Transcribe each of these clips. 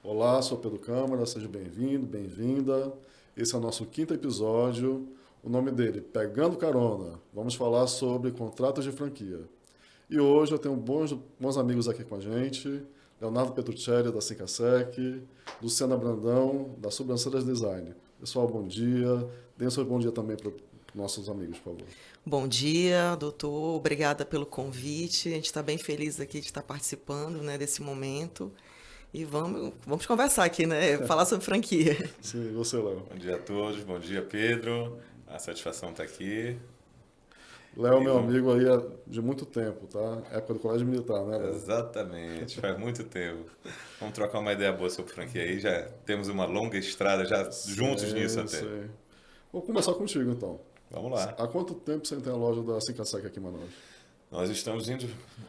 Olá, sou Pedro Câmara, seja bem-vindo, bem-vinda. Esse é o nosso quinto episódio. O nome dele, Pegando Carona. Vamos falar sobre contratos de franquia. E hoje eu tenho bons amigos aqui com a gente. Leonardo Petruccelli, da Sincasec, Luciana Brandão, da Sobrancelhas Design. Pessoal, bom dia. Dê o seu bom dia também para os nossos amigos, por favor. Bom dia, doutor. Obrigada pelo convite. A gente está bem feliz aqui de estar participando, né, desse momento. E vamos conversar aqui, né? Falar sobre franquia. Sim, você, Léo. Bom dia a todos, bom dia Pedro, a satisfação está aqui. Léo, E meu vamos... amigo aí de muito tempo, tá? Época do Colégio Militar, né, Léo? Exatamente, faz muito tempo. Vamos trocar uma ideia boa sobre franquia aí, já temos uma longa estrada já juntos nisso até. Sim. Vou começar contigo, então. Vamos lá. Há quanto tempo você tem a loja da Sincasec aqui em Manaus? Nós estamos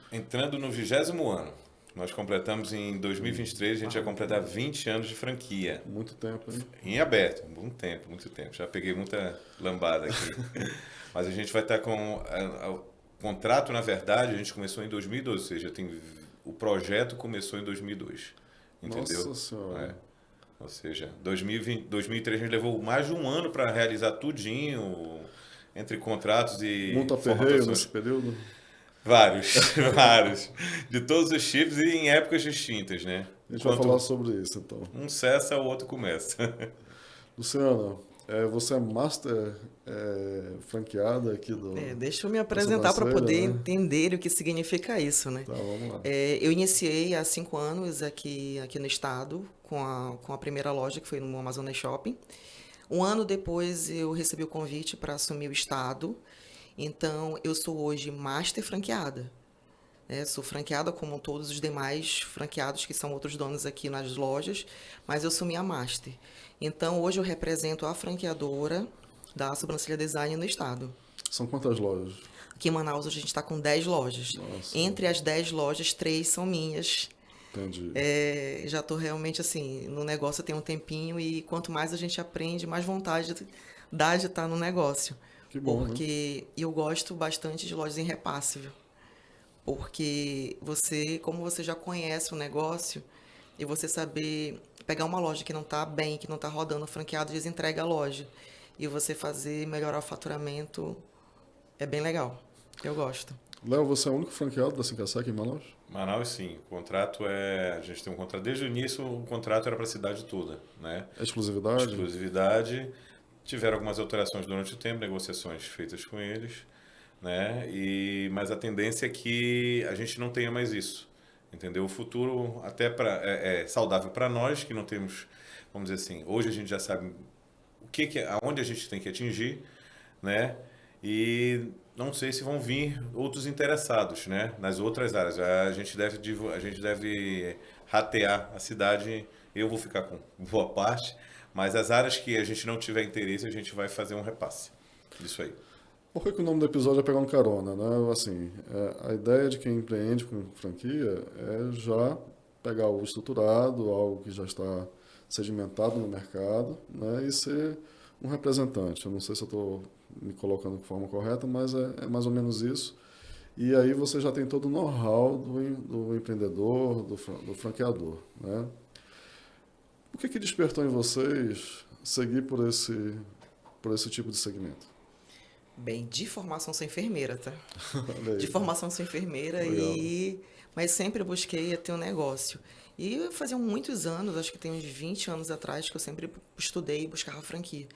entrando no 20º ano. Nós completamos em 2023, a gente vai completar 20 anos de franquia. Muito tempo, hein? Em aberto, muito tempo. Já peguei muita lambada aqui. Mas a gente vai estar com... O contrato, na verdade, a gente começou em 2012, ou seja, o projeto começou em 2002. Entendeu? Nossa Senhora. Ou seja, 2003 a gente levou mais de um ano para realizar tudinho, entre contratos e Muito aperreio formatações. nesse período? Vários, vários. De todos os tipos e em épocas distintas, né? A gente vai falar sobre isso, então. Um cessa, o outro começa. Luciana, você é master franqueada aqui do... Deixa eu me apresentar para poder né? entender o que significa isso, né? Tá, vamos lá. Eu iniciei há 5 anos aqui no estado, com a primeira loja, que foi no Amazonas Shopping. Um ano depois eu recebi o convite para assumir o estado. Então, eu sou hoje master franqueada. Sou franqueada como todos os demais franqueados que são outros donos aqui nas lojas, mas eu sou minha master. Então, hoje eu represento a franqueadora da Sobrancelha Design no estado. São quantas lojas? Aqui em Manaus, a gente está com 10 lojas. Nossa. Entre as 10 lojas, 3 são minhas. Entendi. Já estou realmente assim, no negócio tem um tempinho e quanto mais a gente aprende, mais vontade dá de estar no negócio. Que bom, Porque eu gosto bastante de lojas em repasse, viu? Porque como você já conhece o negócio, e você saber pegar uma loja que não está bem, que não está rodando franqueado, desentrega a loja. E você melhorar o faturamento, é bem legal. Eu gosto. Léo, você é o único franqueado da Sincasec em Manaus? Manaus, sim. O contrato a gente tem um contrato desde o início, o contrato era para a cidade toda, né? É exclusividade? Exclusividade. Tiveram algumas alterações durante o tempo, negociações feitas com eles, né? Mas a tendência é que a gente não tenha mais isso, entendeu? O futuro até é saudável para nós que não temos, vamos dizer assim, hoje a gente já sabe aonde a gente tem que atingir, né? E não sei se vão vir outros interessados, né? Nas outras áreas. A gente deve ratear a cidade. Eu vou ficar com boa parte. Mas as áreas que a gente não tiver interesse, a gente vai fazer um repasse disso aí. Por que o nome do episódio é Pegando Carona, né? Assim, a ideia de quem empreende com franquia é já pegar algo estruturado, algo que já está sedimentado no mercado, né? E ser um representante. Eu não sei se eu estou me colocando de forma correta, mas é mais ou menos isso. E aí você já tem todo o know-how do empreendedor, do franqueador, né? O que despertou em vocês seguir por esse tipo de segmento? Bem, de formação sou enfermeira, tá? Olha aí. De formação sou enfermeira, mas sempre busquei ter um negócio. E fazia muitos anos, acho que tem uns 20 anos atrás, que eu sempre estudei e buscava franquia.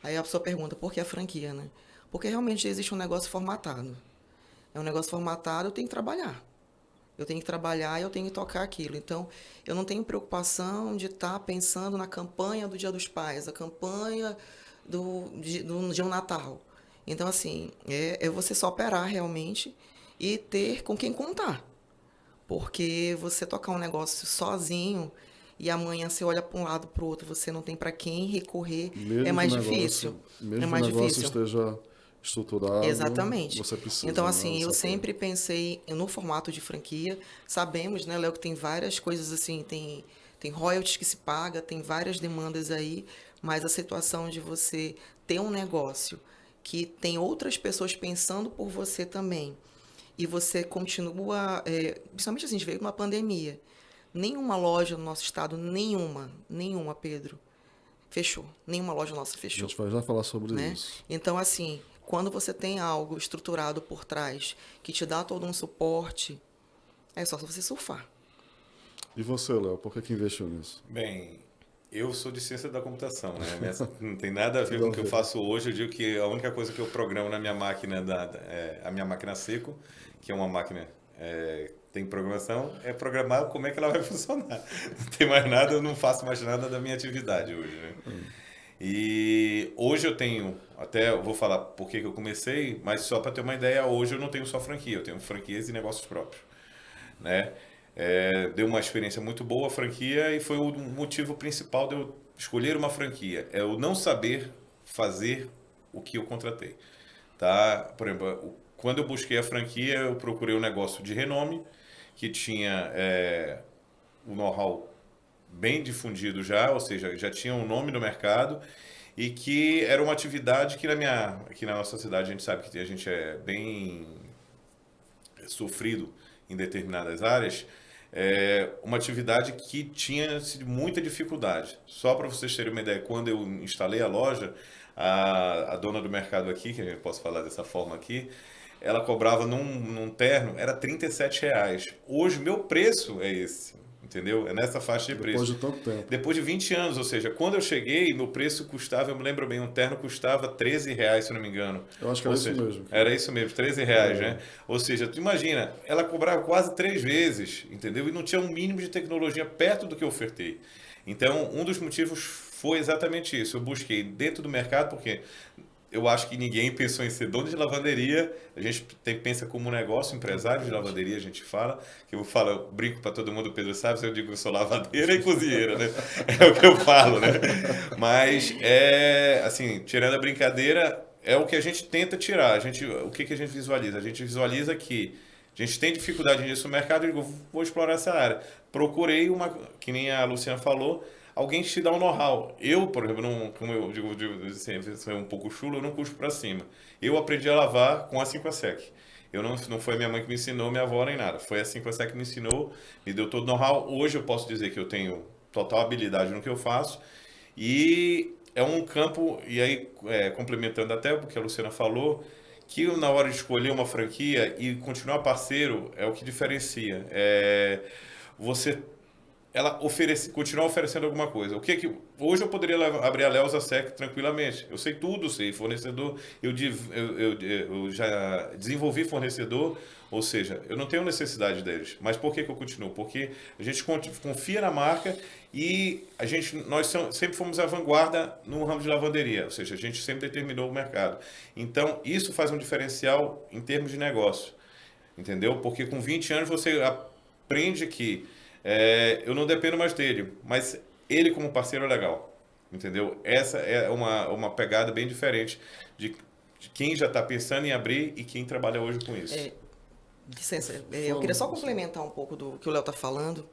Aí a pessoa pergunta, por que a franquia, né? Porque realmente existe um negócio formatado. É um negócio formatado, eu tenho que trabalhar. Eu tenho que trabalhar e eu tenho que tocar aquilo. Então, eu não tenho preocupação de estar pensando na campanha do Dia dos Pais, a campanha do Dia do Natal. Então, assim, é você só operar realmente e ter com quem contar. Porque você tocar um negócio sozinho e amanhã você olha para um lado para o outro, você não tem para quem recorrer, é mais difícil. Mesmo É mais que o negócio difícil. esteja estruturado, Exatamente. você precisa. Então, né, assim, eu dessa sempre pensei no formato de franquia. Sabemos, né, Léo, que tem várias coisas assim, tem royalties que se paga, tem várias demandas aí, mas a situação de você ter um negócio que tem outras pessoas pensando por você também, e você continua, principalmente assim, a gente veio de uma pandemia, Nenhuma loja no nosso estado, nenhuma, Pedro, fechou. Nenhuma loja nossa A fechou. gente vai já falar sobre Né? isso. Então, assim, quando você tem algo estruturado por trás que te dá todo um suporte, é só você surfar. E você, Léo, por que investiu nisso? Bem, eu sou de ciência da computação, né? Não tem nada a ver Tudo com a o que eu ver. faço hoje. Eu digo que a única coisa que eu programo na minha máquina, a minha máquina Seco, que é uma máquina tem programação, é programar como é que ela vai funcionar. Não tem mais nada, eu não faço mais nada da minha atividade hoje, né? E hoje eu tenho, até eu vou falar por que que eu comecei, mas só para ter uma ideia, hoje eu não tenho só franquia, eu tenho franquias e negócios próprios, né? Deu uma experiência muito boa a franquia e foi o motivo principal de eu escolher uma franquia, é o não saber fazer o que eu contratei, tá? Por exemplo, quando eu busquei a franquia, eu procurei um negócio de renome, que tinha o know-how bem difundido já, ou seja, já tinha um nome no mercado e que era uma atividade que aqui na nossa cidade a gente sabe que a gente é bem sofrido em determinadas áreas, uma atividade que tinha muita dificuldade. Só para vocês terem uma ideia, quando eu instalei a loja, a dona do mercado aqui, que a gente posso falar dessa forma aqui, ela cobrava num terno, era R$ 37. Hoje, meu preço é esse, entendeu? É nessa faixa de Depois preço. de tanto tempo. Depois de 20 anos, ou seja, quando eu cheguei, meu preço custava, eu me lembro bem, um terno custava R$ 13, se não me engano. Eu acho que Ou era isso seja, mesmo. era isso mesmo, R$ 13, né? Ou seja, tu imagina, ela cobrava quase 3 vezes, entendeu? E não tinha um mínimo de tecnologia perto do que eu ofertei. Então, um dos motivos foi exatamente isso. Eu busquei dentro do mercado, porque eu acho que ninguém pensou em ser dono de lavanderia. A gente pensa como um negócio, empresário de lavanderia, a gente fala. Que eu brinco para todo mundo, o Pedro sabe, eu digo que eu sou lavadeira e cozinheira, né? É o que eu falo, né? Mas assim, tirando a brincadeira, é o que a gente tenta tirar. O que a gente visualiza? A gente visualiza que a gente tem dificuldade nisso no mercado e eu digo, vou explorar essa área. Procurei que nem a Luciana falou, alguém te dá um know-how. Eu, por exemplo, como eu digo assim, sou um pouco chulo, eu não puxo para cima. Eu aprendi a lavar com a 5A-Sec. Não foi minha mãe que me ensinou, minha avó nem nada. Foi a 5A-Sec que me ensinou, me deu todo o know-how. Hoje eu posso dizer que eu tenho total habilidade no que eu faço. E é um campo, e aí complementando até o que a Luciana falou, que na hora de escolher uma franquia e continuar parceiro é o que diferencia. Você continuar oferecendo alguma coisa. Hoje eu poderia abrir a Leosa Sec tranquilamente. Eu sei tudo, sei fornecedor, eu já desenvolvi fornecedor, ou seja, eu não tenho necessidade deles. Mas por que eu continuo? Porque a gente confia na marca e nós sempre fomos a vanguarda no ramo de lavanderia, ou seja, a gente sempre determinou o mercado. Então, isso faz um diferencial em termos de negócio, entendeu? Porque com 20 anos você aprende que eu não dependo mais dele, mas ele como parceiro é legal, entendeu? Essa é uma pegada bem diferente de quem já está pensando em abrir e quem trabalha hoje com isso. Licença, eu queria só complementar um pouco do que o Léo está falando.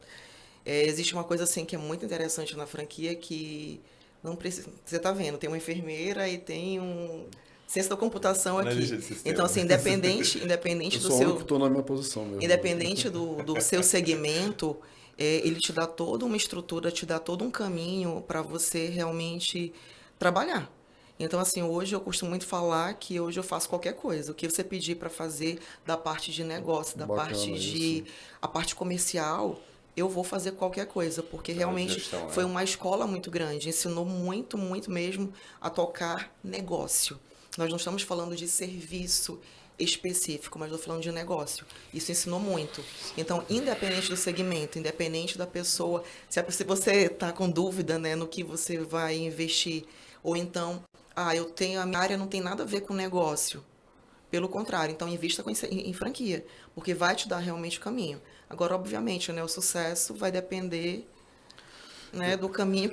Existe uma coisa assim que é muito interessante na franquia que não precisa. Você está vendo, tem uma enfermeira e tem um ciência da computação aqui. Então, assim, independente Eu do sou o único seu, que estou na minha posição mesmo. independente do seu segmento, ele te dá toda uma estrutura, te dá todo um caminho para você realmente trabalhar. Então, assim, hoje eu costumo muito falar que hoje eu faço qualquer coisa. O que você pedir para fazer da parte de negócio, da Bacana parte isso. a parte comercial, eu vou fazer qualquer coisa, porque realmente gestão, né? foi uma escola muito grande, ensinou muito, muito mesmo a tocar negócio. Nós não estamos falando de serviço específico, mas estou falando de negócio. Isso ensinou muito. Então, independente do segmento, independente da pessoa, se você está com dúvida, né, no que você vai investir, ou então, a minha área não tem nada a ver com negócio. Pelo contrário, então invista em franquia, porque vai te dar realmente o caminho. Agora, obviamente, né, o sucesso vai depender, né, do caminho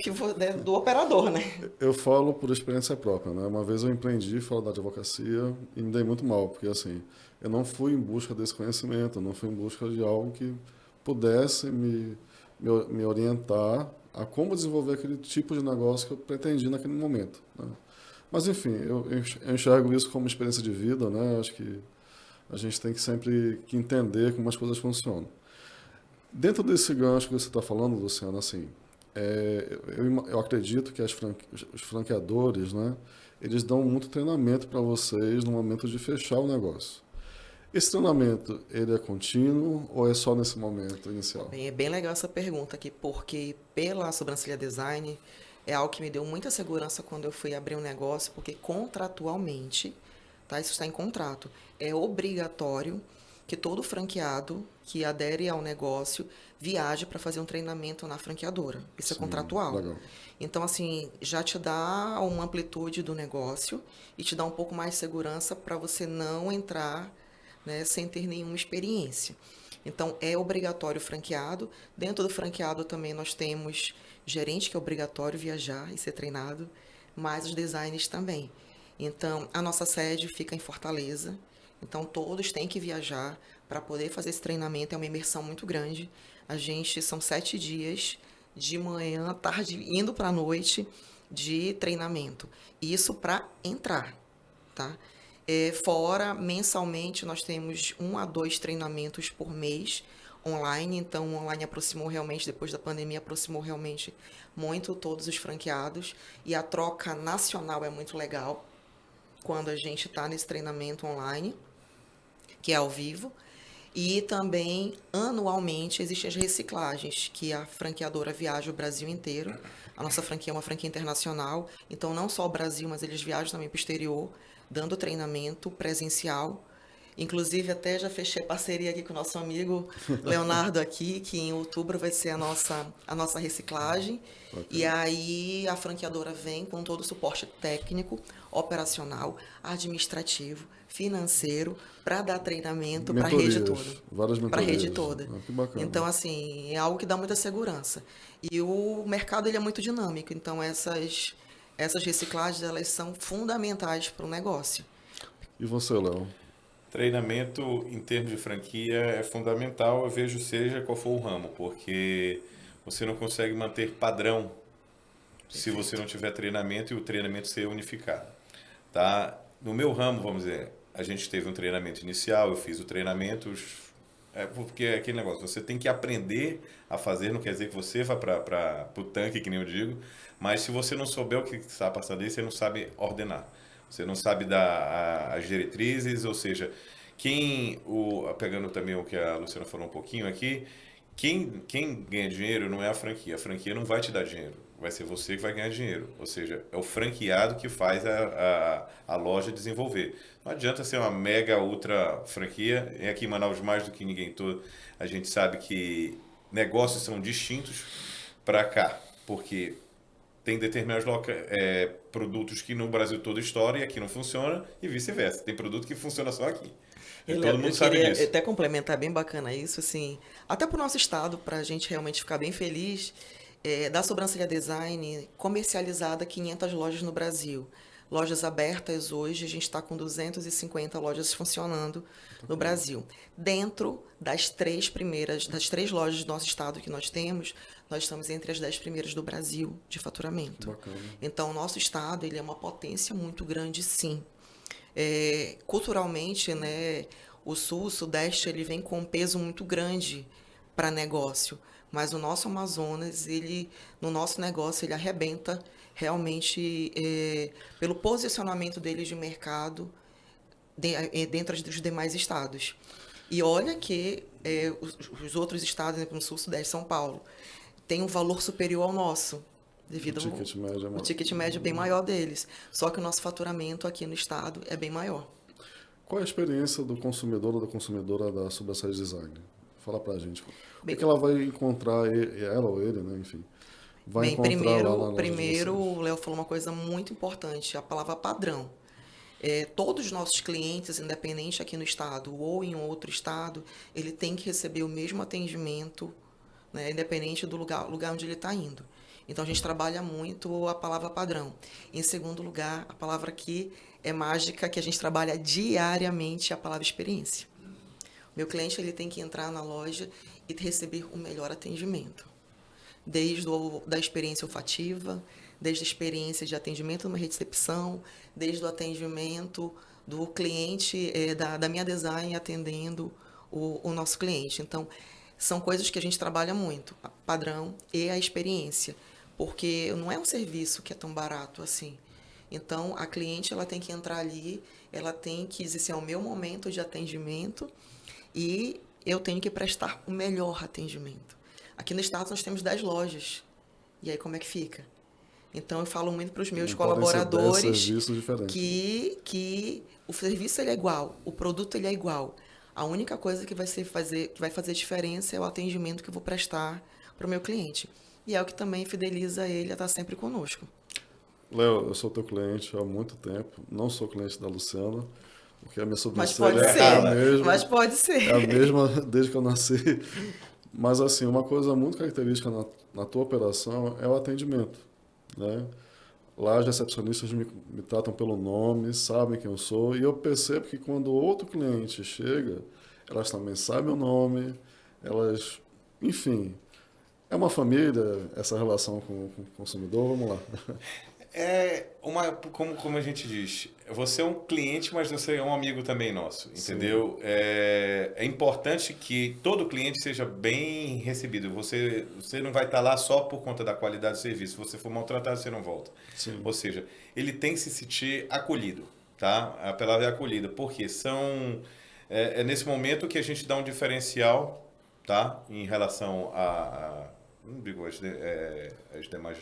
do operador, né? Eu falo por experiência própria, né? Uma vez eu empreendi fora da advocacia e me dei muito mal, porque assim, eu não fui em busca desse conhecimento, eu não fui em busca de algo que pudesse me orientar a como desenvolver aquele tipo de negócio que eu pretendi naquele momento, né? Mas enfim, eu enxergo isso como experiência de vida, né? Acho que a gente tem que sempre entender como as coisas funcionam. Dentro desse gancho que você está falando, Luciano, assim, eu acredito que os franqueadores, né, eles dão muito treinamento para vocês no momento de fechar o negócio. Esse treinamento, ele é contínuo ou é só nesse momento inicial? Bem, é bem legal essa pergunta aqui, porque pela Sobrancelha Design é algo que me deu muita segurança quando eu fui abrir um negócio, porque contratualmente, tá? Isso está em contrato, é obrigatório que todo franqueado que adere ao negócio viaje para fazer um treinamento na franqueadora. Isso é Sim, contratual. legal. Então, assim, já te dá uma amplitude do negócio e te dá um pouco mais de segurança para você não entrar, né, sem ter nenhuma experiência. Então, é obrigatório o franqueado. Dentro do franqueado também nós temos gerente, que é obrigatório viajar e ser treinado, mas os designers também. Então, a nossa sede fica em Fortaleza. Então, todos têm que viajar para poder fazer esse treinamento. É uma imersão muito grande. São 7 dias, de manhã, tarde, indo para a noite, de treinamento. Isso para entrar, tá? Fora, mensalmente, nós temos 1 a 2 treinamentos por mês online. Então, o online aproximou realmente, depois da pandemia, aproximou realmente muito todos os franqueados. E a troca nacional é muito legal quando a gente está nesse treinamento online, que é ao vivo. E também, anualmente, existem as reciclagens, que a franqueadora viaja o Brasil inteiro. A nossa franquia é uma franquia internacional, então não só o Brasil, mas eles viajam também para o exterior, dando treinamento presencial. Inclusive, até já fechei parceria aqui com o nosso amigo Leonardo aqui, que em outubro vai ser a nossa reciclagem. E aí a franqueadora vem com todo o suporte técnico, operacional, administrativo, financeiro, para dar treinamento para a rede toda. Várias Para a mentorias. rede toda. Que bacana. Então, assim, é algo que dá muita segurança. E o mercado ele é muito dinâmico, então essas reciclagens elas são fundamentais para o negócio. E você, Léo? Treinamento em termos de franquia é fundamental, eu vejo seja qual for o ramo, porque você não consegue manter padrão se você não tiver treinamento e o treinamento ser unificado, tá? No meu ramo, vamos dizer, a gente teve um treinamento inicial, eu fiz o treinamento, porque é aquele negócio, você tem que aprender a fazer, não quer dizer que você vá para o tanque, que nem eu digo, mas se você não souber o que está passando aí, você não sabe ordenar. Você não sabe dar as diretrizes, ou seja, pegando também o que a Luciana falou um pouquinho aqui, quem ganha dinheiro não é a franquia não vai te dar dinheiro, vai ser você que vai ganhar dinheiro, ou seja, é o franqueado que faz a loja desenvolver. Não adianta ser uma mega ultra franquia, aqui em Manaus mais do que ninguém todo, a gente sabe que negócios são distintos para cá, porque tem determinados produtos que no Brasil todo estoura e aqui não funciona e vice-versa. Tem produto que funciona só aqui. E todo mundo sabe queria disso. até complementar, bem bacana isso, assim, até para o nosso estado, para a gente realmente ficar bem feliz, da Sobrancelha Design comercializada 500 lojas no Brasil. Lojas abertas hoje, a gente está com 250 lojas funcionando no Brasil. Dentro das 3 lojas do nosso estado que nós estamos entre as 10 primeiras do Brasil de faturamento. Bacana. Então, o nosso estado ele é uma potência muito grande, sim. Culturalmente, né, o Sul, o Sudeste, ele vem com um peso muito grande para negócio. Mas o nosso Amazonas, no nosso negócio, ele arrebenta realmente pelo posicionamento dele de mercado dentro dos demais estados. E olha que os outros estados, por exemplo, no Sul, Sudeste, São Paulo, têm um valor superior ao nosso, devido o ticket médio é bem maior deles. Só que o nosso faturamento aqui no estado é bem maior. Qual é a experiência do consumidor ou da consumidora da Sobrancelha Design? Fala pra gente. O que ela vai encontrar, ela ou ele, né? Enfim. Vai encontrar lá na loja primeiro o Léo falou uma coisa muito importante, a palavra padrão. Todos os nossos clientes, independente aqui no estado ou em outro estado, ele tem que receber o mesmo atendimento, né, independente do lugar onde ele está indo. Então, a gente trabalha muito a palavra padrão. Em segundo lugar, a palavra que é mágica, que a gente trabalha diariamente, é a palavra experiência. Meu cliente ele tem que entrar na loja e receber o melhor atendimento. Desde da experiência olfativa, desde a experiência de atendimento numa recepção, desde o atendimento do cliente, da minha design atendendo o nosso cliente. Então, São coisas que a gente trabalha muito, padrão e a experiência, porque não é um serviço que é tão barato assim. Então, a cliente ela tem que entrar ali, ela tem que dizer assim, é o meu momento de atendimento e eu tenho que prestar o melhor atendimento. Aqui no estado nós temos 10 lojas. E aí como é que fica? Então eu falo muito para os meus Não podem ser 10 colaboradores serviços diferentes. que o serviço ele é igual, o produto ele é igual. A única coisa que que vai fazer diferença é o atendimento que eu vou prestar para o meu cliente. E é o que também fideliza ele a estar sempre conosco. Léo, eu sou teu cliente há muito tempo. Não sou cliente da Luciana, porque a minha Mas sobrancelha pode é a ser, mesma. mas pode ser. É a mesma desde que eu nasci. Mas, assim, uma coisa muito característica na tua operação é o atendimento, né? Lá as recepcionistas me tratam pelo nome, sabem quem eu sou, e eu percebo que quando outro cliente chega, elas também sabem o nome, elas, enfim, é uma família essa relação com o consumidor, vamos lá. Como a gente diz, você é um cliente, mas você é um amigo também nosso, entendeu? É importante que todo cliente seja bem recebido. Você não vai estar lá só por conta da qualidade do serviço. Se você for maltratado, você não volta. Sim. Ou seja, ele tem que se sentir acolhido, tá? A palavra é acolhida, porque é nesse momento que a gente dá um diferencial, tá? Em relação não digo as demais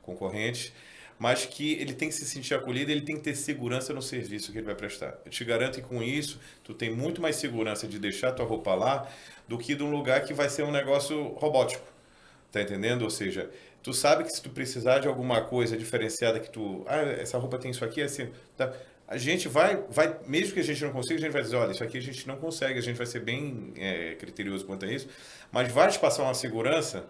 concorrentes, mas que ele tem que se sentir acolhido, ele tem que ter segurança no serviço que ele vai prestar. Eu te garanto que com isso, tu tem muito mais segurança de deixar tua roupa lá do que de um lugar que vai ser um negócio robótico. Tá entendendo? Ou seja, tu sabe que se tu precisar de alguma coisa diferenciada que essa roupa tem isso aqui, assim, tá? A gente vai, mesmo que a gente não consiga, a gente vai dizer, olha, isso aqui a gente não consegue, a gente vai ser bem criterioso quanto a isso, mas vai te passar uma segurança,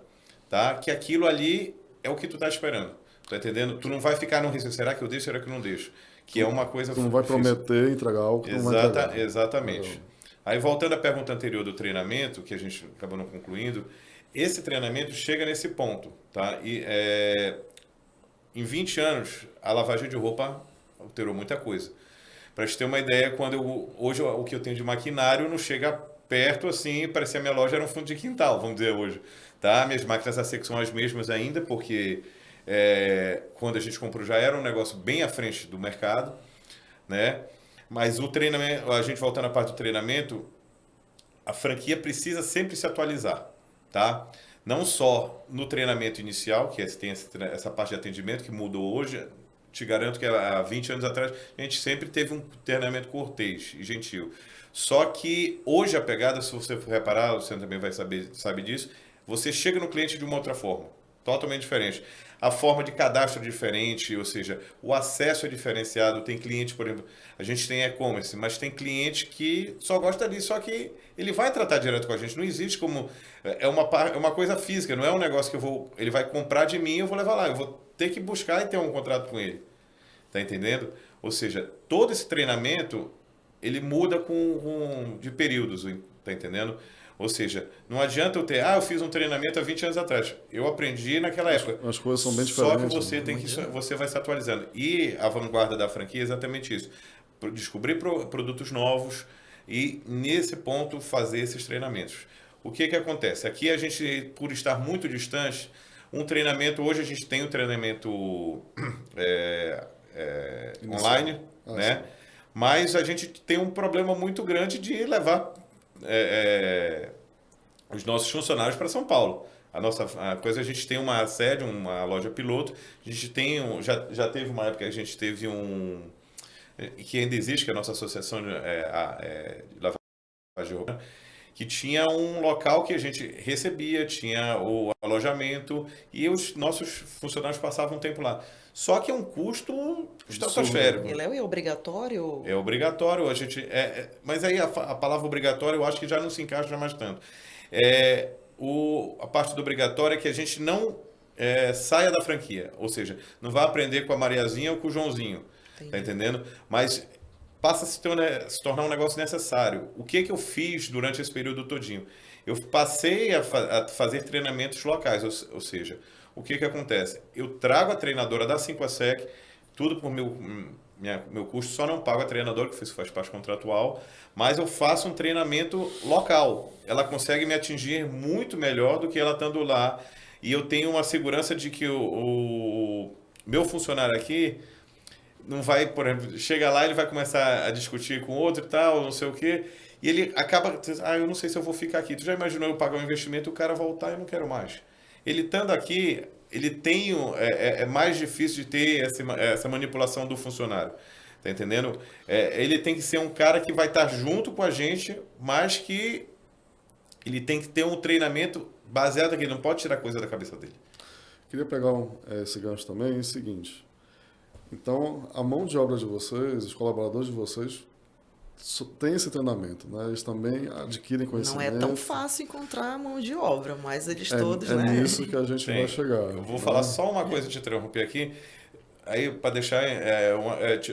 tá? Que aquilo ali é o que tu tá esperando. Tá entendendo? Tu não vai ficar no risco, será que eu deixo, será que eu não deixo? Que é uma coisa Tu não vai difícil. prometer entregar algo que não vai entregar. Exatamente. Aí, voltando à pergunta anterior do treinamento, que a gente acabou não concluindo, esse treinamento chega nesse ponto, tá? E em 20 anos, a lavagem de roupa alterou muita coisa. Para te ter uma ideia, hoje o que eu tenho de maquinário não chega perto, assim, parecia a minha loja era um fundo de quintal, vamos dizer hoje. Tá? Minhas máquinas a seco são as mesmas ainda, porque quando a gente comprou já era um negócio bem à frente do mercado, né? Mas o treinamento, a gente voltando à parte do treinamento, a franquia precisa sempre se atualizar, tá? Não só no treinamento inicial, que tem essa parte de atendimento que mudou hoje. Te garanto que há 20 anos atrás a gente sempre teve um treinamento cortês e gentil. Só que hoje a pegada, se você for reparar, você também sabe disso, você chega no cliente de uma outra forma, totalmente diferente. A forma de cadastro é diferente, ou seja, o acesso é diferenciado. Tem cliente, por exemplo, a gente tem e-commerce, mas tem cliente que só gosta disso, só que ele vai tratar direto com a gente. Não existe como... É uma coisa física, não é um negócio que ele vai comprar de mim e eu vou levar lá. Eu vou ter que buscar e ter um contrato com ele. Tá entendendo? Ou seja, todo esse treinamento, ele muda de períodos, tá entendendo? Ou seja, não adianta eu fiz um treinamento há 20 anos atrás. Eu aprendi naquela época. As coisas são bem diferentes. Só que você vai se atualizando. E a vanguarda da franquia é exatamente isso. Descobrir produtos novos e, nesse ponto, fazer esses treinamentos. O que acontece? Aqui a gente, por estar muito distante, um treinamento... Hoje a gente tem um treinamento online, né? Sim. Mas a gente tem um problema muito grande de levar... os nossos funcionários para São Paulo. A gente tem uma sede, uma loja piloto, a gente tem já teve uma época que a gente teve que ainda existe, que é a nossa associação de lavagem de roupa, que tinha um local que a gente recebia, tinha o alojamento e os nossos funcionários passavam um tempo lá. Só que é um custo estratosférico. Ele é obrigatório? É obrigatório, mas aí a palavra obrigatório eu acho que já não se encaixa mais tanto. A parte do obrigatório é que a gente não saia da franquia, ou seja, não vá aprender com a Mariazinha ou com o Joãozinho, tá entendendo? Mas passa a se tornar um negócio necessário. O que eu fiz durante esse período todinho? Eu passei a fazer treinamentos locais, ou seja, o que acontece? Eu trago a treinadora da 5 a Sec, tudo por meu custo só não pago a treinadora, que isso faz parte contratual, mas eu faço um treinamento local. Ela consegue me atingir muito melhor do que ela estando lá. E eu tenho uma segurança de que o meu funcionário aqui não vai, por exemplo, chega lá, ele vai começar a discutir com outro e tal, não sei o quê, e ele acaba, eu não sei se eu vou ficar aqui. Tu já imaginou eu pagar um investimento e o cara voltar e eu não quero mais? Ele estando aqui, ele tem, é mais difícil de ter essa manipulação do funcionário. Tá entendendo? Ele tem que ser um cara que vai estar junto com a gente, mas que ele tem que ter um treinamento baseado aqui, não pode tirar coisa da cabeça dele. Queria pegar esse gancho também, é o seguinte. Então, a mão de obra de vocês, os colaboradores de vocês, têm esse treinamento, né? Eles também adquirem conhecimento. Não é tão fácil encontrar mão de obra, mas eles todos, né? É nisso que a gente vai chegar. Eu vou falar só uma coisa, te interromper aqui, aí para deixar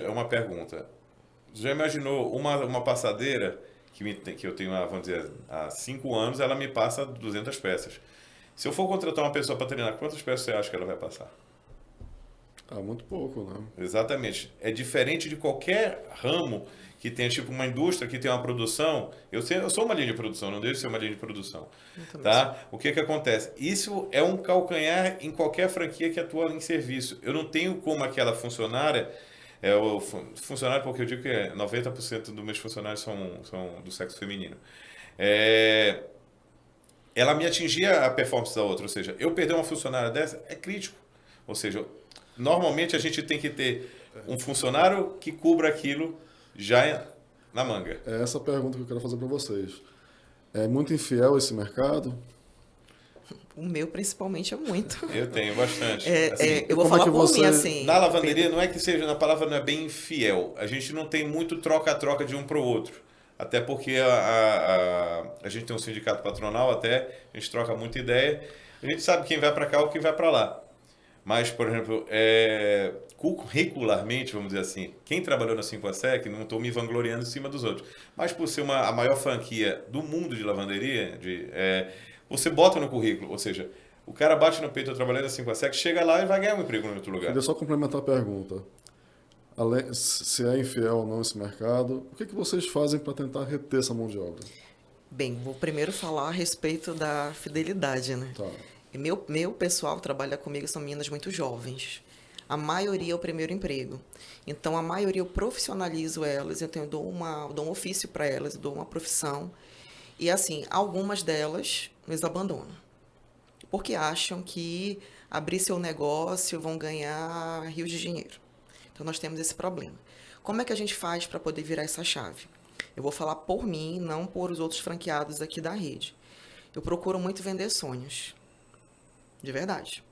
uma pergunta. Já imaginou uma passadeira que eu tenho, vamos dizer, há 5 anos, ela me passa 200 peças. Se eu for contratar uma pessoa para treinar, quantas peças você acha que ela vai passar? Muito pouco, né? Exatamente. É diferente de qualquer ramo que tenha, tipo, uma indústria que tem uma produção. Eu sou uma linha de produção, não deixo de ser uma linha de produção. Tá? O que acontece? Isso é um calcanhar em qualquer franquia que atua em serviço. Eu não tenho como aquela funcionária... o funcionário, porque eu digo que 90% dos meus funcionários são do sexo feminino. Ela me atingia a performance da outra, ou seja, eu perder uma funcionária dessa é crítico. Ou seja, normalmente a gente tem que ter um funcionário que cubra aquilo já na manga. É essa a pergunta que eu quero fazer para vocês. É muito infiel esse mercado? O meu, principalmente, é muito. Eu tenho bastante. Eu vou falar por mim, assim... Na lavanderia, não é que seja, na palavra não é bem infiel. A gente não tem muito troca-troca de um para o outro. Até porque a gente tem um sindicato patronal, até a gente troca muita ideia. A gente sabe quem vai para cá ou quem vai para lá. Mas, por exemplo, curricularmente, vamos dizer assim, quem trabalhou na 5ASEC, não estou me vangloriando em cima dos outros, mas por ser a maior franquia do mundo de lavanderia, você bota no currículo, ou seja, o cara bate no peito, eu trabalhei na 5ASEC, chega lá e vai ganhar um emprego em outro lugar. Queria só complementar a pergunta. Se é infiel ou não esse mercado, o que vocês fazem para tentar reter essa mão de obra? Bem, vou primeiro falar a respeito da fidelidade, né? Tá. Meu pessoal que trabalha comigo são meninas muito jovens. A maioria é o primeiro emprego. Então, a maioria eu profissionalizo elas, eu dou um ofício para elas, dou uma profissão. E, assim, algumas delas nos abandonam. Porque acham que abrir seu negócio vão ganhar rios de dinheiro. Então, nós temos esse problema. Como é que a gente faz para poder virar essa chave? Eu vou falar por mim, não por os outros franqueados aqui da rede. Eu procuro muito vender sonhos. De verdade.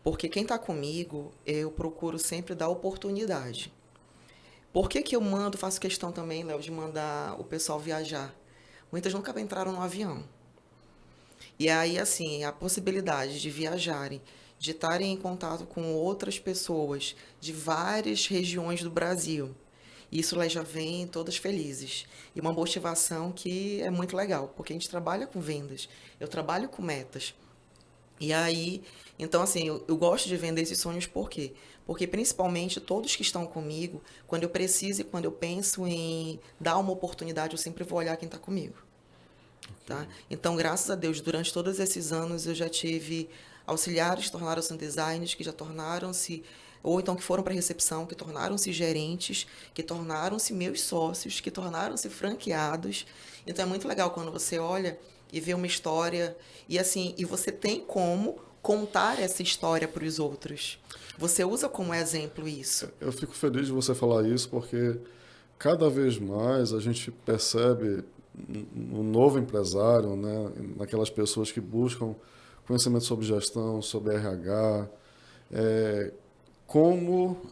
Porque quem está comigo, eu procuro sempre dar oportunidade. Por que eu faço questão também, Léo, de mandar o pessoal viajar? Muitas nunca entraram no avião. E aí, assim, a possibilidade de viajarem, de estarem em contato com outras pessoas de várias regiões do Brasil. Isso elas já vêm todas felizes. E uma motivação que é muito legal, porque a gente trabalha com vendas, eu trabalho com metas. E aí, então assim, eu gosto de vender esses sonhos por quê? Porque principalmente todos que estão comigo, quando eu preciso e quando eu penso em dar uma oportunidade, eu sempre vou olhar quem está comigo. Tá? Então, graças a Deus, durante todos esses anos eu já tive auxiliares que tornaram-se designers, que já tornaram-se, ou então que foram para a recepção, que tornaram-se gerentes, que tornaram-se meus sócios, que tornaram-se franqueados. Então, é muito legal quando você olha e vê uma história e assim, e você tem como contar essa história para os outros. Você usa como exemplo isso. Eu fico feliz de você falar isso porque cada vez mais a gente percebe um novo empresário, né, naquelas pessoas que buscam conhecimento sobre gestão, sobre RH, como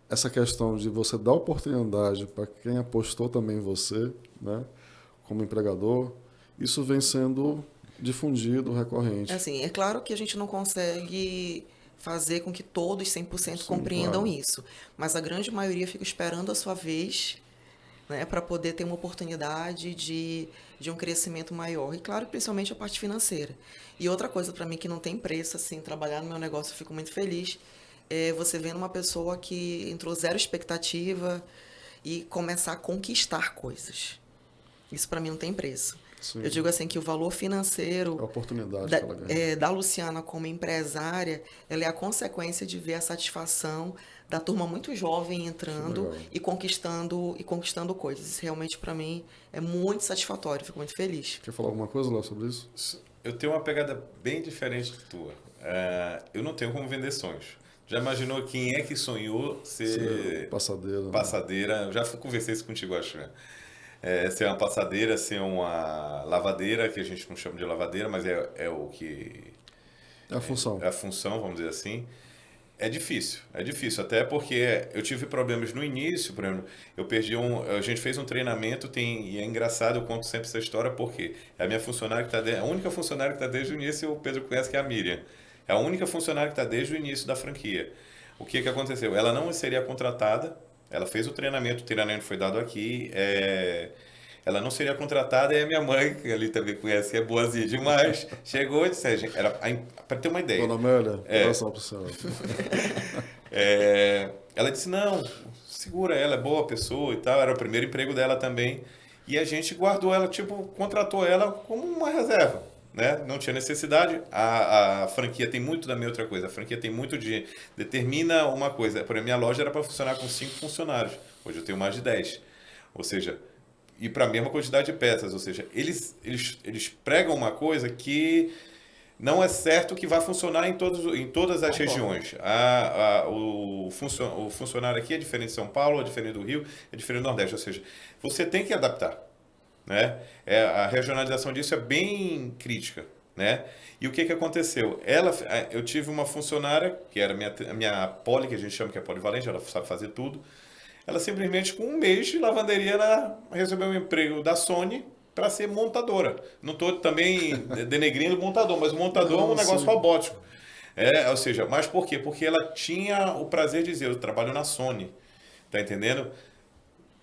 essa questão de você dar oportunidade para quem apostou também em você, né, como empregador, isso vem sendo difundido, recorrente. Assim, é claro que a gente não consegue fazer com que todos 100% compreendam claro. isso, mas a grande maioria fica esperando a sua vez, né, para poder ter uma oportunidade de um crescimento maior. E claro, principalmente a parte financeira. E outra coisa para mim que não tem preço, assim, trabalhar no meu negócio, eu fico muito feliz, é você vendo uma pessoa que entrou zero expectativa e começar a conquistar coisas. Isso para mim não tem preço. Sim. Eu digo assim que o valor É financeiro a oportunidade que ela ganha. da Luciana como empresária, ela é a consequência de ver a satisfação da turma muito jovem entrando legal. e conquistando coisas. Isso realmente para mim é muito satisfatório, fico muito feliz. Quer falar alguma coisa, Léo, sobre isso? Eu tenho uma pegada bem diferente da tua. Eu não tenho como vender sonhos. Já imaginou quem é que sonhou ser Passadeira. Né? passadeira? Já conversei isso contigo, acho, né? Ser uma passadeira, ser uma lavadeira, que a gente não chama de lavadeira, mas é o que... É a função. É a função, vamos dizer assim. É difícil, até porque eu tive problemas no início, por exemplo, a gente fez um treinamento, e é engraçado, eu conto sempre essa história, porque é a minha funcionária que está, a única funcionária que está desde o início, o Pedro conhece, que é a Miriam. É a única funcionária que está desde o início da franquia. O que aconteceu? Ela não seria contratada, ela fez o treinamento foi dado aqui, ela não seria contratada, e a minha mãe, que ali também conhece, que é boazinha demais, chegou e disse, para ter uma ideia. Dona Amélia, coração pro céu. Ela disse, não, segura ela, é boa pessoa e tal, era o primeiro emprego dela também, e a gente guardou ela, tipo, contratou ela como uma reserva, né? Não tinha necessidade, a franquia tem muito da minha outra coisa, a franquia tem muito determina uma coisa, por exemplo, minha loja era para funcionar com 5 funcionários, hoje eu tenho mais de 10, ou seja, e para a mesma quantidade de peças, ou seja, eles pregam uma coisa que não é certo que vai funcionar em todas as regiões. O funcionário aqui é diferente de São Paulo, é diferente do Rio, é diferente do Nordeste, ou seja, você tem que adaptar, né? A regionalização disso é bem crítica, né? E o que aconteceu? Eu tive uma funcionária, que era a minha poli, que a gente chama que é polivalente, ela sabe fazer tudo. Ela simplesmente, com um mês de lavanderia, ela recebeu um emprego da Sony para ser montadora. Não estou também denegrindo o montador, mas o montador é um negócio robótico. Ou seja, mas por quê? Porque ela tinha o prazer de dizer, eu trabalho na Sony. Tá entendendo?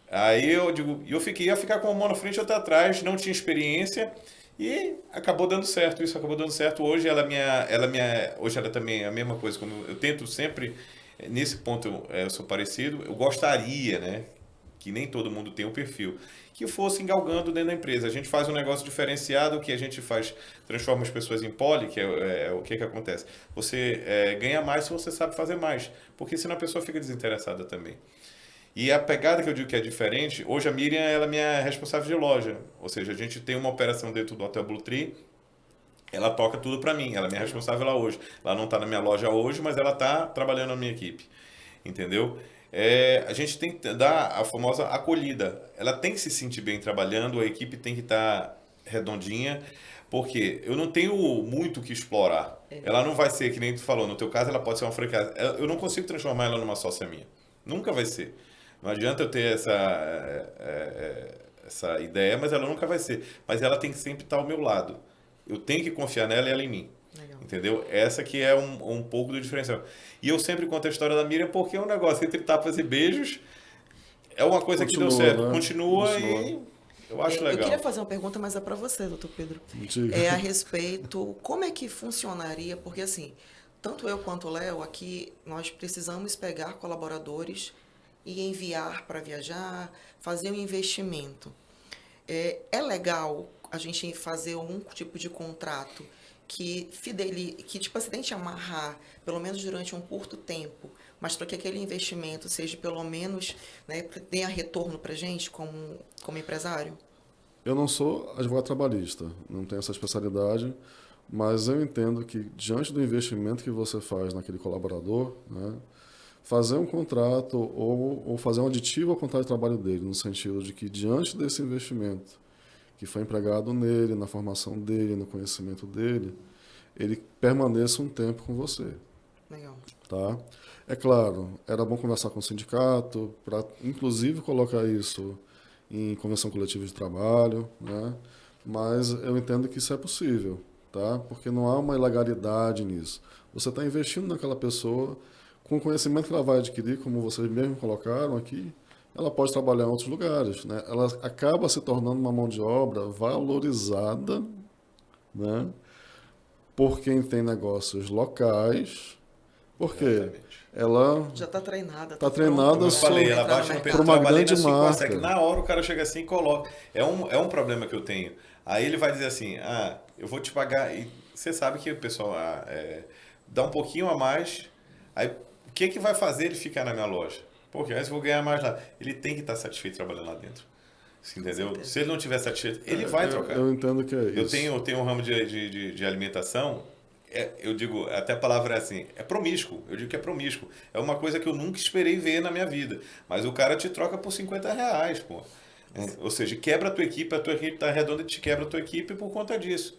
Aí eu digo, ia ficar com a mão na frente e outra atrás, não tinha experiência e acabou dando certo. Isso acabou dando certo. Hoje hoje ela também é a mesma coisa. Como eu tento sempre, nesse ponto eu sou parecido, eu gostaria, né? Que nem todo mundo tem o perfil, que fosse galgando dentro da empresa. A gente faz um negócio diferenciado, que a gente transforma as pessoas em poli, que o que acontece? Você ganha mais se você sabe fazer mais, porque senão a pessoa fica desinteressada também. E a pegada que eu digo que é diferente, hoje a Miriam ela é minha responsável de loja, ou seja, a gente tem uma operação dentro do Hotel Blue Tree, ela toca tudo para mim, ela é minha responsável lá hoje. Ela não está na minha loja hoje, mas ela está trabalhando na minha equipe, entendeu? A gente tem que dar a famosa acolhida. Ela tem que se sentir bem trabalhando, a equipe tem que estar redondinha, porque eu não tenho muito o que explorar. Ela não vai ser, que nem tu falou, no teu caso ela pode ser uma franquia. Eu não consigo transformar ela numa sócia minha. Nunca vai ser. Não adianta eu ter essa ideia, mas ela nunca vai ser. Mas ela tem que sempre estar ao meu lado. Eu tenho que confiar nela e ela em mim. Legal. Entendeu? Essa que é um pouco do diferencial. E eu sempre conto a história da Miriam porque é um negócio entre tapas e beijos. É uma coisa que deu certo. Né? Continua e eu acho legal. Eu queria fazer uma pergunta, mas é para você, doutor Pedro. Diga. É a respeito, como é que funcionaria? Porque assim, tanto eu quanto o Léo aqui, nós precisamos pegar colaboradores e enviar para viajar, fazer um investimento. É legal a gente fazer um tipo de contrato que tipo assim, tente amarrar, pelo menos durante um curto tempo, mas para que aquele investimento seja pelo menos, né, tenha retorno para a gente como empresário? Eu não sou advogado trabalhista, não tenho essa especialidade, mas eu entendo que diante do investimento que você faz naquele colaborador, né, fazer um contrato ou fazer um aditivo ao contrato de trabalho dele, no sentido de que diante desse investimento que foi empregado nele, na formação dele, no conhecimento dele, ele permaneça um tempo com você. Legal. Tá? É claro, era bom conversar com o sindicato, para inclusive colocar isso em convenção coletiva de trabalho, né? Mas eu entendo que isso é possível, tá? Porque não há uma ilegalidade nisso. Você está investindo naquela pessoa, com o conhecimento que ela vai adquirir, como vocês mesmos colocaram aqui, ela pode trabalhar em outros lugares, né? Ela acaba se tornando uma mão de obra valorizada, né? Por quem tem negócios locais, Por quê? Exatamente. Ela Já está treinada. Tá tá treinada pronta Como eu só falei, pra ela entrar no bate no mercado. peito, Por uma trabalhando grande assim, marca. consegue. Na hora o cara chega assim e coloca. É um problema que eu tenho. Aí ele vai dizer assim, eu vou te pagar. E você sabe que o pessoal dá um pouquinho a mais. Aí o que vai fazer ele ficar na minha loja? Porque aí eu vou ganhar mais lá. Ele tem que estar satisfeito trabalhando lá dentro. Você entendeu? certeza. Se ele não estiver satisfeito, ele vai trocar. Eu entendo que é Eu isso. tenho um ramo de alimentação, eu digo, até a palavra é assim, é promíscuo. Eu digo que é promíscuo. É uma coisa que eu nunca esperei ver na minha vida. Mas o cara te troca por R$ 50, pô. Ou seja, quebra a tua equipe tá redonda e te quebra a tua equipe por conta disso.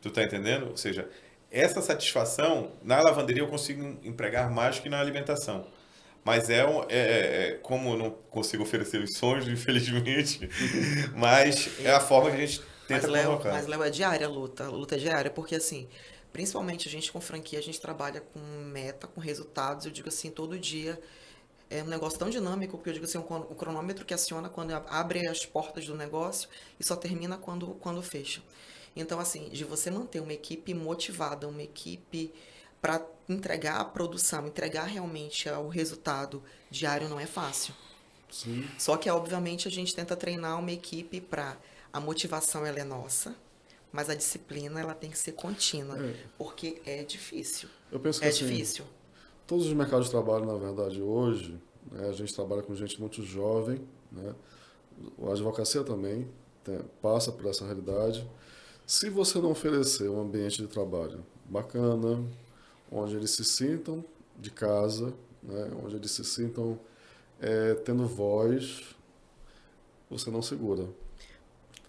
Tu tá entendendo? Ou seja, essa satisfação, na lavanderia eu consigo empregar mais que na alimentação. Mas como eu não consigo oferecer os sonhos, infelizmente, mas é a forma que a gente tenta colocar. Mas, Léo, é diária a luta é diária, porque assim, principalmente a gente com franquia, a gente trabalha com meta, com resultados, eu digo assim, todo dia é um negócio tão dinâmico, porque eu digo assim, o cronômetro que aciona quando abre as portas do negócio e só termina quando fecha. Então, assim, de você manter uma equipe motivada, uma equipe para entregar a produção, entregar realmente o resultado diário não é fácil. Sim. Só que, obviamente, a gente tenta treinar uma equipe para... A motivação, ela é nossa, mas a disciplina, ela tem que ser contínua, porque é difícil. Eu penso que É assim, difícil. todos os mercados de trabalho, na verdade, hoje, né, a gente trabalha com gente muito jovem, né? A advocacia também passa por essa realidade. Se você não oferecer um ambiente de trabalho bacana, onde eles se sintam de casa, né, onde eles se sintam tendo voz, você não segura.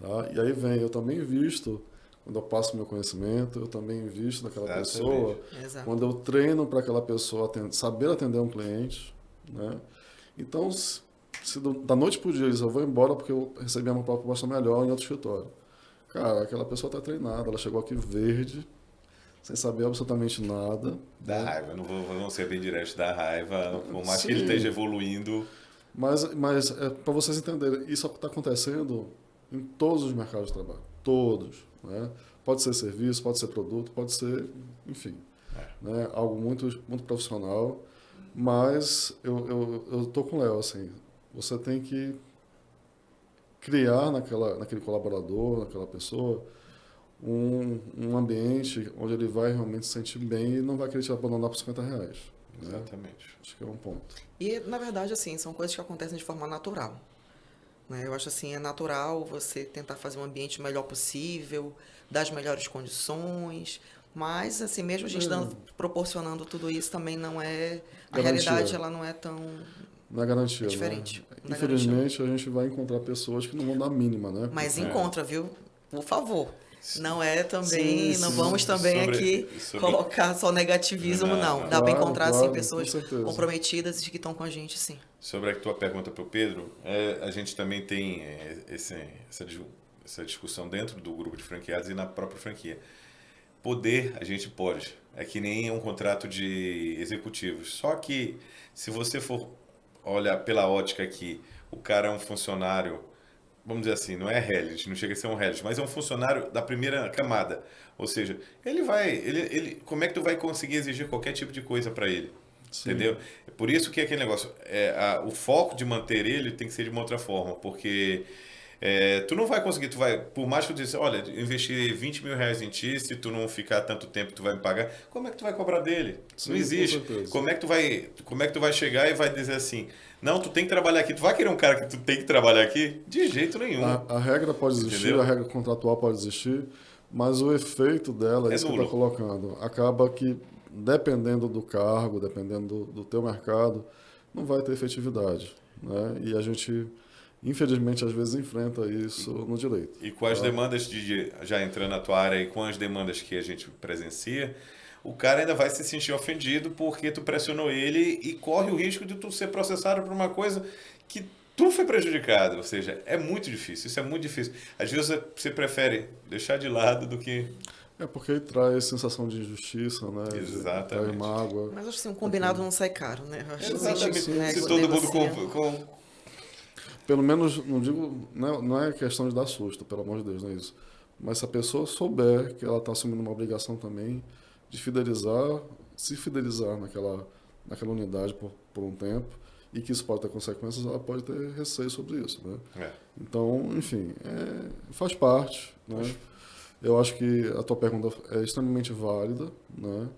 Tá? E aí eu também invisto, quando eu passo meu conhecimento, eu também invisto naquela pessoa, Exato. quando eu treino para aquela pessoa saber atender um cliente. Né? Então, se da noite para o dia eu vou embora porque eu recebi uma proposta melhor em outro escritório. Cara, aquela pessoa está treinada, ela chegou aqui verde, sem saber absolutamente nada. Dá né? raiva, não vou ser bem direto, dá raiva, por mais Sim. que ele esteja evoluindo. Mas para vocês entenderem, isso está acontecendo em todos os mercados de trabalho. Todos. Né? Pode ser serviço, pode ser produto, pode ser, enfim. Né? Algo muito, muito profissional. Mas eu tô com o Léo, assim, você tem que criar naquele colaborador, naquela pessoa, um ambiente onde ele vai realmente se sentir bem e não vai querer te abandonar por R$ 50. Né? Exatamente. Acho que é um ponto. E, na verdade, assim, são coisas que acontecem de forma natural. Né? Eu acho assim, é natural você tentar fazer um ambiente o melhor possível, dar as melhores condições, mas, assim, mesmo a gente proporcionando tudo isso, também não é... A Garantia. realidade, ela não é tão... Não é garantia, É diferente. né? Não é Infelizmente, a gente vai encontrar pessoas que não vão dar a mínima, né? Mas encontra, viu? Por favor. Não é também, Sim, não sim. vamos também aqui colocar só negativismo, não. Dá para encontrar, claro, sim, pessoas com certeza. comprometidas e que estão com a gente, sim. Sobre a tua pergunta para o Pedro, a gente também tem essa discussão dentro do grupo de franqueados e na própria franquia. Poder, a gente pode. É que nem um contrato de executivos. Só que, se você for olhar pela ótica aqui, o cara é um funcionário, vamos dizer assim, não é Hellish, não chega a ser um Hellish, mas é um funcionário da primeira camada. Ou seja, como é que tu vai conseguir exigir qualquer tipo de coisa para ele? Sim. Entendeu? Por isso que é aquele negócio, o foco de manter ele tem que ser de uma outra forma, porque tu não vai conseguir, por mais que tu diz, olha, eu investi R$ 20.000 em ti, se tu não ficar tanto tempo, tu vai me pagar, como é que tu vai cobrar dele? Sim, não existe. Como é que tu vai chegar e vai dizer assim, não, tu tem que trabalhar aqui, tu vai querer um cara que tu tem que trabalhar aqui? De jeito nenhum. A regra pode existir, entendeu? A regra contratual pode existir, mas o efeito dela, é isso que eu estou colocando, acaba que, dependendo do cargo, dependendo do teu mercado, não vai ter efetividade. Né? E a gente... Infelizmente, às vezes enfrenta isso no direito. E com as demandas, já entrando na tua área, e com as demandas que a gente presencia, o cara ainda vai se sentir ofendido porque tu pressionou ele e corre o risco de tu ser processado por uma coisa que tu foi prejudicado. Ou seja, é muito difícil, isso é muito difícil. Às vezes você prefere deixar de lado do que... É porque traz sensação de injustiça, né? Exatamente. Traz mágoa. Mas acho que um combinado não sai caro, né? Acho Exatamente. Se todo mundo Pelo menos, não digo, não é questão de dar susto, pelo amor de Deus, não é isso. Mas se a pessoa souber que ela está assumindo uma obrigação também de fidelizar se fidelizar naquela unidade por um tempo, e que isso pode ter consequências, ela pode ter receio sobre isso, né? Então, enfim, faz parte, né? Eu acho que a tua pergunta é extremamente válida, né?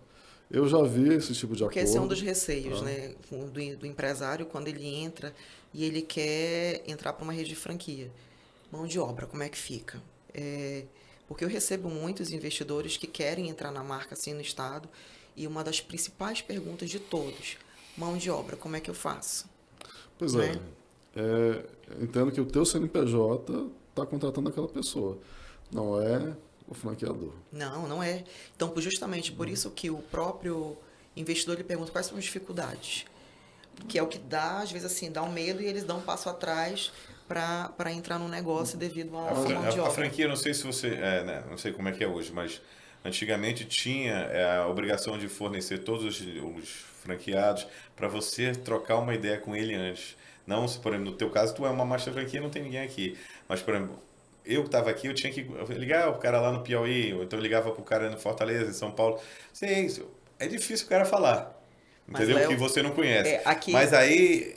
Eu já vi esse tipo de Porque acordo. esse é um dos receios, né, do empresário quando ele entra e ele quer entrar para uma rede de franquia. Mão de obra, como é que fica? Porque eu recebo muitos investidores que querem entrar na marca assim no estado e uma das principais perguntas de todos, mão de obra, como é que eu faço? Pois Né? entendo que o teu CNPJ está contratando aquela pessoa, não é o franqueador. Não, não é. Então, justamente por isso que o próprio investidor ele pergunta quais são as dificuldades, que é o que dá, às vezes assim, dá um medo e eles dão um passo atrás para entrar no negócio devido à mão de A obra. franquia, não sei se você, né, não sei como é que é hoje, mas antigamente tinha a obrigação de fornecer todos os franqueados para você trocar uma ideia com ele antes. Não, se, por exemplo, no teu caso, tu é uma master franquia, não tem ninguém aqui. Mas, por exemplo, eu que estava aqui, eu tinha que ligar o cara lá no Piauí, ou então eu ligava pro cara no Fortaleza, em São Paulo. Sei, é difícil o cara falar. Mas, Entendeu? Léo, Que você não conhece. aqui, Mas aí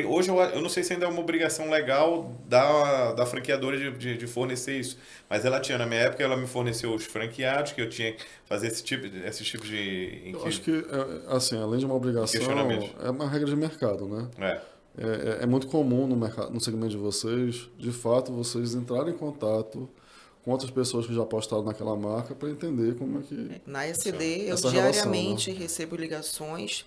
hoje eu não sei se ainda é uma obrigação legal da franqueadora de fornecer isso. Mas ela tinha, na minha época, ela me forneceu os franqueados, que eu tinha que fazer esse tipo de Eu acho que, assim, além de uma obrigação, questionamento. é uma regra de mercado, né? É muito comum no segmento de vocês, de fato, vocês entrarem em contato com outras pessoas que já apostaram naquela marca para entender como é que... na SD, eu essa diariamente relação, né? recebo ligações,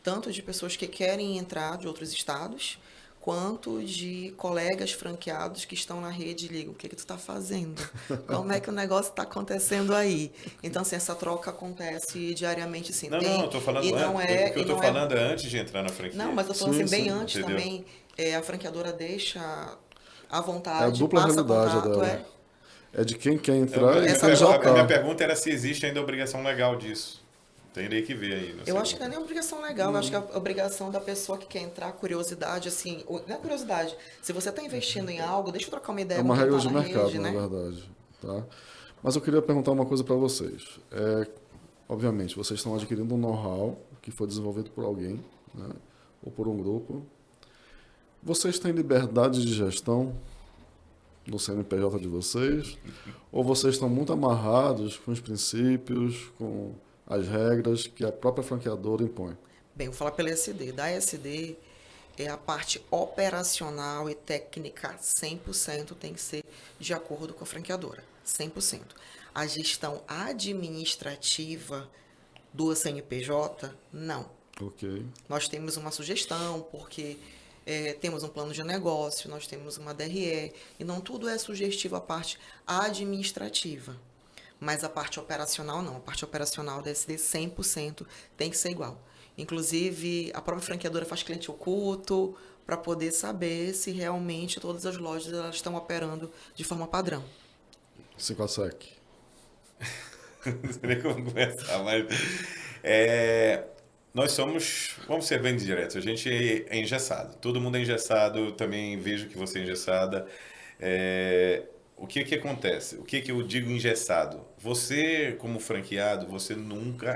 tanto de pessoas que querem entrar de outros estados, quanto de colegas franqueados que estão na rede e ligam, o que que tu está fazendo? Como é que o negócio está acontecendo aí? Então, assim, essa troca acontece diariamente, sim. Não, Tem, eu tô falando e não antes. O que é, eu e tô não é, falando é antes de entrar na franquia. não, mas eu tô falando assim, bem antes Entendeu? também, a franqueadora deixa à É a vontade, dupla passa realidade contato, dela. É de quem quer entrar e Essa quem já troca- A minha está. pergunta era se existe ainda obrigação legal disso. Teria que ver aí. Não Eu sei acho que não é nem obrigação legal, eu acho que é a obrigação da pessoa que quer entrar, curiosidade, assim, não é curiosidade. Se você está investindo em algo, deixa eu trocar uma É ideia com uma quem regra está de na mercado, rede, na né? verdade. Tá? Mas eu queria perguntar uma coisa para vocês. Obviamente, vocês estão adquirindo um know-how que foi desenvolvido por alguém, né? Ou por um grupo. Vocês têm liberdade de gestão no CNPJ de vocês? Ou vocês estão muito amarrados com os princípios, com as regras que a própria franqueadora impõe? Bem, vou falar pela SD. Da SD, a parte operacional e técnica 100% tem que ser de acordo com a franqueadora, 100%. A gestão administrativa do CNPJ, não. Ok. Nós temos uma sugestão, porque temos um plano de negócio, nós temos uma DRE, e não tudo é sugestivo à parte administrativa. Mas a parte operacional não. A parte operacional da SD 100% tem que ser igual. Inclusive, a própria franqueadora faz cliente oculto para poder saber se realmente todas as lojas elas estão operando de forma padrão. 5 a SEC. Não sei nem como começar, mas nós somos, vamos ser bem diretos, a gente é engessado, todo mundo é engessado, eu também vejo que você é engessada. O que que acontece? O que que eu digo engessado? Você, como franqueado, você nunca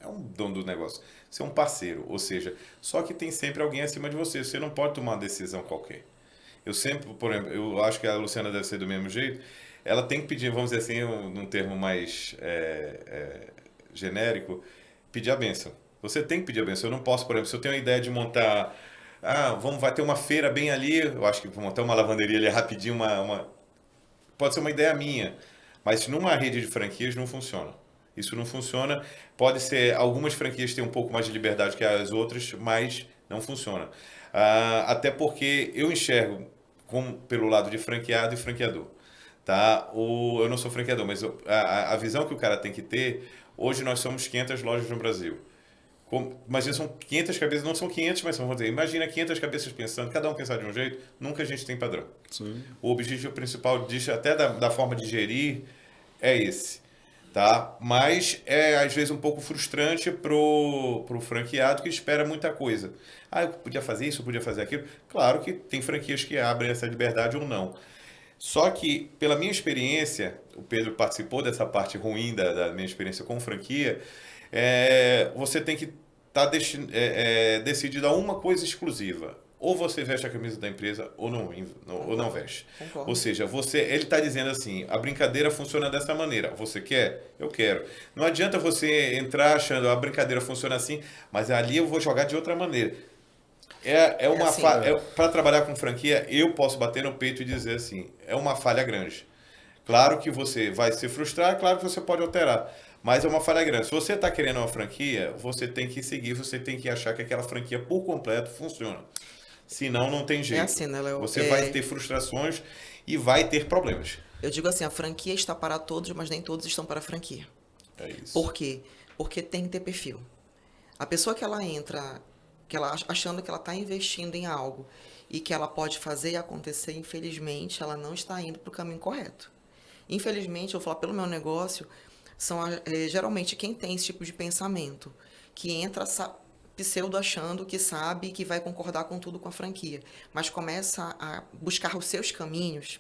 é um dono do negócio, você é um parceiro, ou seja, só que tem sempre alguém acima de você, você não pode tomar uma decisão qualquer. Eu sempre, por exemplo, eu acho que a Luciana deve ser do mesmo jeito, ela tem que pedir, vamos dizer assim, num termo mais genérico, pedir a bênção. Você tem que pedir a bênção. Eu não posso, por exemplo, se eu tenho a ideia de montar, vai ter uma feira bem ali, eu acho que vou montar uma lavanderia ali rapidinho, pode ser uma ideia minha, mas numa rede de franquias não funciona. Isso não funciona. Pode ser, algumas franquias têm um pouco mais de liberdade que as outras, mas não funciona. Até porque eu enxergo pelo lado de franqueado e franqueador. Tá? Eu não sou franqueador, mas a visão que o cara tem que ter, hoje nós somos 500 lojas no Brasil. Imagina, são 500 cabeças, não são 500, mas vamos dizer, imagina 500 cabeças pensando, cada um pensar de um jeito, nunca a gente tem padrão. Sim. O objetivo principal disso, até da forma de gerir, é esse. Tá? Mas é às vezes um pouco frustrante pro franqueado que espera muita coisa. Eu podia fazer isso, eu podia fazer aquilo. Claro que tem franquias que abrem essa liberdade ou não. Só que, pela minha experiência, o Pedro participou dessa parte ruim da minha experiência com franquia, você tem que estar decidido a uma coisa exclusiva. Ou você veste a camisa da empresa ou não veste. Concordo. Ou seja, ele está dizendo assim, a brincadeira funciona dessa maneira. Você quer? Eu quero. Não adianta você entrar achando a brincadeira funciona assim, mas ali eu vou jogar de outra maneira. Assim, Para trabalhar com franquia, eu posso bater no peito e dizer assim, é uma falha grande. Claro que você vai se frustrar, claro que você pode alterar, mas é uma falha grande. Se você está querendo uma franquia, você tem que seguir, você tem que achar que aquela franquia por completo funciona. Senão não tem jeito. assim, né, Léo? Você vai ter frustrações e vai ter problemas. Eu digo assim, a franquia está para todos, mas nem todos estão para a franquia. É isso. Por quê? Porque tem que ter perfil. A pessoa que ela entra, que ela achando que ela está investindo em algo e que ela pode fazer e acontecer, infelizmente, ela não está indo para o caminho correto. Infelizmente, eu vou falar pelo meu negócio, são geralmente quem tem esse tipo de pensamento, que entra pseudo achando que sabe que vai concordar com tudo com a franquia, mas começa a buscar os seus caminhos,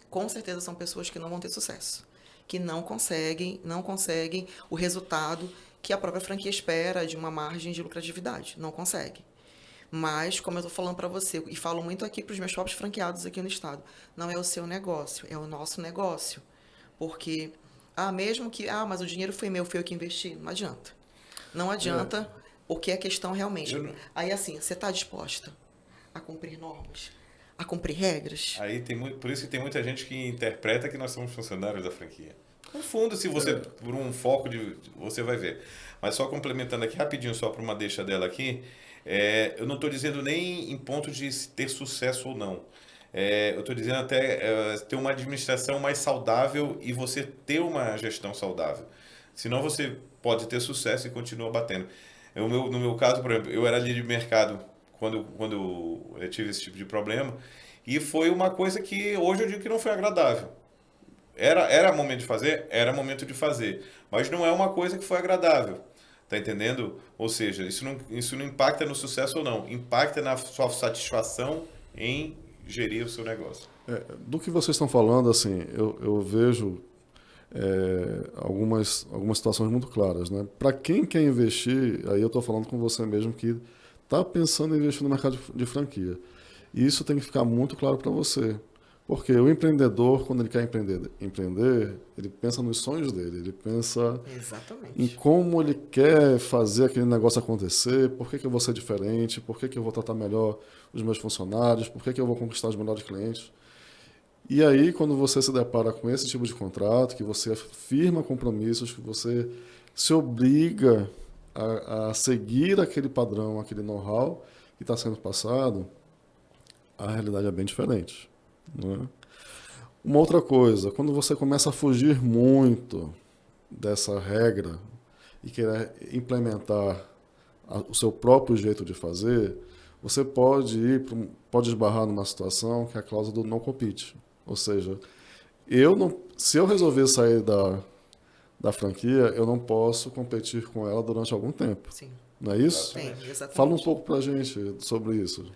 com certeza são pessoas que não vão ter sucesso, que não conseguem o resultado que a própria franquia espera de uma margem de lucratividade, não consegue. Mas, como eu estou falando para você, e falo muito aqui para os meus próprios franqueados aqui no estado, não é o seu negócio, é o nosso negócio. Porque, mas o dinheiro foi meu, foi eu que investi. Não adianta. Não adianta, porque a questão realmente... Aí, assim, você está disposta a cumprir normas, a cumprir regras? Aí por isso que tem muita gente que interpreta que nós somos funcionários da franquia. No fundo, se você, por um foco você vai ver. Mas só complementando aqui rapidinho, só para uma deixa dela aqui, eu não estou dizendo nem em ponto de ter sucesso ou não. Eu estou dizendo até ter uma administração mais saudável e você ter uma gestão saudável. Senão você pode ter sucesso e continua batendo. No meu caso, por exemplo, eu era líder de mercado quando eu tive esse tipo de problema e foi uma coisa que hoje eu digo que não foi agradável. Era momento de fazer? Era momento de fazer. Mas não é uma coisa que foi agradável. Tá entendendo? Ou seja, isso não impacta no sucesso ou não. Impacta na sua satisfação em gerir o seu negócio. Do que vocês estão falando, assim, eu vejo algumas situações muito claras, né? Para quem quer investir, aí eu estou falando com você mesmo que está pensando em investir no mercado de franquia. E isso tem que ficar muito claro para você. Porque o empreendedor, quando ele quer empreender, ele pensa nos sonhos dele, ele pensa Exatamente. em como ele quer fazer aquele negócio acontecer, por que eu vou ser diferente, por que eu vou tratar melhor os meus funcionários, por que eu vou conquistar os melhores clientes. E aí, quando você se depara com esse tipo de contrato, que você firma compromissos, que você se obriga a seguir aquele padrão, aquele know-how que está sendo passado, a realidade é bem diferente. Não é? Uma outra coisa, quando você começa a fugir muito dessa regra e querer implementar o seu próprio jeito de fazer, você pode esbarrar numa situação que é a cláusula do não compete. Ou seja, se eu resolver sair da franquia, eu não posso competir com ela durante algum tempo. Sim. Não é isso? Sim, exatamente. Fala um pouco pra gente sobre isso.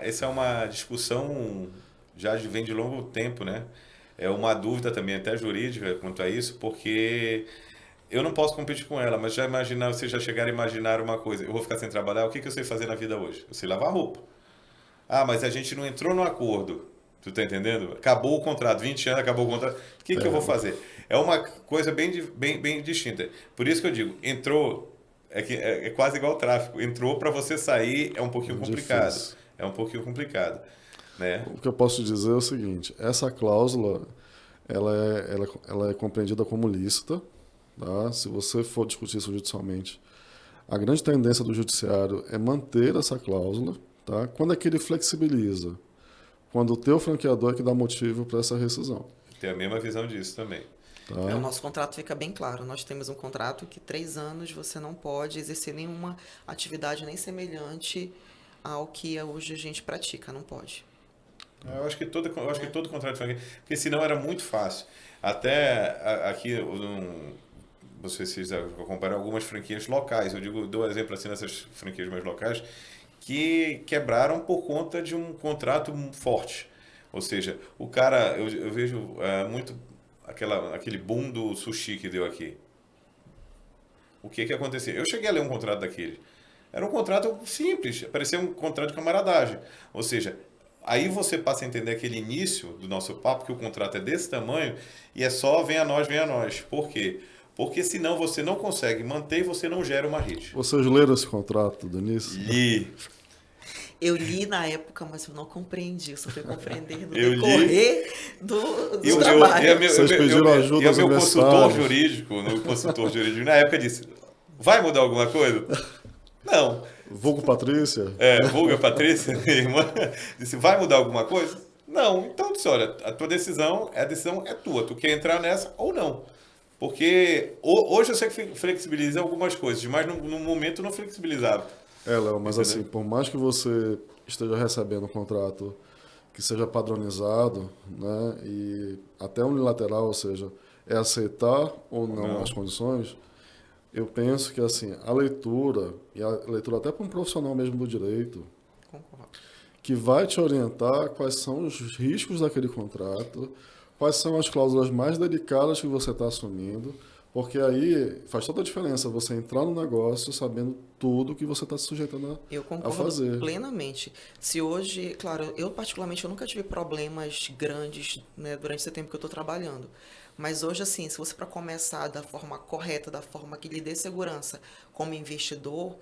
Essa é uma discussão já vem de longo tempo, né? É uma dúvida também até jurídica quanto a isso, porque eu não posso competir com ela, mas vocês já chegaram a imaginar uma coisa, eu vou ficar sem trabalhar, o que eu sei fazer na vida hoje? Eu sei lavar roupa. Ah, mas a gente não entrou no acordo, tu tá entendendo? Acabou o contrato, 20 anos, acabou o contrato, o que eu vou fazer? É uma coisa bem distinta. Por isso que eu digo, entrou... É quase igual ao tráfico. Entrou para você sair é um pouquinho complicado. Difícil. É um pouquinho complicado, né? O que eu posso dizer é o seguinte, essa cláusula ela é compreendida como lícita, tá? Se você for discutir isso judicialmente, a grande tendência do judiciário é manter essa cláusula, tá? Quando é que ele flexibiliza? Quando o teu franqueador é que dá motivo para essa rescisão. Tem a mesma visão disso também. Tá? O nosso contrato fica bem claro. Nós temos um contrato que 3 anos você não pode exercer nenhuma atividade nem semelhante ao que hoje a gente pratica. Não pode. Eu acho que todo contrato de franquia... Porque senão era muito fácil. Até aqui, vocês acompanham algumas franquias locais. Dou um exemplo assim nessas franquias mais locais que quebraram por conta de um contrato forte. Ou seja, o cara... Eu vejo muito... aquele boom do sushi que deu aqui, O que acontecia? Eu cheguei a ler um contrato daquele. Era um contrato simples, parecia um contrato de camaradagem. Ou seja, aí você passa a entender aquele início do nosso papo, que o contrato é desse tamanho e é só vem a nós, vem a nós. Por quê? Porque senão você não consegue manter e você não gera uma rede. Vocês leram esse contrato do início? Li. Eu li na época, mas eu não compreendi. Eu só fui compreender no Eu li. decorrer do trabalho. Vocês pediram ajuda e o aos meu consultor universitários. jurídico, na época disse, vai mudar alguma coisa? Não. Vulgo Patrícia? Vulga Patrícia, minha irmã, disse, vai mudar alguma coisa? Não. Então, disse, olha, a tua decisão, a decisão é tua. Tu quer entrar nessa ou não? Porque hoje eu sei que flexibiliza algumas coisas, mas no momento não flexibilizava. Léo, mas Entendeu? assim, por mais que você esteja recebendo um contrato que seja padronizado, né, e até unilateral, ou seja, é aceitar ou não as condições, eu penso que assim, a leitura, e a leitura até para um profissional mesmo do direito, Concordo. que vai te orientar quais são os riscos daquele contrato, quais são as cláusulas mais delicadas que você está assumindo, porque aí faz toda a diferença você entrar no negócio sabendo tudo que você está se sujeitando Eu a concordo fazer. plenamente. Se hoje, claro, eu particularmente eu nunca tive problemas grandes, né, durante esse tempo que eu estou trabalhando. Mas hoje, assim, se você para começar da forma correta, da forma que lhe dê segurança como investidor,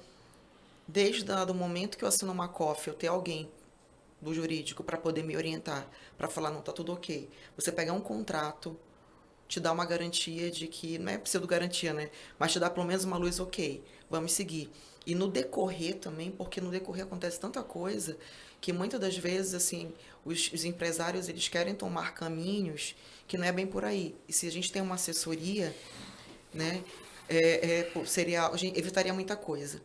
desde o momento que eu assino uma COF, eu ter alguém do jurídico para poder me orientar, para falar, não, tá tudo ok. Você pegar um contrato, te dá uma garantia de que, não é pseudo garantia, né? Mas te dá pelo menos uma luz, ok, vamos seguir. E no decorrer também, porque no decorrer acontece tanta coisa, que muitas das vezes, assim, os empresários, eles querem tomar caminhos que não é bem por aí. E se a gente tem uma assessoria, né, a gente evitaria muita coisa.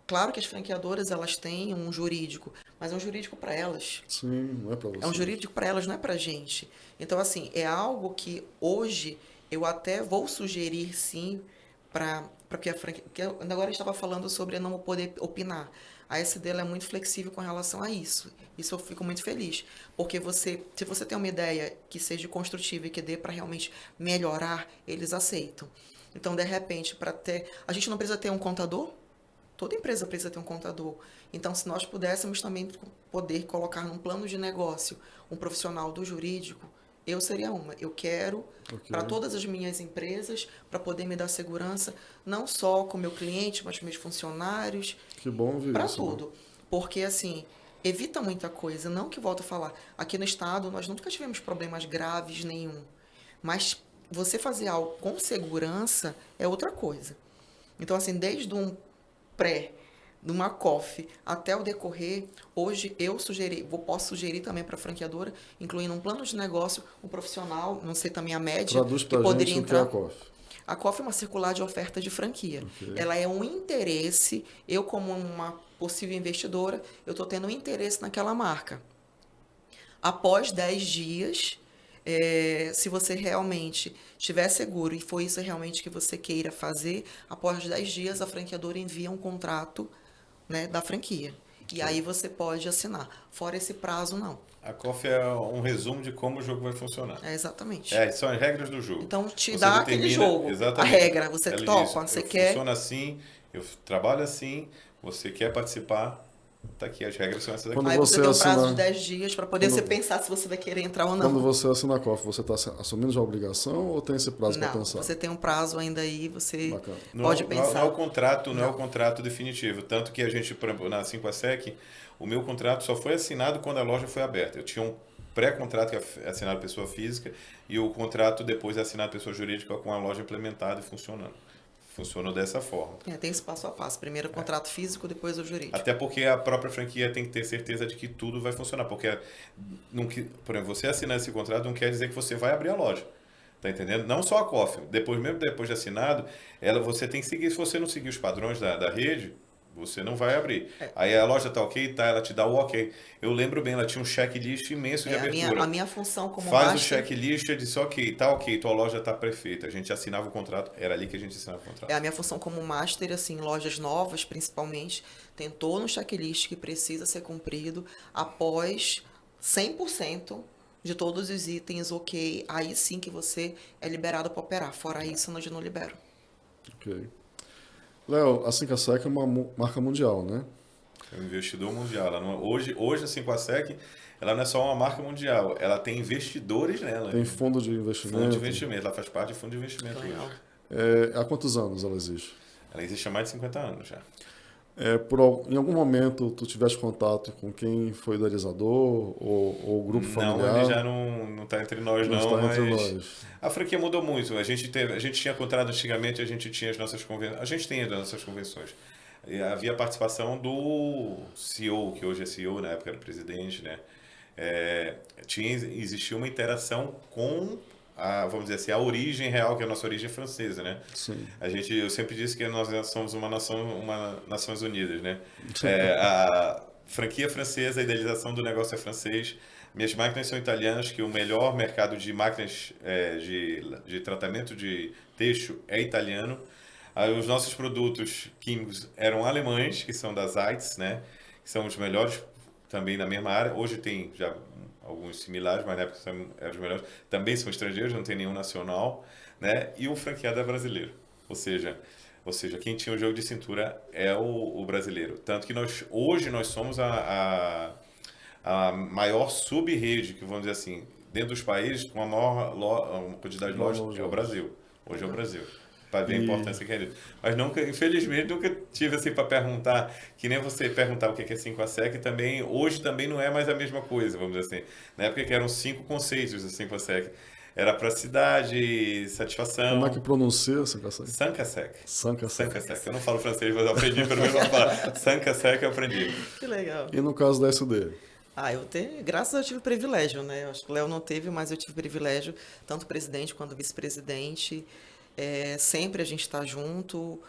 Claro que as franqueadoras, elas têm um jurídico, mas é um jurídico para elas. Sim, não é para você. É um jurídico para elas, não é para a gente. Então, assim, é algo que hoje eu até vou sugerir, sim, para que a franquia... Porque agora eu estava falando sobre não poder opinar. A SD ela é muito flexível com relação a isso. Isso eu fico muito feliz. Porque se você tem uma ideia que seja construtiva e que dê para realmente melhorar, eles aceitam. Então, de repente, a gente não precisa ter um contador. Toda empresa precisa ter um contador. Então, se nós pudéssemos também poder colocar num plano de negócio um profissional do jurídico, eu seria uma. Eu quero para todas as minhas empresas, para poder me dar segurança, não só com o meu cliente, mas com meus funcionários. Que bom ouvir para isso. tudo. Né? Porque, assim, evita muita coisa. Não que volto a falar. Aqui no estado, nós nunca tivemos problemas graves nenhum. Mas você fazer algo com segurança é outra coisa. Então, assim, desde um de uma COF até o decorrer, hoje posso sugerir também para a franqueadora, incluindo um plano de negócio, um profissional, não sei também a média, Traduz que pra poderia gente entrar. O que é a COF. A COF é uma circular de oferta de franquia. Okay. Ela é um interesse, eu como uma possível investidora, eu estou tendo um interesse naquela marca. Após 10 dias, se você realmente estiver seguro e for isso realmente que você queira fazer, após 10 dias a franqueadora envia um contrato, né, da franquia. E aí você pode assinar. Fora esse prazo, não. A COF é um resumo de como o jogo vai funcionar. Exatamente. São as regras do jogo. Então, te você dá aquele jogo, exatamente. A regra. Você Ela topa, diz, você quer... Funciona assim, eu trabalho assim, você quer participar, tá aqui, as regras são essas aqui. Quando Aí você tem um prazo de assina... 10 dias para poder você pensar se você vai querer entrar ou não. Quando você assina a COF, você está assumindo já a obrigação ou tem esse prazo para pensar? Não, você tem um prazo ainda aí, você Bacana. pode pensar. Não é o contrato definitivo. Tanto que a gente, por exemplo, na 5ASEC, o meu contrato só foi assinado quando a loja foi aberta. Eu tinha um pré-contrato que é assinado pessoa física e o contrato depois é assinado pessoa jurídica com a loja implementada e funcionando. Funcionou dessa forma. Tem esse passo a passo. Primeiro o contrato físico, depois o jurídico. Até porque a própria franquia tem que ter certeza de que tudo vai funcionar. Porque, por exemplo, você assinar esse contrato não quer dizer que você vai abrir a loja. Tá entendendo? Não só a COF. Mesmo depois de assinado, você tem que seguir. Se você não seguir os padrões da rede, você não vai abrir. Aí a loja tá ok, ela te dá o ok. Eu lembro bem, ela tinha um checklist imenso de abertura. A minha função como Faz master... o checklist e disse ok, tá ok, tua loja tá perfeita. A gente assinava o contrato, era ali que a gente assinava o contrato. A minha função como master, assim, lojas novas principalmente, tem todo um checklist que precisa ser cumprido após 100% de todos os itens ok. Aí sim que você é liberado para operar. Fora isso, nós não libero. Ok. Léo, a 5sec é uma marca mundial, né? É um investidor mundial. Ela não, hoje a 5sec, ela não é só uma marca mundial, ela tem investidores nela. Tem fundo de investimento. Fundo de investimento, ela faz parte de fundo de investimento Legal. hoje. Há quantos anos ela existe? Ela existe há mais de 50 anos já. Em algum momento tu tiveste contato com quem foi idealizador ou o grupo familiar? Não, ele já não está entre nós, Não não, está mas entre nós. a franquia mudou muito. A gente tinha contrato antigamente, a gente tinha as nossas convenções. A gente tem as nossas convenções. E havia a participação do CEO, que hoje é CEO, na época era presidente, né? Existia uma interação com vamos dizer assim, a origem real, que é a nossa origem francesa, né? Sim. Eu sempre disse que nós somos uma Nações Unidas, né? A franquia francesa, a idealização do negócio é francês. Minhas máquinas são italianas, que o melhor mercado de máquinas de tratamento de têxtil é italiano. Os nossos produtos químicos eram alemães, que são da Zeitz, né? Que são os melhores também na mesma área. Hoje tem já alguns similares, mas na época eram os melhores. Também são estrangeiros, não tem nenhum nacional, né? E o franqueado é brasileiro. Ou seja, quem tinha o jogo de cintura é o brasileiro. Tanto que hoje nós somos a maior sub-rede, que vamos dizer assim, dentro dos países, com a maior quantidade de lojas, é o Brasil. Hoje é o Brasil. Para ver a importância que é isso. Mas infelizmente, nunca tive assim para perguntar, que nem você perguntar o que é 5sec, também, hoje também não é mais a mesma coisa, vamos dizer assim. Na época que eram 5 conceitos da 5sec. Era praticidade, satisfação. Como é que pronuncia 5sec? 5sec. 5sec. Eu não falo francês, mas eu aprendi pelo menos a falar. 5sec eu aprendi. Que legal. E no caso da SD? Graças a Deus eu tive privilégio, né? Eu acho que o Léo não teve, mas eu tive privilégio, tanto presidente quanto vice-presidente. Sempre a gente está junto.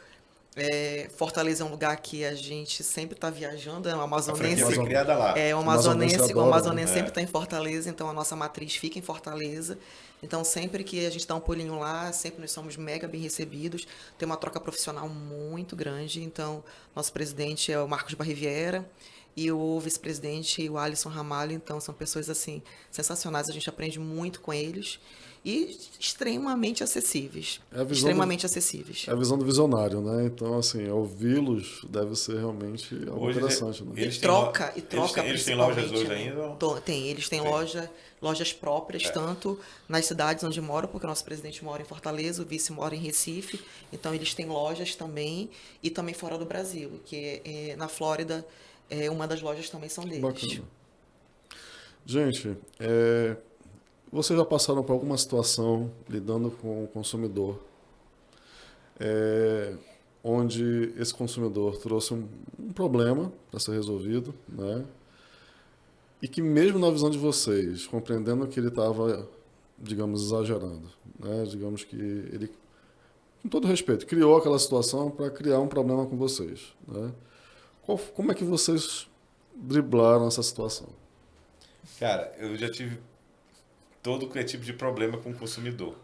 Fortaleza é um lugar que a gente sempre está viajando, é um amazonense. A franquia foi criada lá. O Amazonense adora, sempre está em Fortaleza, então a nossa matriz fica em Fortaleza. Então, sempre que a gente dá um pulinho lá, sempre nós somos mega bem recebidos. Tem uma troca profissional muito grande. Então, nosso presidente é o Marcos Barriviera e o vice-presidente, o Alisson Ramalho. Então, são pessoas, assim, sensacionais. A gente aprende muito com eles. E extremamente acessíveis. Acessíveis. É a visão do visionário, né? Então, assim, ouvi-los deve ser realmente algo Hoje, interessante, né? Eles têm lojas hoje ainda? Eles têm lojas próprias, tanto nas cidades onde moram, porque o nosso presidente mora em Fortaleza, o vice mora em Recife, então eles têm lojas também, e também fora do Brasil, que na Flórida, uma das lojas também são deles. Bacana. Gente, vocês já passaram por alguma situação lidando com o consumidor, onde esse consumidor trouxe um problema para ser resolvido, né? E que mesmo na visão de vocês, compreendendo que ele estava, digamos, exagerando, né? Digamos que ele, com todo respeito, criou aquela situação para criar um problema com vocês, né? Como é que vocês driblaram essa situação? Cara, eu já tive todo tipo de problema com o consumidor.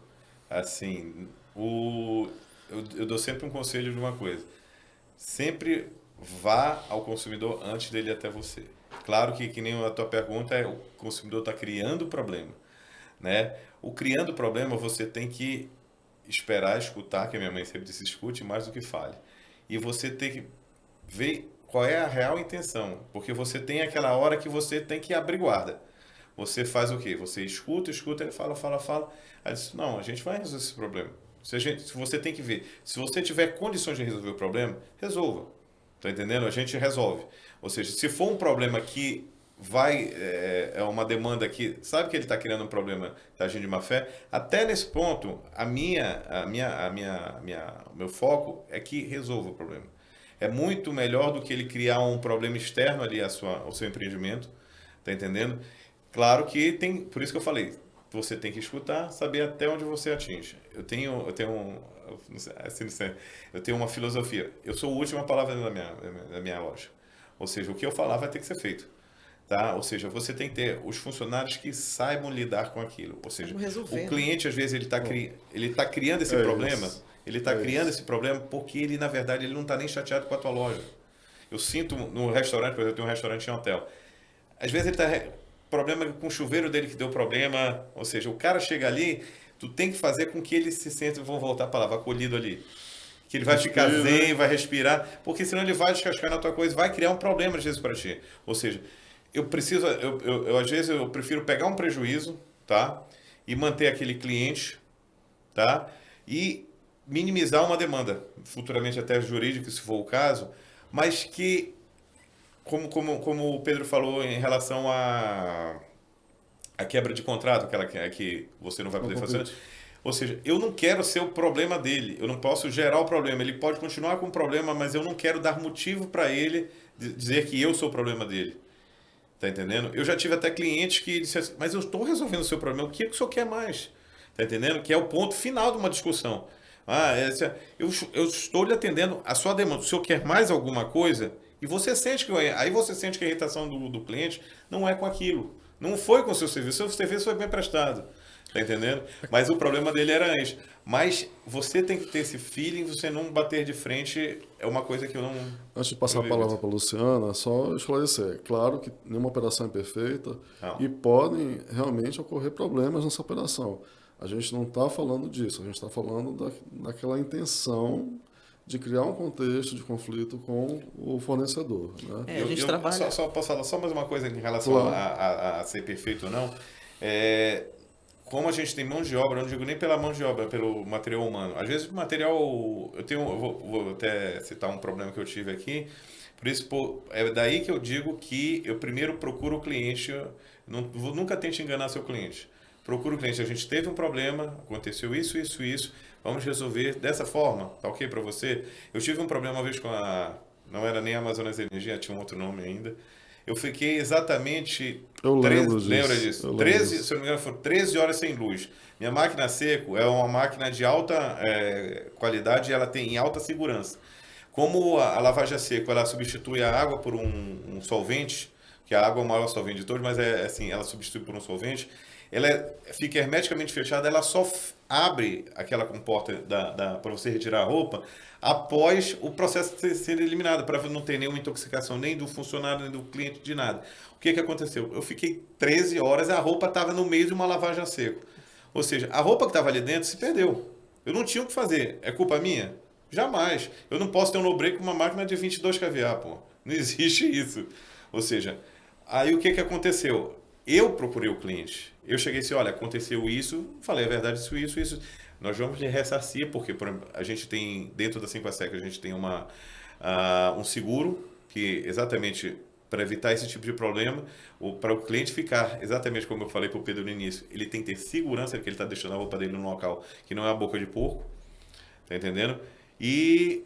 Assim, eu dou sempre um conselho de uma coisa. Sempre vá ao consumidor antes dele ir até você. Claro que nem a tua pergunta o consumidor está criando problema, né? O criando problema você tem que esperar, escutar, que a minha mãe sempre disse, escute mais do que fale. E você tem que ver qual é a real intenção, porque você tem aquela hora que você tem que abrir guarda. Você faz o quê? Você escuta, ele fala. Aí diz, não, a gente vai resolver esse problema. Se você tem que ver. Se você tiver condições de resolver o problema, resolva. Tá entendendo? A gente resolve. Ou seja, se for um problema que é uma demanda que sabe que ele está criando um problema, está agindo de má fé, até nesse ponto, o meu foco é que resolva o problema. É muito melhor do que ele criar um problema externo ali ao seu empreendimento. Tá entendendo? Claro que tem, por isso que eu falei, você tem que escutar, saber até onde você atinge. Eu tenho uma filosofia. Eu sou a última palavra da minha loja. Ou seja, o que eu falar vai ter que ser feito. Tá? Ou seja, você tem que ter os funcionários que saibam lidar com aquilo. Ou seja, o cliente, às vezes, ele está criando esse problema. Isso. Ele está criando esse problema porque ele, na verdade, ele não está nem chateado com a tua loja. Eu sinto no restaurante, por exemplo, eu tenho um restaurante em hotel. Às vezes ele está problema com o chuveiro dele que deu problema, ou seja, o cara chega ali, tu tem que fazer com que ele se sinta, vou voltar a palavra, acolhido ali. que ele vai ficar Respira. zen, vai respirar, porque senão ele vai descascar na tua coisa, vai criar um problema às vezes para ti. Ou seja, às vezes eu prefiro pegar um prejuízo, tá? E manter aquele cliente, tá? E minimizar uma demanda, futuramente até jurídica, se for o caso, mas que, como o Pedro falou em relação a quebra de contrato, aquela que você não vai poder fazer. Ou seja, eu não quero ser o problema dele, eu não posso gerar o problema. Ele pode continuar com o problema, mas eu não quero dar motivo para ele dizer que eu sou o problema dele. Tá entendendo? Eu já tive até clientes que disseram assim, mas eu estou resolvendo o seu problema, o que o senhor quer mais? Tá entendendo? Que é o ponto final de uma discussão. Eu estou lhe atendendo a sua demanda. O senhor quer mais alguma coisa? E você sente que a irritação do cliente não é com aquilo. Não foi com o seu serviço foi bem prestado. Tá entendendo? Mas o problema dele era antes. Mas você tem que ter esse feeling, você não bater de frente, é uma coisa que eu não... Antes de passar a palavra para a Luciana, só esclarecer. Claro que nenhuma operação é perfeita e podem realmente ocorrer problemas nessa operação. A gente não está falando disso, a gente está falando daquela intenção de criar um contexto de conflito com o fornecedor. Né? A gente trabalha... Só posso falar só mais uma coisa em relação a ser perfeito ou não. Como a gente tem mão de obra, eu não digo nem pela mão de obra, pelo material humano. Às vezes o material... Eu vou até citar um problema que eu tive aqui. Por isso, é daí que eu digo que eu primeiro procuro o cliente. Nunca tente enganar seu cliente. Procura o cliente. A gente teve um problema, aconteceu isso. Vamos resolver dessa forma. Tá ok para você? Eu tive um problema uma vez com não era nem a Amazonas Energia, tinha um outro nome ainda. Eu fiquei exatamente... Lembra disso? 13, se eu não me engano, foram 13 horas sem luz. Minha máquina a seco é uma máquina de alta qualidade e ela tem alta segurança. Como a lavagem a seco ela substitui a água por um solvente, que a água é o maior solvente de todos, mas assim, ela substitui por um solvente, ela fica hermeticamente fechada, ela só abre aquela comporta para você retirar a roupa após o processo ser eliminado, para não ter nenhuma intoxicação nem do funcionário, nem do cliente, de nada. O que aconteceu? Eu fiquei 13 horas e a roupa estava no meio de uma lavagem a seco. Ou seja, a roupa que estava ali dentro se perdeu. Eu não tinha o que fazer. É culpa minha? Jamais. Eu não posso ter um no-break com uma máquina de 22 kVA, pô. Não existe isso. Ou seja, aí o que aconteceu? Eu procurei o cliente. Eu cheguei assim, olha, aconteceu isso, falei a verdade, isso. Nós vamos lhe ressarcir, porque por exemplo, a gente tem, dentro da 5A-SEC, a gente tem um seguro, que exatamente para evitar esse tipo de problema, para o cliente ficar, exatamente como eu falei para o Pedro no início, ele tem que ter segurança que ele está deixando a roupa dele num local que não é a boca de porco, tá entendendo? E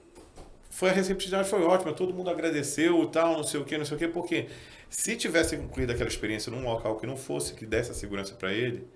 a receptividade foi ótima, todo mundo agradeceu e tal, não sei o que, porque se tivesse concluído aquela experiência num local que não fosse, que desse a segurança para ele,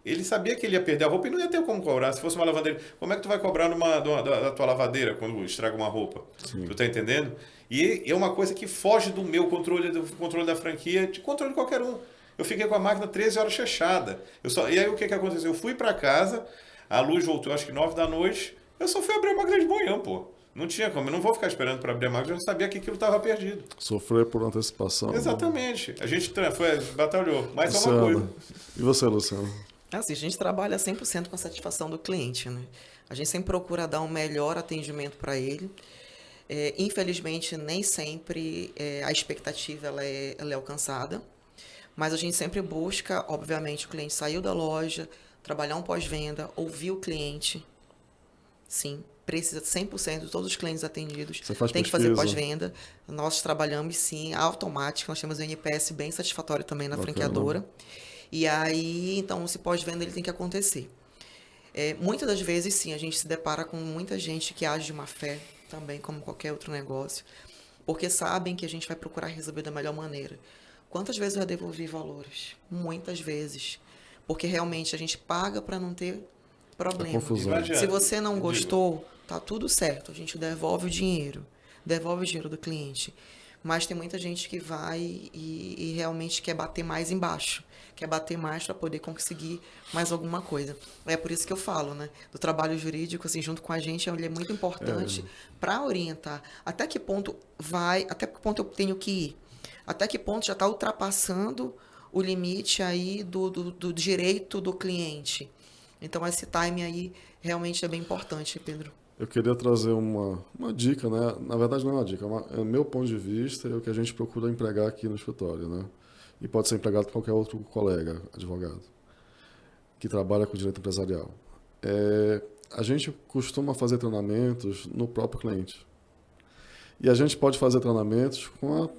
ele sabia que ele ia perder a roupa e não ia ter como cobrar. Se fosse uma lavadeira, como é que tu vai cobrar da tua lavadeira quando estraga uma roupa? Sim. Tu tá entendendo? E é uma coisa que foge do meu controle, do controle da franquia, de controle de qualquer um. Eu fiquei com a máquina 13 horas fechada. E aí o que aconteceu? Eu fui para casa, a luz voltou acho que 9 da noite, eu só fui abrir a máquina de manhã, pô. Não tinha como, eu não vou ficar esperando para abrir a máquina, eu não sabia que aquilo estava perdido. Sofrer por antecipação. Exatamente. A gente batalhou, mas é uma coisa. E você, Luciano? Assim, a gente trabalha 100% com a satisfação do cliente, né? A gente sempre procura dar um melhor atendimento para ele. Infelizmente, nem sempre a expectativa ela é alcançada, mas a gente sempre busca, obviamente, o cliente saiu da loja, trabalhar um pós-venda, ouvir o cliente, sim, precisa 100% de todos os clientes atendidos, tem que fazer pós-venda. Nós trabalhamos, sim, automático, nós temos um NPS bem satisfatório também na franqueadora. E aí, então, esse pós-venda ele tem que acontecer. Muitas das vezes, sim, a gente se depara com muita gente que age de má fé, também como qualquer outro negócio, porque sabem que a gente vai procurar resolver da melhor maneira. Quantas vezes eu já devolvi valores? Muitas vezes. Porque realmente a gente paga para não ter problema. Se você não gostou, tá tudo certo. A gente devolve o dinheiro do cliente. Mas tem muita gente que vai e realmente quer bater mais embaixo. Quer bater mais para poder conseguir mais alguma coisa. É por isso que eu falo, né? Do trabalho jurídico, assim, junto com a gente, ele é muito importante para orientar. Até que ponto eu tenho que ir? Até que ponto já está ultrapassando o limite aí do direito do cliente? Então, esse time aí realmente é bem importante, Pedro. eu queria trazer uma dica, né? Na verdade, não é uma dica, é meu ponto de vista, é o que a gente procura empregar aqui no escritório, né? E pode ser empregado por qualquer outro colega, advogado, que trabalha com direito empresarial. A gente costuma fazer treinamentos no próprio cliente. E a gente pode fazer treinamentos com a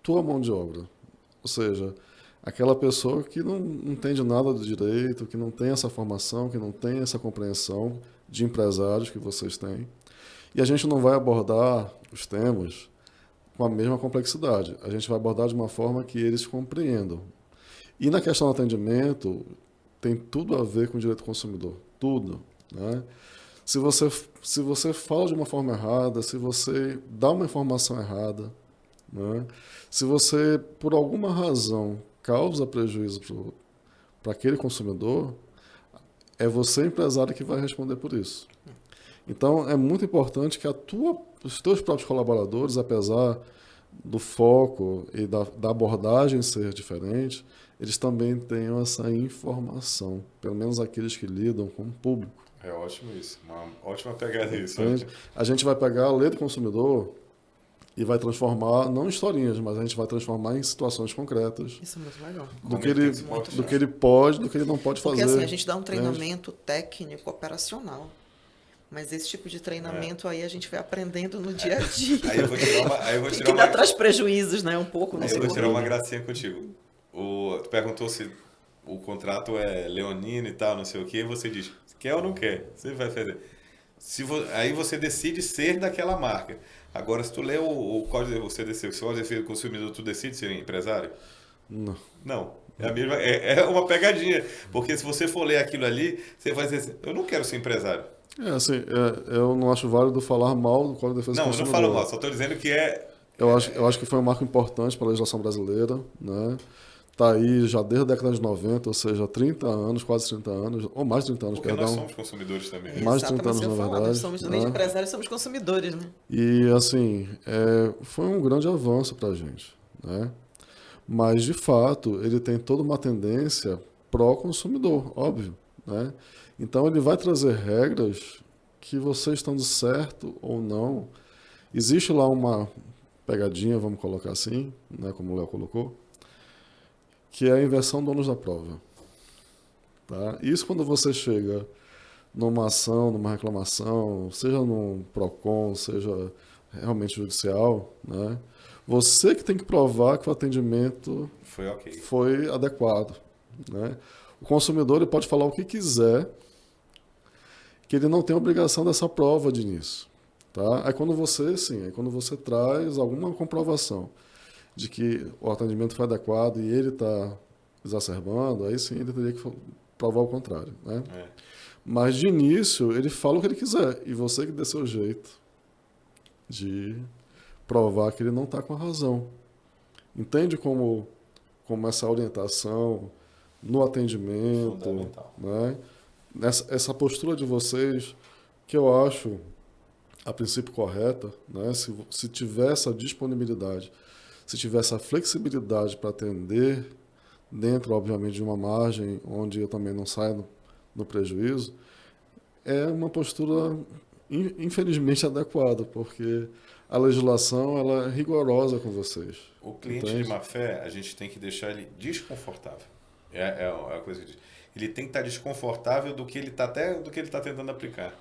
tua mão de obra. Ou seja, aquela pessoa que não entende nada do direito, que não tem essa formação, que não tem essa compreensão de empresários que vocês têm. E a gente não vai abordar os temas com a mesma complexidade. A gente vai abordar de uma forma que eles compreendam. E na questão do atendimento, tem tudo a ver com o direito do consumidor. Tudo. Né? Se você fala de uma forma errada, se você dá uma informação errada, né? Se você, por alguma razão, causa prejuízo para aquele consumidor, é você, empresário, que vai responder por isso. Então, é muito importante que os teus próprios colaboradores, apesar do foco e da abordagem ser diferente, eles também tenham essa informação, pelo menos aqueles que lidam com o público. É ótimo isso, uma ótima pegada isso. A gente vai pegar a lei do consumidor e vai transformar, não em historinhas, mas a gente vai transformar em situações concretas. Isso é muito legal. Do que ele pode, do que ele não pode fazer. Porque assim, a gente dá um treinamento técnico, operacional. Mas esse tipo de treinamento aí a gente vai aprendendo no dia a dia. Aí eu vou tirar que ainda traz prejuízos, né? Um pouco. Aí eu vou tirar uma gracinha contigo. Tu perguntou se o contrato é leonino e tal, não sei o quê, e você diz, quer ou não quer? Você vai fazer. Aí você decide ser daquela marca. Agora, se tu lê o Código de CDC, o Código de Defesa do Consumidor, tu decide ser empresário? Não. Não. É uma pegadinha. Porque se você for ler aquilo ali, você vai dizer assim, eu não quero ser empresário. Eu não acho válido falar mal do Código de Defesa do Consumidor. Não, eu não falo mal, só estou dizendo que Eu acho que foi um marco importante para a legislação brasileira, né? Está aí já desde a década de 90, ou seja, 30 anos, quase 30 anos, ou mais de 30 anos, porque nós somos consumidores também. Mais de 30 anos, na verdade. Nós somos, além de empresários, somos consumidores, né? E, assim, foi um grande avanço para a gente, né? Mas, de fato, ele tem toda uma tendência pró-consumidor, óbvio, né? Então, ele vai trazer regras que você estando certo ou não, existe lá uma pegadinha, vamos colocar assim, né, como o Léo colocou, que é a inversão do ônus da prova. Tá? Isso quando você chega numa ação, numa reclamação, seja num PROCON, seja realmente judicial, né? Você que tem que provar que o atendimento foi adequado. Né? O consumidor ele pode falar o que quiser, que ele não tem obrigação dessa prova de início. Tá? Aí quando você traz alguma comprovação de que o atendimento foi adequado e ele está exacerbando, aí sim ele teria que provar o contrário. Né? Mas de início ele fala o que ele quiser e você que dê seu jeito de provar que ele não está com a razão. Entende como essa orientação no atendimento, né? Essa postura de vocês, que eu acho a princípio correta, né? Se tiver essa disponibilidade, se tiver essa flexibilidade para atender, dentro, obviamente, de uma margem onde eu também não saio no prejuízo, é uma postura, infelizmente, adequada, porque a legislação ela é rigorosa com vocês. O cliente de má fé, a gente tem que deixar ele desconfortável. É a coisa que diz. Ele tem que estar desconfortável do que ele está tentando aplicar.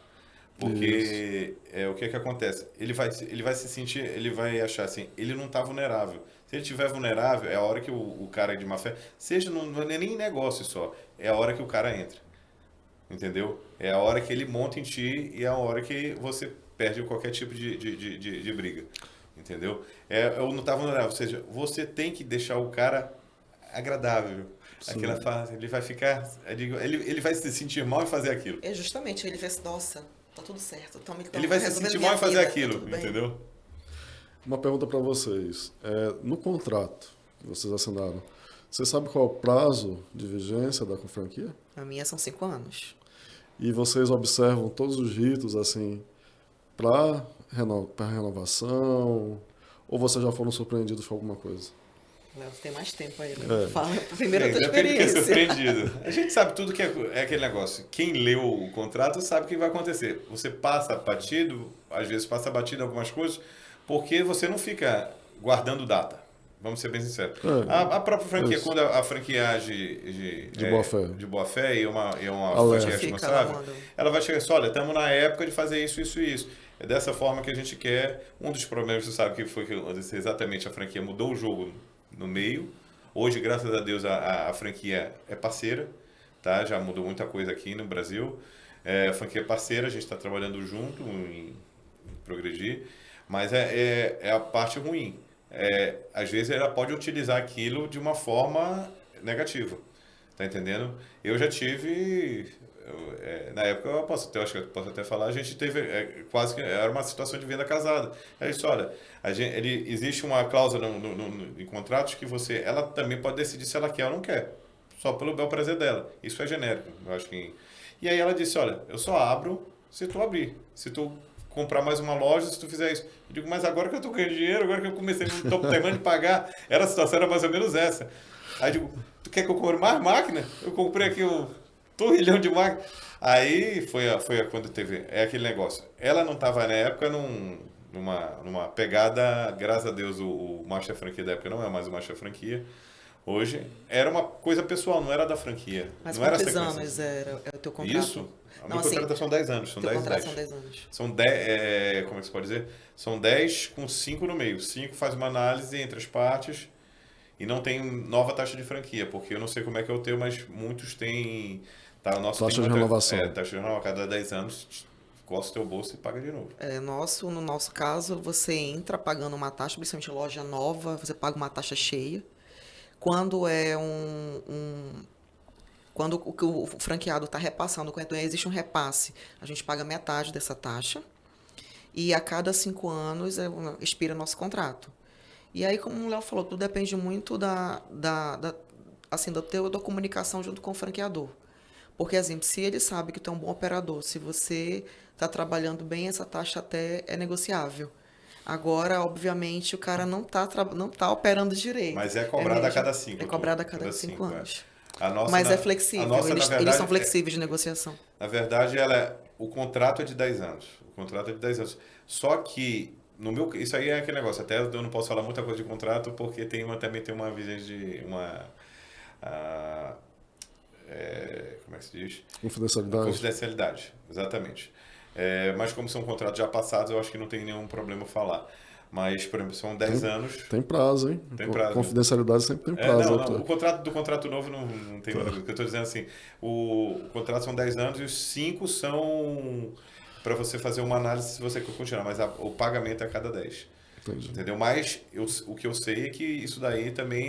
Porque o que acontece? Ele vai se sentir, ele vai achar assim, ele não está vulnerável. Se ele estiver vulnerável, é a hora que o cara de má fé, seja não é nem negócio só, é a hora que o cara entra. Entendeu? É a hora que ele monta em ti e é a hora que você perde qualquer tipo de briga. Entendeu? Eu não está vulnerável, ou seja, você tem que deixar o cara agradável. Aquela fase, ele vai ficar, ele vai se sentir mal em fazer aquilo. É justamente, ele vai se, nossa, tá tudo certo. Ele vai se sentir mal em fazer aquilo, entendeu? Uma pergunta para vocês. No contrato que vocês assinaram, você sabe qual é o prazo de vigência da franquia? A minha são 5 anos. E vocês observam todos os ritos, assim, para renovação? Ou vocês já foram surpreendidos com alguma coisa? Léo, você tem mais tempo aí, né? Fala primeiro a tua Depende do que é experiência. surpreendido. A gente sabe tudo que é aquele negócio. Quem leu o contrato sabe o que vai acontecer. Você passa batido, às vezes passa batido algumas coisas, porque você não fica guardando data. Vamos ser bem sinceros. A própria franquia, quando a franquia age de boa fé e é uma franquia responsável, ela vai chegar assim, olha, estamos na época de fazer isso, isso e isso. É dessa forma que a gente quer. Um dos problemas, você sabe, que foi que exatamente a franquia mudou o jogo no meio. Hoje, graças a Deus, a franquia é parceira, tá? Já mudou muita coisa aqui no Brasil. A franquia é parceira, a gente está trabalhando junto em progredir, mas é a parte ruim. Às vezes ela pode utilizar aquilo de uma forma negativa, tá entendendo? Eu já tive, na época, acho que eu posso até falar, a gente teve quase que era uma situação de venda casada. É isso, olha, existe uma cláusula em contratos que ela também pode decidir se ela quer ou não quer, só pelo bel prazer dela. Isso é genérico, eu acho que. E aí ela disse, olha, eu só abro se tu abrir, se tu comprar mais uma loja, se tu fizer isso. Eu digo, mas agora que eu tô ganhando dinheiro, agora que eu comecei, não tô terminando de pagar, a situação era mais ou menos essa. Aí eu digo, tu quer que eu compre mais máquina? Eu comprei aqui um torrilhão de máquina. Aí foi quando teve, aquele negócio. Ela não estava na época numa pegada, graças a Deus, o Master Franquia da época não é mais o Master Franquia. Hoje era uma coisa pessoal, não era da franquia. Mas não quantos anos é o teu contrato? Isso? A minha contratação são 10 anos. São 10 anos. São 10, como é que se pode dizer? São 10 com 5 no meio. 5 faz uma análise entre as partes e não tem nova taxa de franquia, porque eu não sei como é que é o teu, mas muitos têm. Tá, o nosso taxa de renovação. Taxa de renovação. A cada 10 anos, costa o teu bolso e paga de novo. No nosso caso, você entra pagando uma taxa, principalmente loja nova, você paga uma taxa cheia. Quando é quando o franqueado está repassando, quando existe um repasse, a gente paga metade dessa taxa. E a cada 5 anos expira nosso contrato. E aí, como o Léo falou, tudo depende muito da comunicação junto com o franqueador. Porque, exemplo, se ele sabe que tu é um bom operador, se você está trabalhando bem, essa taxa até é negociável. Agora, obviamente, o cara não tá operando direito. Mas é cobrado a cada 5. É cobrado a cada 5 anos. Nossa, mas é flexível, eles são flexíveis de negociação. Na verdade, o contrato é de 10 anos. O contrato é de 10 anos. Só que, isso aí é aquele negócio. Até eu não posso falar muita coisa de contrato, porque também tem uma visão de como é que se diz? Confidencialidade, exatamente. Mas como são contratos já passados, eu acho que não tem nenhum problema falar. Mas, por exemplo, são 10 anos. Tem prazo, hein? Tem prazo. Confidencialidade sempre tem prazo. O contrato novo não tem nada. O que eu estou dizendo assim, o contrato são 10 anos e os 5 são para você fazer uma análise se você quer continuar, mas o pagamento é a cada 10. Entendi. Entendeu? Mas o que eu sei é que isso daí também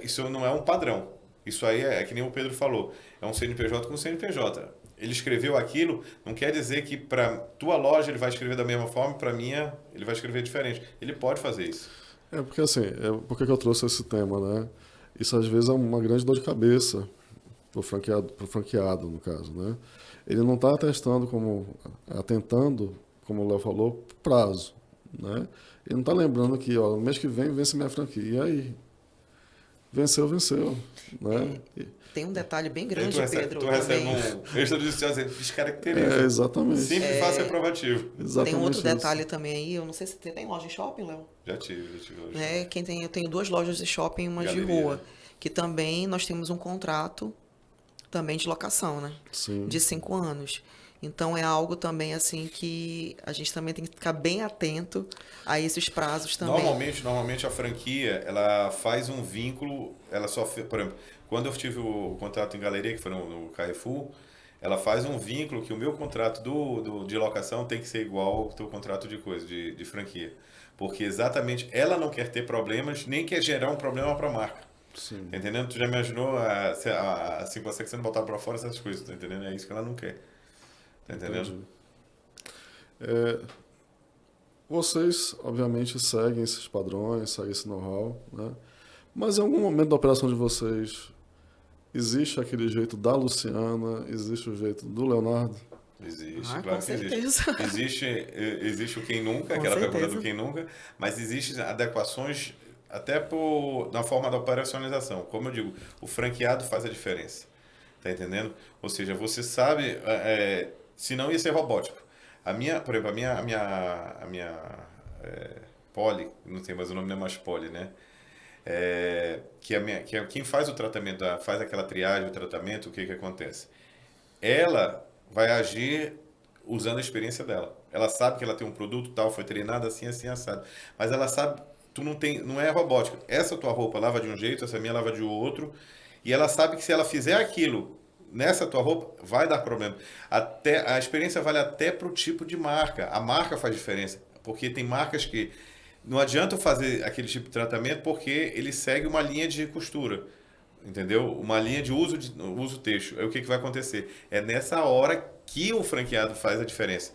isso não é um padrão. Isso aí é que nem o Pedro falou, é um CNPJ com CNPJ. Ele escreveu aquilo, não quer dizer que para tua loja ele vai escrever da mesma forma, para minha ele vai escrever diferente. Ele pode fazer isso. Porque assim, por que eu trouxe esse tema, né? Isso às vezes é uma grande dor de cabeça pro franqueado, no caso, né? Ele não está atentando, como o Léo falou, prazo, né? Ele não está lembrando que, no mês que vem vence minha franquia. E aí? Venceu, né? Tem um detalhe bem grande, Pedro. Tu recebe um extrajudicial dizendo descaracteriza. Exatamente. Simples, fácil e aprovativo. Exatamente. Tem outro detalhe também aí, eu não sei se você tem loja em shopping, Léo. Já tive loja. Eu tenho 2 lojas de shopping e uma de rua. Que também nós temos um contrato também de locação, né? Sim. De 5 anos. Então é algo também assim que a gente também tem que ficar bem atento a esses prazos também. Normalmente a franquia, ela faz um vínculo, por exemplo, quando eu tive o contrato em galeria, que foi no Carrefour, ela faz um vínculo que o meu contrato de locação tem que ser igual ao teu contrato de franquia. Porque exatamente ela não quer ter problemas, nem quer gerar um problema para a marca. Sim. Tá entendendo? Tu já imaginou assim você sendo botar para fora essas coisas, tá entendendo? É isso que ela não quer. Tá entendendo? Vocês, obviamente, seguem esses padrões, seguem esse know-how, né? Mas em algum momento da operação de vocês, existe aquele jeito da Luciana, existe o jeito do Leonardo? Existe, claro com que certeza. existe o quem nunca, aquela pergunta do quem nunca, mas existem adequações até na forma da operacionalização. Como eu digo, o franqueado faz a diferença. Tá entendendo? Ou seja, você sabe, se não ia ser robótico. Por exemplo, a minha Poli, não tem mais o nome, não é mais Poli, né? Quem faz o tratamento, faz aquela triagem, o tratamento, o que acontece? Ela vai agir usando a experiência dela. Ela sabe que ela tem um produto tal, foi treinada assim, assim, assado. Mas ela sabe, não é robótico. Essa tua roupa lava de um jeito, essa minha lava de outro. E ela sabe que se ela fizer aquilo nessa tua roupa, vai dar problema. A experiência vale até para o tipo de marca. A marca faz diferença. Porque tem marcas que não adianta eu fazer aquele tipo de tratamento porque ele segue uma linha de costura. Entendeu? Uma linha de uso texto. Aí o que vai acontecer? É nessa hora que o franqueado faz a diferença.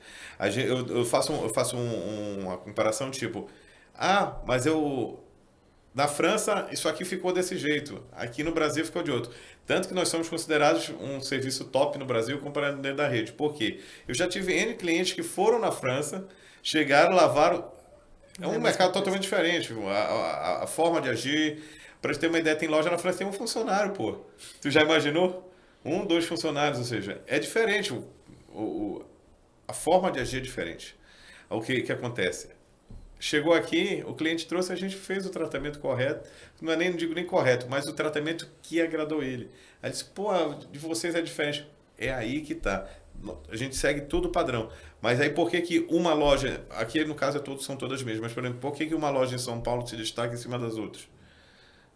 Eu faço uma comparação tipo, mas na França isso aqui ficou desse jeito, aqui no Brasil ficou de outro. Tanto que nós somos considerados um serviço top no Brasil comparado dentro da rede. Por quê? Eu já tive N clientes que foram na França, chegaram, lavaram. É um mercado totalmente diferente. A forma de agir. Para ter uma ideia, tem loja na França, tem um funcionário, pô. Tu já imaginou? 2 funcionários, ou seja, é diferente. A forma de agir é diferente. O que acontece? Chegou aqui, o cliente trouxe, a gente fez o tratamento correto. Não digo nem correto, mas o tratamento que agradou ele. Aí disse, pô, de vocês é diferente. É aí que tá. A gente segue tudo padrão. Mas aí por que uma loja, aqui no caso são todas mesmas, mas por exemplo, por que uma loja em São Paulo se destaca em cima das outras?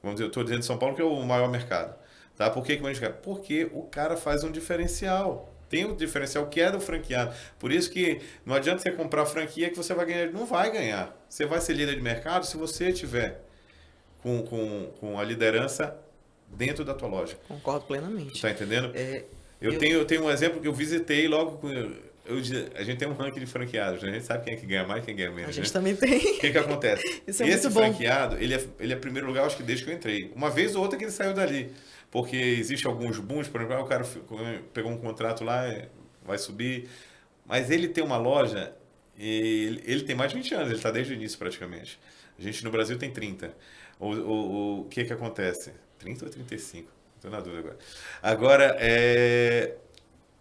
Vamos dizer, eu estou dizendo São Paulo que é o maior mercado. Tá? Por que Porque o cara faz um diferencial. Tem um diferencial que é do franqueado. Por isso que não adianta você comprar a franquia que você vai ganhar. Não vai ganhar. Você vai ser líder de mercado se você tiver com a liderança dentro da tua loja. Concordo plenamente. Tá entendendo? Eu tenho um exemplo que eu visitei logo com... a gente tem um ranking de franqueados, né? A gente sabe quem é que ganha mais e quem ganha menos. A gente né? também tem. O que acontece? Isso é Esse muito bom. franqueado, ele é primeiro lugar, acho que desde que eu entrei. Uma vez ou outra que ele saiu dali. Porque existe alguns booms, por exemplo, o cara pegou um contrato lá, vai subir. Mas ele tem uma loja, ele tem mais de 20 anos, ele está desde o início praticamente. A gente no Brasil tem 30. O que acontece? 30 ou 35? Estou na dúvida agora. Agora,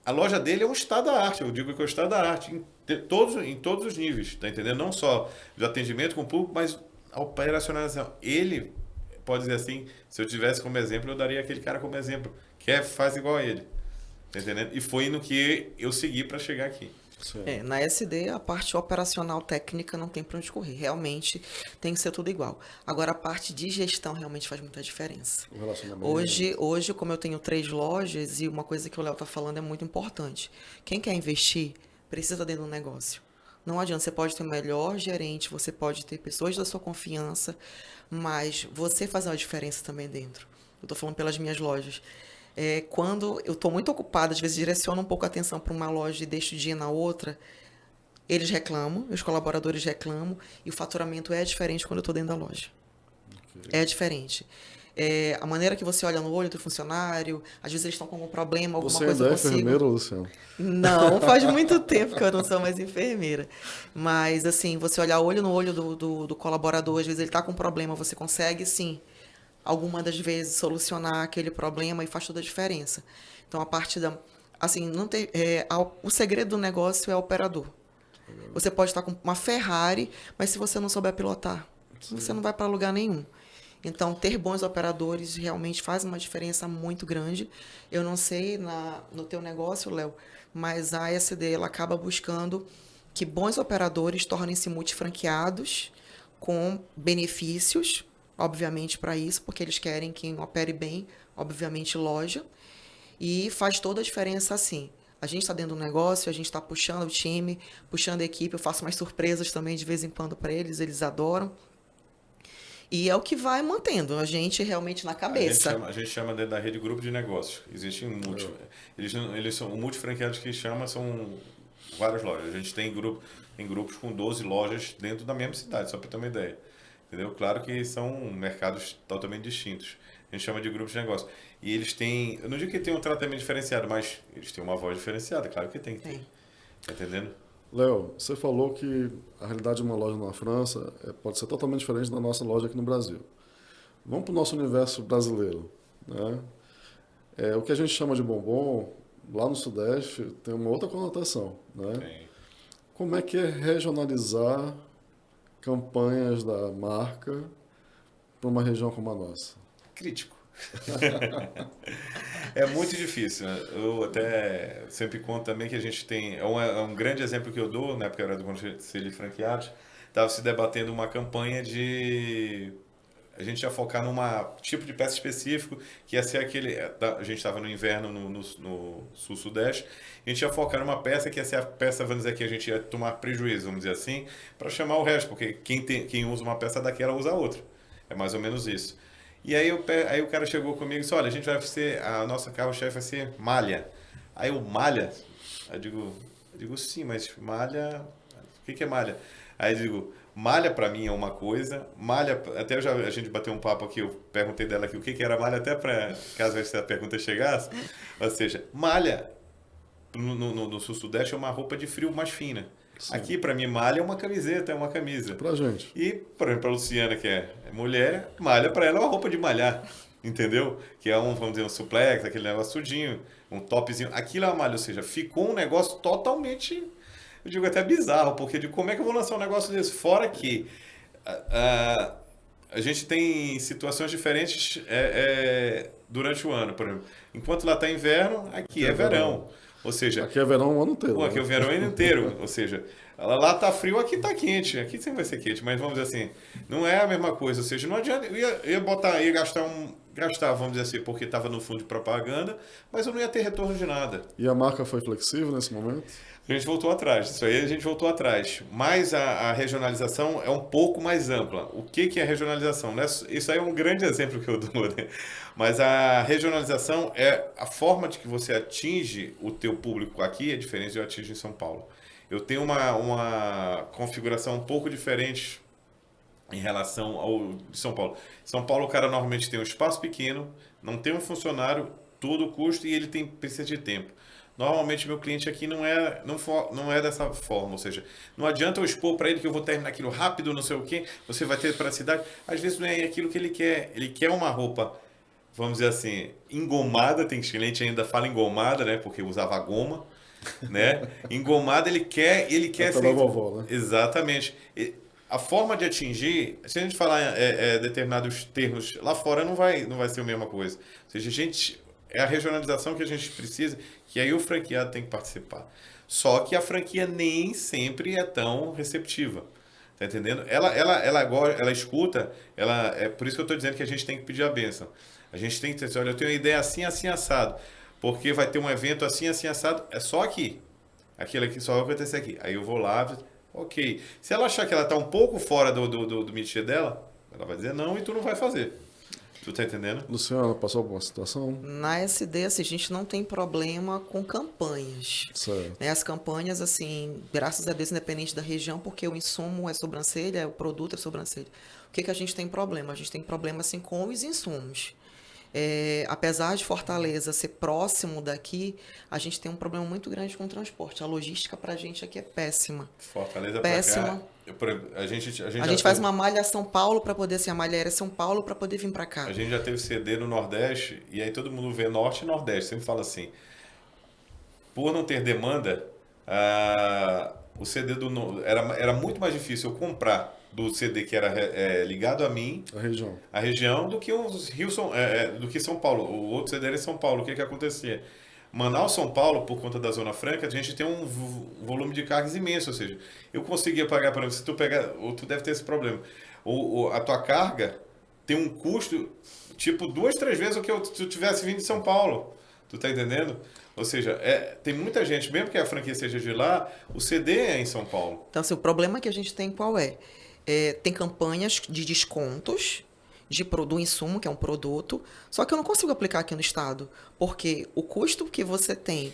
a loja dele é um estado da arte, eu digo que é um estado da arte, em todos os níveis, tá entendendo? Não só de atendimento com o público, mas a operacionalização. Ele, pode dizer assim, se eu tivesse como exemplo, eu daria aquele cara como exemplo, que faz igual a ele, tá entendendo? E foi no que eu segui para chegar aqui. Na SD, a parte operacional técnica não tem para onde correr. Realmente tem que ser tudo igual. Agora, a parte de gestão realmente faz muita diferença. Hoje, como eu tenho 3 lojas, e uma coisa que o Léo está falando é muito importante. Quem quer investir, precisa dentro do negócio. Não adianta, você pode ter o melhor gerente, você pode ter pessoas da sua confiança, mas você faz uma diferença também dentro. Eu estou falando pelas minhas lojas. Quando eu estou muito ocupada, às vezes direciono um pouco a atenção para uma loja e deixo de ir na outra, eles reclamam, os colaboradores reclamam, e o faturamento é diferente quando eu estou dentro da loja. Okay. É diferente. A maneira que você olha no olho do funcionário, às vezes eles estão com algum problema, alguma coisa consigo. Você ainda é enfermeira, Luciano? Não, faz muito tempo que eu não sou mais enfermeira. Mas, assim, você olhar olho no olho do colaborador, às vezes ele está com um problema, você consegue, sim, alguma das vezes solucionar aquele problema e faz toda a diferença. Então, a parte da... Assim, não tem, o segredo do negócio é o operador. Você pode estar com uma Ferrari, mas se você não souber pilotar, você não vai para lugar nenhum. Então, ter bons operadores realmente faz uma diferença muito grande. Eu não sei no teu negócio, Léo, mas a SD ela acaba buscando que bons operadores tornem-se multifranqueados com benefícios, obviamente, para isso, porque eles querem quem opere bem, obviamente, loja. E faz toda a diferença assim. A gente está dentro do negócio, a gente está puxando o time, puxando a equipe. Eu faço umas surpresas também de vez em quando para eles adoram. E é o que vai mantendo a gente realmente na cabeça. A gente chama dentro da rede grupo de negócios. Existe um eles são multifranqueados que chama, são várias lojas. A gente tem grupos com 12 lojas dentro da mesma cidade, só para ter uma ideia. Entendeu? Claro que são mercados totalmente distintos. A gente chama de grupos de negócio. E eles têm, eu não digo que tem um tratamento diferenciado, mas eles têm uma voz diferenciada, claro que tem. Tá entendendo? Léo, você falou que a realidade de uma loja na França pode ser totalmente diferente da nossa loja aqui no Brasil. Vamos para o nosso universo brasileiro, né? O que a gente chama de bombom, lá no Sudeste, tem uma outra conotação, né? Tem. Como é que é regionalizar campanhas da marca para uma região como a nossa? Crítico. É muito difícil, né? Eu até sempre conto também que a gente tem. É um grande exemplo que eu dou, na época era do Conselho de Franqueados, estava se debatendo uma campanha de. A gente ia focar num tipo de peça específico, que ia ser aquele. A gente estava no inverno no sul-sudeste, a gente ia focar numa peça que ia ser a peça, vamos dizer, que a gente ia tomar prejuízo, vamos dizer assim, para chamar o resto, porque quem usa uma peça daquela usa outra. É mais ou menos isso. E aí o cara chegou comigo e disse, olha, a nossa carro-chefe vai ser malha. Aí eu, malha? Eu digo sim, mas malha, o que é malha? Aí eu digo, malha pra mim é uma coisa, malha, até a gente bateu um papo aqui, eu perguntei dela aqui o que era malha, até para caso essa pergunta chegasse, ou seja, malha no sul-sudeste é uma roupa de frio mais fina. Sim. Aqui, para mim, malha é uma camiseta, é uma camisa. Pra gente. E, por exemplo, a Luciana, que é mulher, malha para ela é uma roupa de malhar, entendeu? Que é vamos dizer, um suplex, aquele negócio sudinho, um topzinho. Aquilo é uma malha, ou seja, ficou um negócio totalmente, eu digo até bizarro, porque de como é que eu vou lançar um negócio desse? Fora que a gente tem situações diferentes durante o ano, por exemplo. Enquanto lá está inverno, aqui é verão. Ou seja, aqui é verão o ano inteiro. Aqui é o verão o ano inteiro. Ou seja, lá tá frio, aqui tá quente. Aqui sempre vai ser quente, mas vamos dizer assim, não é a mesma coisa. Ou seja, não adianta. Eu ia gastar, vamos dizer assim, porque estava no fundo de propaganda, mas eu não ia ter retorno de nada. E a marca foi flexível nesse momento? A gente voltou atrás. Isso aí a gente voltou atrás. Mas a regionalização é um pouco mais ampla. O que é regionalização? Isso aí é um grande exemplo que eu dou, né? Mas a regionalização é a forma de que você atinge o teu público aqui é diferente de eu atingo em São Paulo. Eu tenho uma configuração um pouco diferente em relação ao de São Paulo. São Paulo, o cara normalmente tem um espaço pequeno, não tem um funcionário, todo o custo e ele precisa de tempo. Normalmente meu cliente aqui não é dessa forma, ou seja, não adianta eu expor para ele que eu vou terminar aquilo rápido, não sei o quê, você vai ter praticidade. Às vezes não é aquilo que ele quer uma roupa, vamos dizer assim, engomada, tem cliente que ainda fala engomada, né, porque usava goma, né, engomada ele quer ser... vovó, né? Exatamente. A forma de atingir, se a gente falar determinados termos, lá fora não vai ser a mesma coisa. Ou seja, é a regionalização que a gente precisa, que aí o franqueado tem que participar. Só que a franquia nem sempre é tão receptiva. Tá entendendo? Ela escuta, é por isso que eu estou dizendo que a gente tem que pedir a bênção. A gente tem que dizer, olha, eu tenho uma ideia assim, assim, assado. Porque vai ter um evento assim, assim, assado. É só aqui. Aquilo aqui só vai acontecer aqui. Aí eu vou lá, ok. Se ela achar que ela está um pouco fora do métier dela, ela vai dizer não e tu não vai fazer. Tu tá entendendo? Luciana, passou por uma situação? Na SD, assim, a gente não tem problema com campanhas. Certo. As campanhas, assim, graças a Deus, independente da região, porque o insumo é sobrancelha, o produto é sobrancelha. O que a gente tem problema? A gente tem problema, assim, com os insumos. Apesar de Fortaleza ser próximo daqui, a gente tem um problema muito grande com o transporte. A logística pra gente aqui é péssima. Fortaleza péssima. Pra cá, a gente faz uma malha São Paulo para poder ser a malha aérea São Paulo para poder vir para cá. A gente já teve CD no Nordeste e aí todo mundo vê Norte e Nordeste. Sempre fala assim, por não ter demanda, o CD era muito mais difícil eu comprar do CD que era ligado a mim, a região, do que do que São Paulo. O outro CD era em São Paulo. O que acontecia? Manaus, São Paulo, por conta da Zona Franca, a gente tem um volume de cargas imenso, ou seja, eu conseguia pagar, por exemplo, se tu pegar, ou tu deve ter esse problema, a tua carga tem um custo, tipo, 2, 3 vezes o que se tu tivesse vindo de São Paulo, tu tá entendendo? Ou seja, tem muita gente, mesmo que a franquia seja de lá, o CD é em São Paulo. Então, assim, o problema que a gente tem qual é? Tem campanhas de descontos, do insumo, que é um produto, só que eu não consigo aplicar aqui no estado, porque o custo que você tem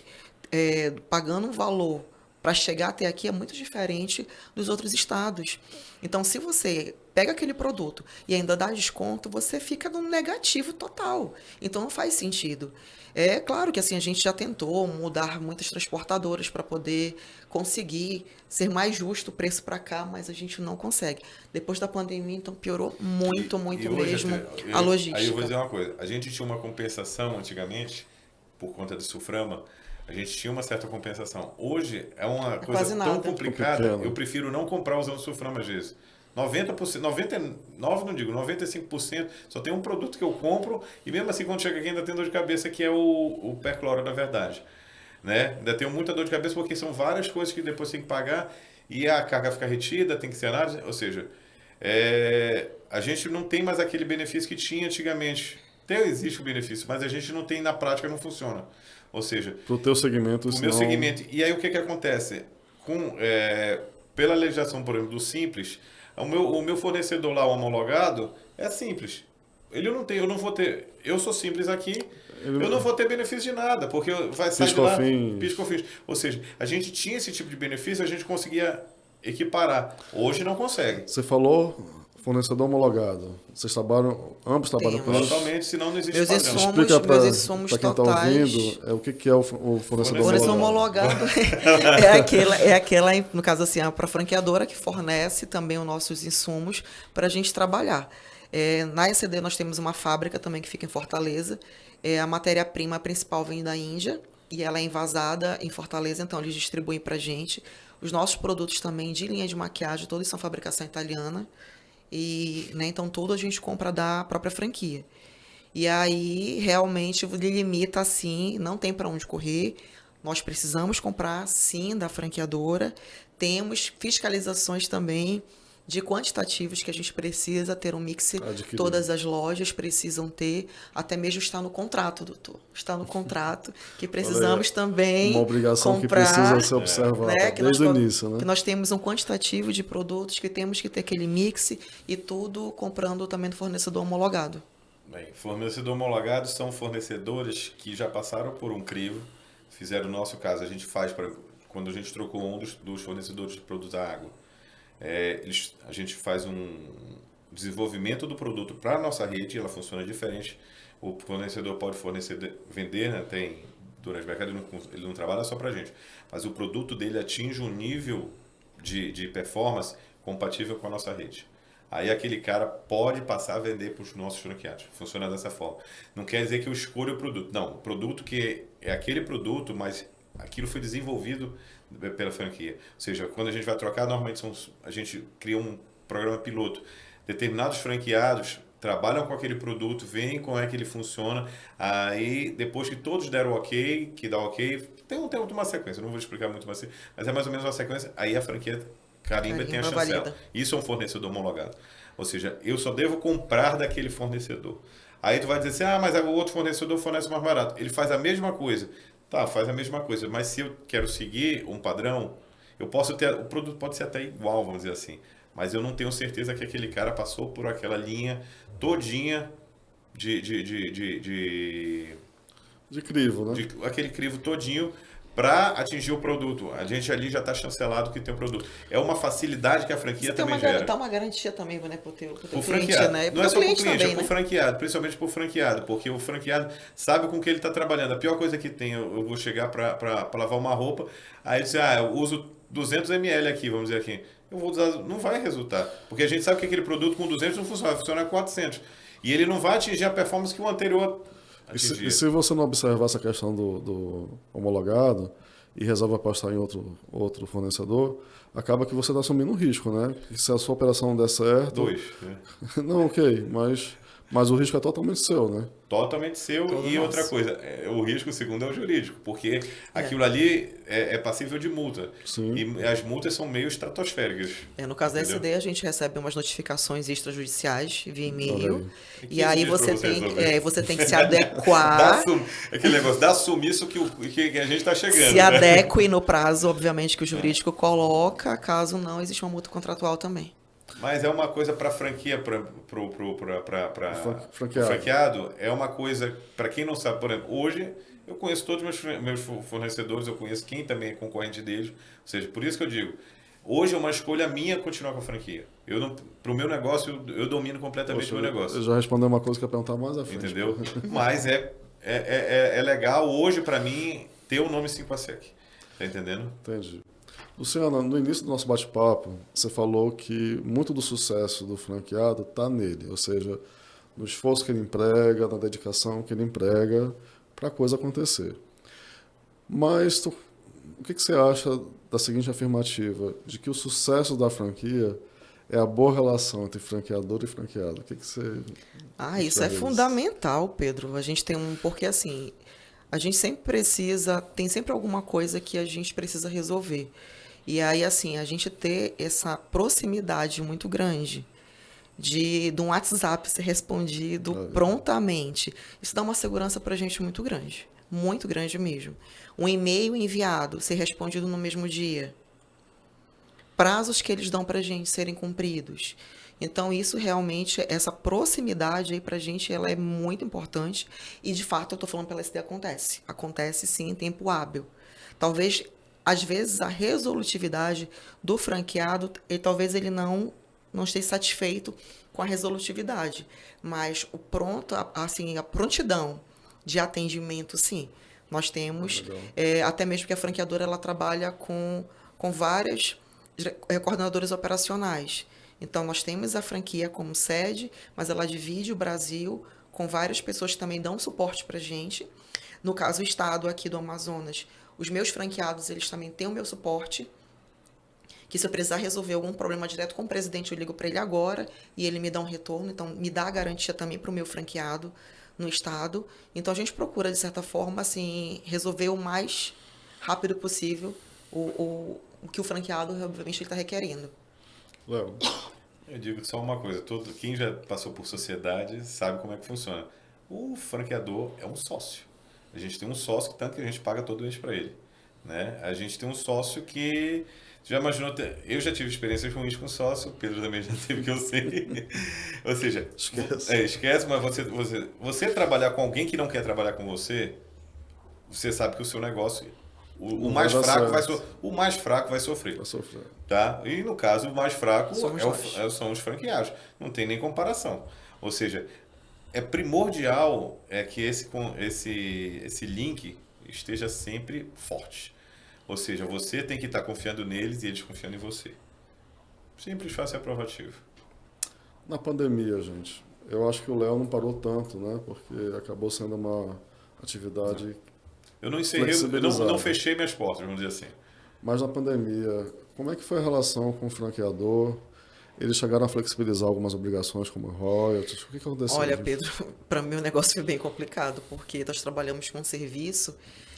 pagando um valor para chegar até aqui é muito diferente dos outros estados. Então, se você pega aquele produto e ainda dá desconto, você fica no negativo total. Então, não faz sentido. É claro que assim a gente já tentou mudar muitas transportadoras para poder conseguir ser mais justo o preço para cá, mas a gente não consegue. Depois da pandemia, então, piorou muito hoje, mesmo a logística. Aí eu vou dizer uma coisa. A gente tinha uma compensação antigamente, por conta do Sulframa, a gente tinha uma certa compensação. Hoje é uma coisa tão complicada, eu prefiro não comprar usando Sulframa às vezes. 90%, 99%, não digo, 95%, só tem um produto que eu compro e mesmo assim quando chega aqui ainda tem dor de cabeça, que é o percloro, na verdade. Né? Ainda tenho muita dor de cabeça porque são várias coisas que depois tem que pagar e a carga fica retida, tem que ser análise, ou seja, a gente não tem mais aquele benefício que tinha antigamente. Até existe o benefício, mas a gente não tem, na prática não funciona. Ou seja, pro teu segmento, o meu segmento. E aí o que acontece? Pela legislação, por exemplo, do Simples, o meu fornecedor lá, o homologado, é simples. Eu não vou ter. Eu sou simples aqui, eu não vou ter benefício de nada, porque vai sair de lá PIS/COFINS. Ou seja, a gente tinha esse tipo de benefício, a gente conseguia equiparar. Hoje não consegue. Você falou fornecedor homologado. Vocês ambos trabalham com isso? Totalmente, senão não existe padrão. Explica para quem está ouvindo o que é o fornecedor homologado. é aquela, no caso assim, para a franqueadora que fornece também os nossos insumos para a gente trabalhar. Na ECD nós temos uma fábrica também que fica em Fortaleza. A matéria-prima principal vem da Índia e ela é envasada em Fortaleza, então eles distribuem para a gente. Os nossos produtos também de linha de maquiagem, todos são fabricação italiana. E, né, então tudo a gente compra da própria franquia. E aí realmente limita assim, não tem para onde correr. Nós precisamos comprar sim da franqueadora. Temos fiscalizações também de quantitativos que a gente precisa ter um mix. Todas as lojas precisam ter, até mesmo está no contrato, doutor. Está no contrato que precisamos também uma obrigação comprar, que precisa ser observada, né? Desde o início. Né? Que nós temos um quantitativo de produtos que temos que ter aquele mix e tudo comprando também do fornecedor homologado. Bem, fornecedor homologado são fornecedores que já passaram por um crivo, fizeram o nosso caso. A gente faz, quando a gente trocou um dos fornecedores de produtos da água, a gente faz um desenvolvimento do produto para a nossa rede, ela funciona diferente. O fornecedor pode vender, né? Durante o mercado ele não trabalha só para a gente, mas o produto dele atinge um nível de performance compatível com a nossa rede. Aí aquele cara pode passar a vender para os nossos franqueados. Funciona dessa forma. Não quer dizer que eu escolho o produto. Não, o produto que é aquele produto, mas aquilo foi desenvolvido pela franquia. Ou seja, quando a gente vai trocar, normalmente a gente cria um programa piloto. Determinados franqueados trabalham com aquele produto, veem como é que ele funciona. Aí, depois que todos deram ok, que dá ok, tem uma sequência. Não vou explicar muito mais, mas é mais ou menos uma sequência. Aí a franquia carimba e tem a chancela. Valida. Isso é um fornecedor homologado. Ou seja, eu só devo comprar daquele fornecedor. Aí tu vai dizer assim, mas o outro fornecedor fornece mais barato. Ele faz a mesma coisa. Tá, faz a mesma coisa, mas se eu quero seguir um padrão, o produto pode ser até igual, vamos dizer assim, mas eu não tenho certeza que aquele cara passou por aquela linha todinha de crivo, né? Aquele crivo todinho para atingir o produto. A gente ali já está chancelado que tem o produto. É uma facilidade que a franquia também gera. Dá uma garantia também, né, para o teu cliente, franqueado. né? Não é só para o cliente, é para o franqueado, principalmente para o franqueado, porque o franqueado sabe com que ele está trabalhando. A pior coisa que tem, eu vou chegar para lavar uma roupa, aí dizer, eu uso 200 ml aqui, vamos dizer aqui. Eu vou usar, não vai resultar, porque a gente sabe que aquele produto com 200 não funciona, vai funcionar com 400. E ele não vai atingir a performance que o anterior atingia. E se você não observar essa questão do homologado e resolve apostar em outro fornecedor, acaba que você está assumindo um risco, né? Se a sua operação der certo... 2. Né? Não, ok, mas o risco é totalmente seu, né? Totalmente seu. E outra coisa, o risco segundo é o jurídico, porque aquilo ali é passível de multa. Sim. E as multas são meio estratosféricas. No caso da SD, a gente recebe umas notificações extrajudiciais via e-mail. E aí você tem que se adequar. Aquele negócio, dá sumiço que a gente está chegando. Se adeque no prazo, obviamente, que o jurídico coloca, caso não, existe uma multa contratual também. Mas é uma coisa para franquia, para Franqueado. franqueado, é uma coisa, para quem não sabe, por exemplo, hoje eu conheço todos os meus fornecedores, eu conheço quem também é concorrente deles, ou seja, por isso que eu digo, hoje é uma escolha minha continuar com a franquia. Para o meu negócio, eu domino completamente o meu negócio. Eu já respondi uma coisa que eu ia perguntar mais à frente. Entendeu? Mas é legal hoje para mim ter o nome 5ASEC. Tá entendendo? Entendi. Luciana, no início do nosso bate-papo, você falou que muito do sucesso do franqueado está nele, ou seja, no esforço que ele emprega, na dedicação que ele emprega para a coisa acontecer. Mas o que você acha da seguinte afirmativa, de que o sucesso da franquia é a boa relação entre franqueador e franqueado? O que você... Isso é fundamental, Pedro. A gente tem porque assim, a gente sempre tem sempre alguma coisa que a gente precisa resolver. E aí, assim, a gente ter essa proximidade muito grande de um WhatsApp ser respondido prontamente, isso dá uma segurança pra gente muito grande mesmo. Um e-mail enviado ser respondido no mesmo dia. Prazos que eles dão pra gente serem cumpridos. Então, isso realmente, essa proximidade aí pra gente, ela é muito importante. E, de fato, eu tô falando pela SD, acontece. Acontece, sim, em tempo hábil. Talvez, às vezes, a resolutividade do franqueado, talvez ele não esteja satisfeito com a resolutividade. Mas a prontidão de atendimento, sim. Nós temos, até mesmo que a franqueadora, ela trabalha com várias coordenadoras operacionais. Então, nós temos a franquia como sede, mas ela divide o Brasil com várias pessoas que também dão suporte para a gente. No caso, o estado aqui do Amazonas, os meus franqueados, eles também têm o meu suporte, que se eu precisar resolver algum problema direto com o presidente, eu ligo para ele agora e ele me dá um retorno. Então, me dá a garantia também para o meu franqueado no estado. Então, a gente procura, de certa forma, assim, resolver o mais rápido possível o que o franqueado, obviamente, está requerendo. Léo? Eu digo só uma coisa, quem já passou por sociedade sabe como é que funciona. O franqueador é um sócio. A gente tem um sócio, tanto que a gente paga todo mês para ele. Né? A gente tem um sócio que... Já imaginou? Eu já tive experiências ruins com sócio, o Pedro também já teve, que eu sei. Ou seja, esquece, mas você trabalhar com alguém que não quer trabalhar com você, você sabe que o seu negócio... O mais fraco vai sofrer. Tá? E no caso, o mais fraco são os franqueados. Não tem nem comparação. Ou seja, é primordial que esse link esteja sempre forte. Ou seja, você tem que estar confiando neles e eles confiando em você. Simples, fácil e aprovativo. Na pandemia, gente, eu acho que o Léo não parou tanto, né? Porque acabou sendo uma atividade... Eu não encerrei, eu não fechei minhas portas, vamos dizer assim. Mas na pandemia, como é que foi a relação com o franqueador? Eles chegaram a flexibilizar algumas obrigações como royalties? O que aconteceu? Olha, Pedro, para mim o negócio foi bem complicado, porque nós trabalhamos com um serviço,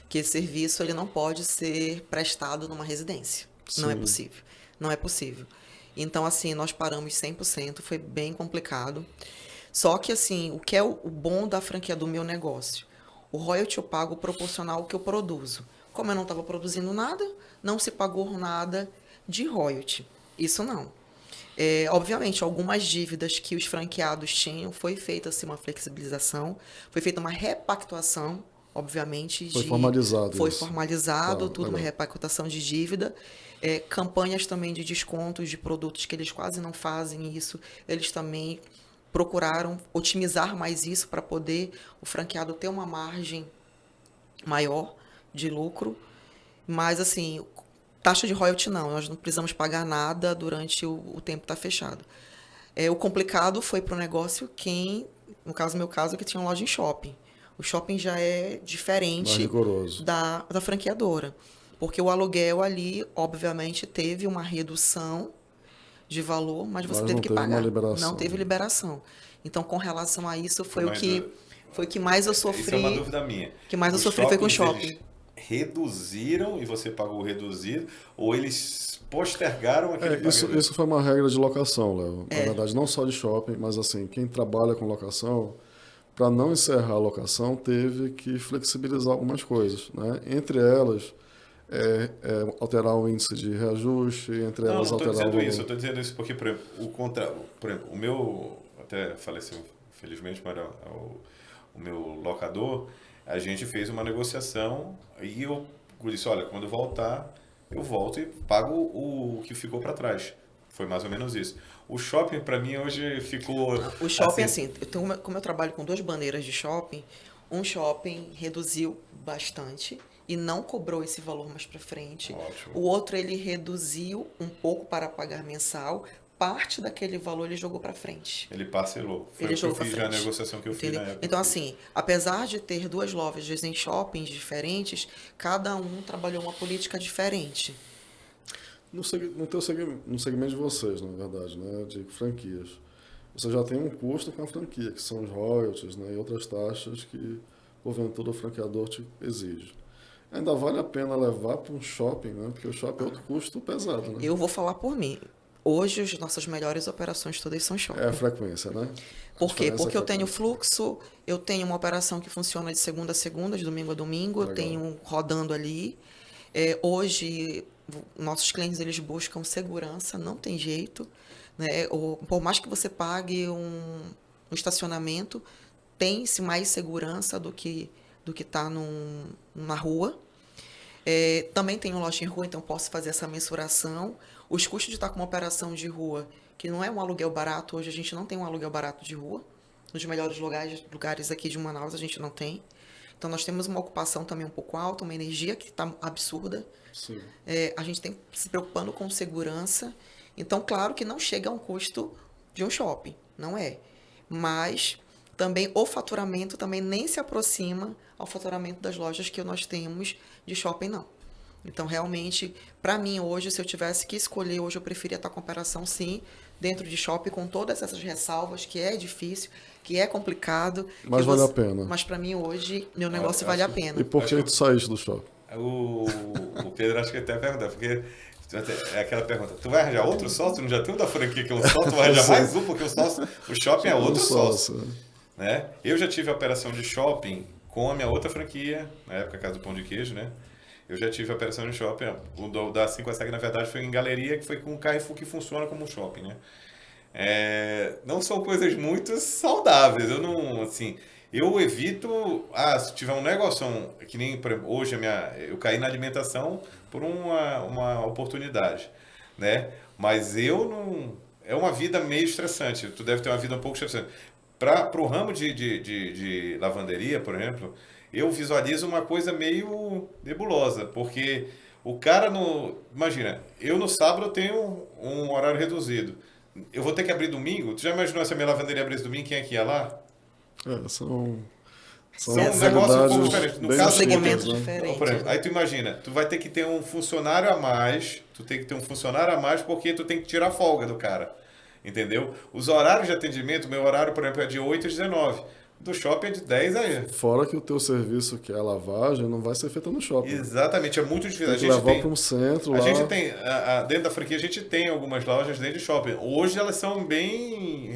que esse serviço ele não pode ser prestado numa residência. Sim. Não é possível. Não é possível. Então, assim, nós paramos 100%, foi bem complicado. Só que, assim, o que é o bom da franquia do meu negócio? O royalty eu pago proporcional ao que eu produzo. Como eu não estava produzindo nada, não se pagou nada de royalty. Isso não. Obviamente, algumas dívidas que os franqueados tinham, foi feita assim, uma flexibilização, foi feita uma repactuação, obviamente. Foi formalizado. Foi formalizado, tudo, legal. Uma repactuação de dívida. Campanhas também de descontos de produtos que eles quase não fazem isso. Eles também procuraram otimizar mais isso para poder o franqueado ter uma margem maior de lucro. Mas, assim, taxa de royalty não, nós não precisamos pagar nada durante o tempo que está fechado. O complicado foi para o negócio no meu caso, que tinha loja em shopping. O shopping já é diferente da franqueadora. Porque o aluguel ali, obviamente, teve uma redução de valor, mas você teve que pagar. Não teve liberação. Então, com relação a isso, foi o que mais eu sofri. Isso é uma dúvida minha. O que mais eu sofri foi com o shopping. Reduziram e você pagou o reduzido, ou eles postergaram aquele pagamento? Isso foi uma regra de locação, Léo. Na verdade, não só de shopping, mas assim, quem trabalha com locação, para não encerrar a locação, teve que flexibilizar algumas coisas. Né? Entre elas, alterar o índice de reajuste, entre Não, elas não estou alterar dizendo o... isso. Eu estou dizendo isso porque, por exemplo, o meu, até faleceu, felizmente, mas o meu locador, a gente fez uma negociação e eu disse, olha, quando eu voltar, eu volto e pago o que ficou para trás. Foi mais ou menos isso. O shopping, para mim, hoje ficou... O shopping, assim, como eu trabalho com 2 bandeiras de shopping, um shopping reduziu bastante e não cobrou esse valor mais para frente. Ótimo. O outro, ele reduziu um pouco para pagar mensal. Parte daquele valor ele jogou para frente. Ele parcelou. Foi Ele o que eu jogou fiz, pra a frente. negociação que eu fiz Entendeu? na época. Então, assim, apesar de ter 2 lojas em shoppings diferentes, cada um trabalhou uma política diferente. No segmento de vocês, na verdade, né, de franquias, você já tem um custo com a franquia, que são os royalties, né, e outras taxas que, porventura, o franqueador te exige. Ainda vale a pena levar para um shopping, né, porque o shopping é outro custo pesado. Né? Eu vou falar por mim. Hoje, as nossas melhores operações todas são shopping. É a frequência, né? Por quê? Porque eu tenho frequência. fluxo, eu tenho uma operação que funciona de segunda a segunda, de domingo a domingo, Legal. eu tenho rodando ali. Hoje, nossos clientes, eles buscam segurança, não tem jeito. Né? Por mais que você pague um estacionamento, tem-se mais segurança do que está na rua. Também tenho loja em rua, então posso fazer essa mensuração. Os custos de estar com uma operação de rua, que não é um aluguel barato, hoje a gente não tem um aluguel barato de rua. Nos melhores lugares aqui de Manaus a gente não tem. Então nós temos uma ocupação também um pouco alta, uma energia que está absurda. Sim. A gente tem se preocupando com segurança. Então, claro que não chega a um custo de um shopping, não é. Mas também o faturamento também nem se aproxima ao faturamento das lojas que nós temos de shopping, não. Então, realmente, para mim hoje, se eu tivesse que escolher, hoje eu preferia estar com operação, sim, dentro de shopping, com todas essas ressalvas, que é difícil, que é complicado. Mas vale a pena. Mas para mim hoje, meu negócio vale a pena. E por que tu saíste do shopping? O Pedro acho que até perguntar, porque é aquela pergunta, tu vai arranjar outro sócio? Tu não já tem um da franquia que é um sócio, tu vai arranjar mais um, porque o shopping é outro sócio. Né? Eu já tive a operação de shopping com a minha outra franquia, na época Casa do Pão de Queijo, né? Eu já tive a operação de shopping, o da 5 a SEG, na verdade, foi em galeria, que foi com o Carrefour, que funciona como um shopping, né? Não são coisas muito saudáveis, eu não, assim... Eu evito, se tiver um negócio, que nem, por exemplo, hoje eu caí na alimentação por uma oportunidade, né? Mas eu não... É uma vida meio estressante, tu deve ter uma vida um pouco estressante. Para o ramo de lavanderia, por exemplo, eu visualizo uma coisa meio nebulosa, porque o cara imagina, eu no sábado eu tenho um horário reduzido. Eu vou ter que abrir domingo? Tu já imaginou se a minha lavanderia abrisse domingo, quem é que ia lá? São um negócio um pouco diferente. No caso, segmentos por diferentes. exemplo, aí tu imagina, tu vai ter que ter um funcionário a mais, porque tu tem que tirar folga do cara, entendeu? Os horários de atendimento, meu horário, por exemplo, é de 8 às 19. Do shopping é de 10 a... Fora que o teu serviço, que é a lavagem, não vai ser feito no shopping. Exatamente, é muito difícil. Tem que levar para um centro lá. A gente tem, dentro da franquia, a gente tem algumas lojas dentro de shopping. Hoje elas são bem...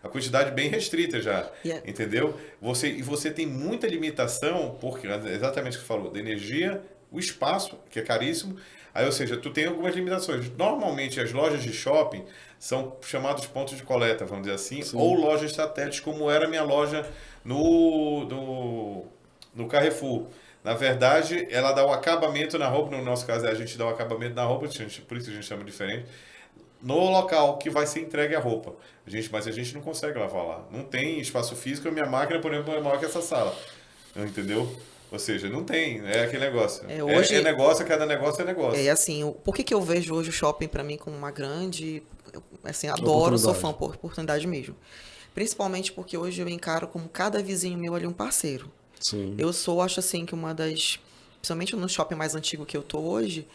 a quantidade bem restrita já, entendeu? Você tem muita limitação, porque exatamente o que você falou, da energia, o espaço, que é caríssimo. Aí, ou seja, tu tem algumas limitações. Normalmente, as lojas de shopping são chamados pontos de coleta, vamos dizer assim, Sim. ou lojas satélites, como era a minha loja no Carrefour. Na verdade, ela dá o acabamento na roupa, no nosso caso, a gente dá o acabamento na roupa, por isso a gente chama diferente, no local que vai ser entregue a roupa. Mas a gente não consegue lavar lá. Não tem espaço físico, a minha máquina, por exemplo, é maior que essa sala. Entendeu? Ou seja, não tem, é aquele negócio. Hoje, negócio, cada negócio é negócio. Assim, por que eu vejo hoje o shopping para mim como uma grande, assim, adoro, sou fã por oportunidade mesmo. Principalmente porque hoje eu encaro como cada vizinho meu ali um parceiro. Sim. Acho assim que principalmente no shopping mais antigo que eu tô hoje,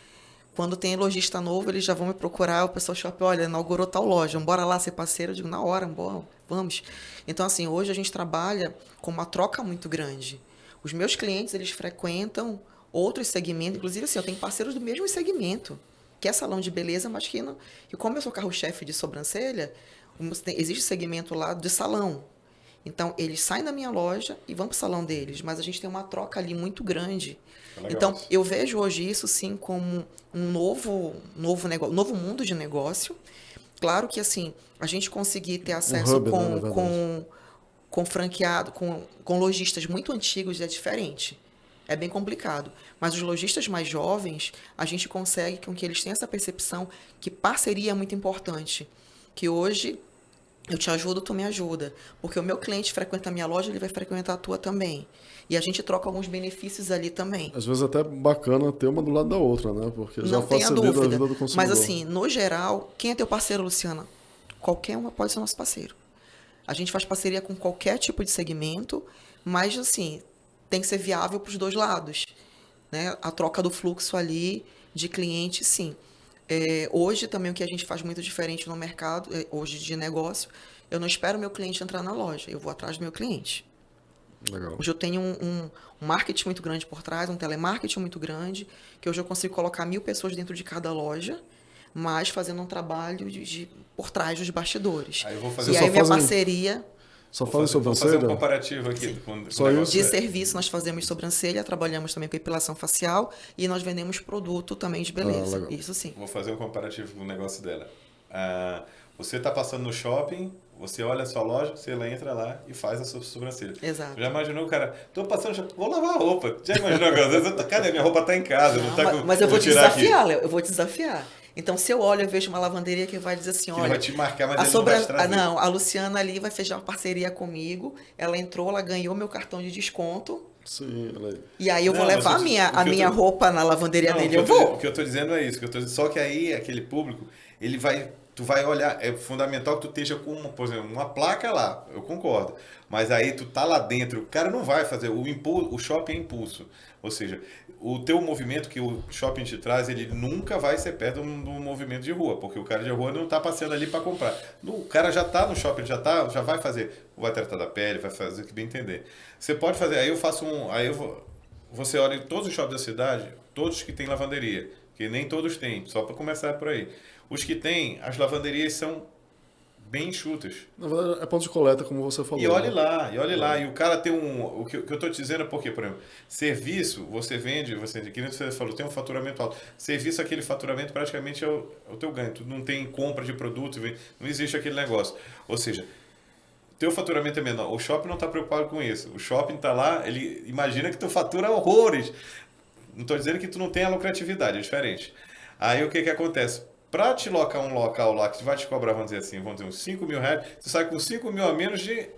quando tem lojista novo, eles já vão me procurar, o pessoal do shopping, olha, inaugurou tal loja, bora lá ser parceiro, eu digo, na hora, bora, vamos. Então, assim, hoje a gente trabalha com uma troca muito grande. Os meus clientes, eles frequentam outros segmentos, inclusive assim, eu tenho parceiros do mesmo segmento, que é salão de beleza, mas que como eu sou carro-chefe de sobrancelha, existe segmento lá de salão. Então, eles saem da minha loja e vão para o salão deles, mas a gente tem uma troca ali muito grande. Legal Então, isso. eu vejo hoje isso, sim, como um novo mundo de negócio. Claro que, assim, a gente conseguir ter acesso hub, né, na verdade. com franqueado, com lojistas muito antigos é diferente. É bem complicado. Mas os lojistas mais jovens, a gente consegue com que eles tenham essa percepção que parceria é muito importante. Que hoje eu te ajudo, tu me ajuda. Porque o meu cliente frequenta a minha loja, ele vai frequentar a tua também. E a gente troca alguns benefícios ali também. Às vezes até bacana ter uma do lado da outra, né? Porque já Não tenha facilita a dúvida. vida do consumidor. Mas assim, no geral, quem é teu parceiro, Luciana? Qualquer um pode ser nosso parceiro. A gente faz parceria com qualquer tipo de segmento, mas assim, tem que ser viável para os dois lados, né? A troca do fluxo ali de cliente, sim. Hoje também o que a gente faz muito diferente no mercado, hoje de negócio, eu não espero meu cliente entrar na loja, eu vou atrás do meu cliente. Legal. Hoje eu tenho um marketing muito grande por trás, um telemarketing muito grande, que hoje eu consigo colocar 1000 pessoas dentro de cada loja, mas fazendo um trabalho por trás dos bastidores. Aí eu vou fazer E Só aí minha fazem- parceria Só fala Vou fazer um sobrancelha? comparativo aqui com Só o negócio. de serviço, nós fazemos sobrancelha, trabalhamos também com epilação facial e nós vendemos produto também de beleza. legal. Isso sim. Vou fazer um comparativo com o negócio dela. Você está passando no shopping, você olha a sua loja, você entra lá e faz a sua sobrancelha. Exato. Já imaginou, cara? Tô passando no shopping, vou lavar a roupa. Já imaginou que às vezes cara, minha roupa tá em casa, não, tá com, Mas eu vou te tirar aqui. desafiar, Léo, eu vou te desafiar. Então, se eu olho, eu vejo uma lavanderia que vai dizer assim, Que ele olha... vai te marcar, mas ele não vai te trazer. Não, a Luciana ali vai fechar uma parceria comigo, ela entrou, ela ganhou meu cartão de desconto, Sim, olha aí. e aí eu vou Não, levar mas a o minha que eu tô- roupa na lavanderia Não, dele, o eu que eu tô- vou. O que eu tô dizendo é isso. Só que aí, aquele público, tu vai olhar, é fundamental que tu esteja com, por exemplo, uma placa lá, eu concordo. Mas aí tu tá lá dentro, o cara não vai fazer, o shopping é impulso. Ou seja, o teu movimento que o shopping te traz, ele nunca vai ser perto do movimento de rua, porque o cara de rua não tá passeando ali para comprar. O cara já tá no shopping, já vai fazer, vai tratar da pele, vai fazer o que bem entender. Você pode fazer, você olha em todos os shoppings da cidade, todos que tem lavanderia, que nem todos têm, só para começar por aí. Os que têm, as lavanderias são bem enxutas. Na verdade, é ponto de coleta, como você falou. E olhe né? lá. E o cara tem o que eu estou dizendo é porque, por exemplo, serviço, você vende, que nem você falou, tem um faturamento alto. Serviço, aquele faturamento praticamente é o teu ganho. Tu não tem compra de produto, não existe aquele negócio. Ou seja, teu faturamento é menor. O shopping não está preocupado com isso. O shopping está lá, ele imagina que tu fatura horrores. Não estou dizendo que tu não tenha lucratividade, é diferente. Aí o que acontece? Para te locar um local lá que vai te cobrar, vamos dizer assim, vamos dizer uns 5 mil reais, tu sai com 5 mil a menos de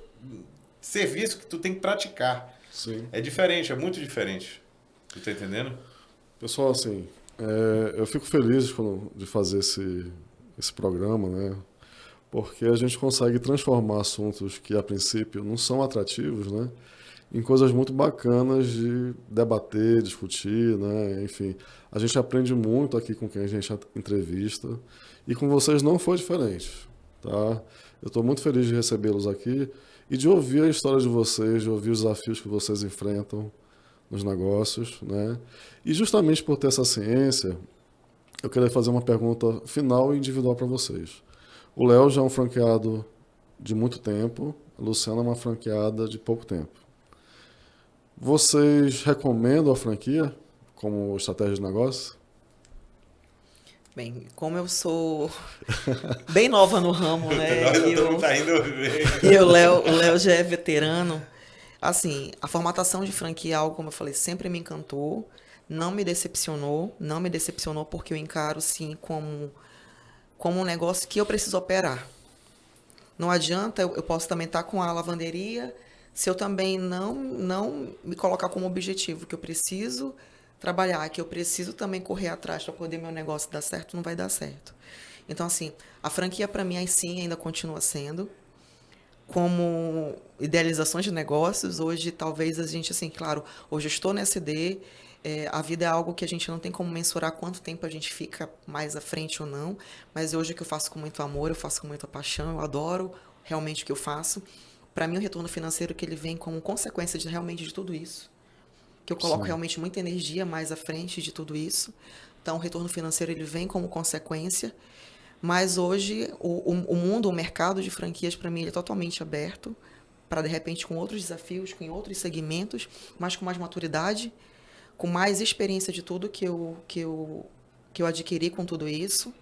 serviço que tu tem que praticar. Sim. É diferente, é muito diferente. Tu tá entendendo? Pessoal, assim, eu fico feliz de fazer esse programa, né? Porque a gente consegue transformar assuntos que, a princípio, não são atrativos, né? Em coisas muito bacanas de debater, discutir, né? Enfim, a gente aprende muito aqui com quem a gente entrevista e com vocês não foi diferente, tá? Eu estou muito feliz de recebê-los aqui e de ouvir a história de vocês, de ouvir os desafios que vocês enfrentam nos negócios, né? E justamente por ter essa ciência, eu queria fazer uma pergunta final e individual para vocês. O Léo já é um franqueado de muito tempo, a Luciana é uma franqueada de pouco tempo. Vocês recomendam a franquia como estratégia de negócio? Bem, como eu sou bem nova no ramo, né? E o Léo já é veterano. Assim, a formatação de franquia é algo, como eu falei, sempre me encantou. Não me decepcionou porque eu encaro, sim, como um negócio que eu preciso operar. Não adianta, eu posso também estar com a lavanderia, se eu também não me colocar como objetivo que eu preciso trabalhar, que eu preciso também correr atrás para poder meu negócio dar certo, não vai dar certo. Então, assim, a franquia para mim, sim, ainda continua sendo. Como idealizações de negócios, hoje talvez a gente, assim, claro, hoje eu estou na SD, a vida é algo que a gente não tem como mensurar quanto tempo a gente fica mais à frente ou não, mas hoje o que eu faço com muito amor, eu faço com muita paixão, eu adoro realmente o que eu faço. Para mim, o retorno financeiro que ele vem como consequência realmente de tudo isso, que eu coloco realmente muita energia mais à frente de tudo isso. Então, o retorno financeiro ele vem como consequência, mas hoje o mundo, o mercado de franquias, para mim, ele é totalmente aberto para de repente com outros desafios, com outros segmentos, mas com mais maturidade, com mais experiência de tudo que eu adquiri com tudo isso,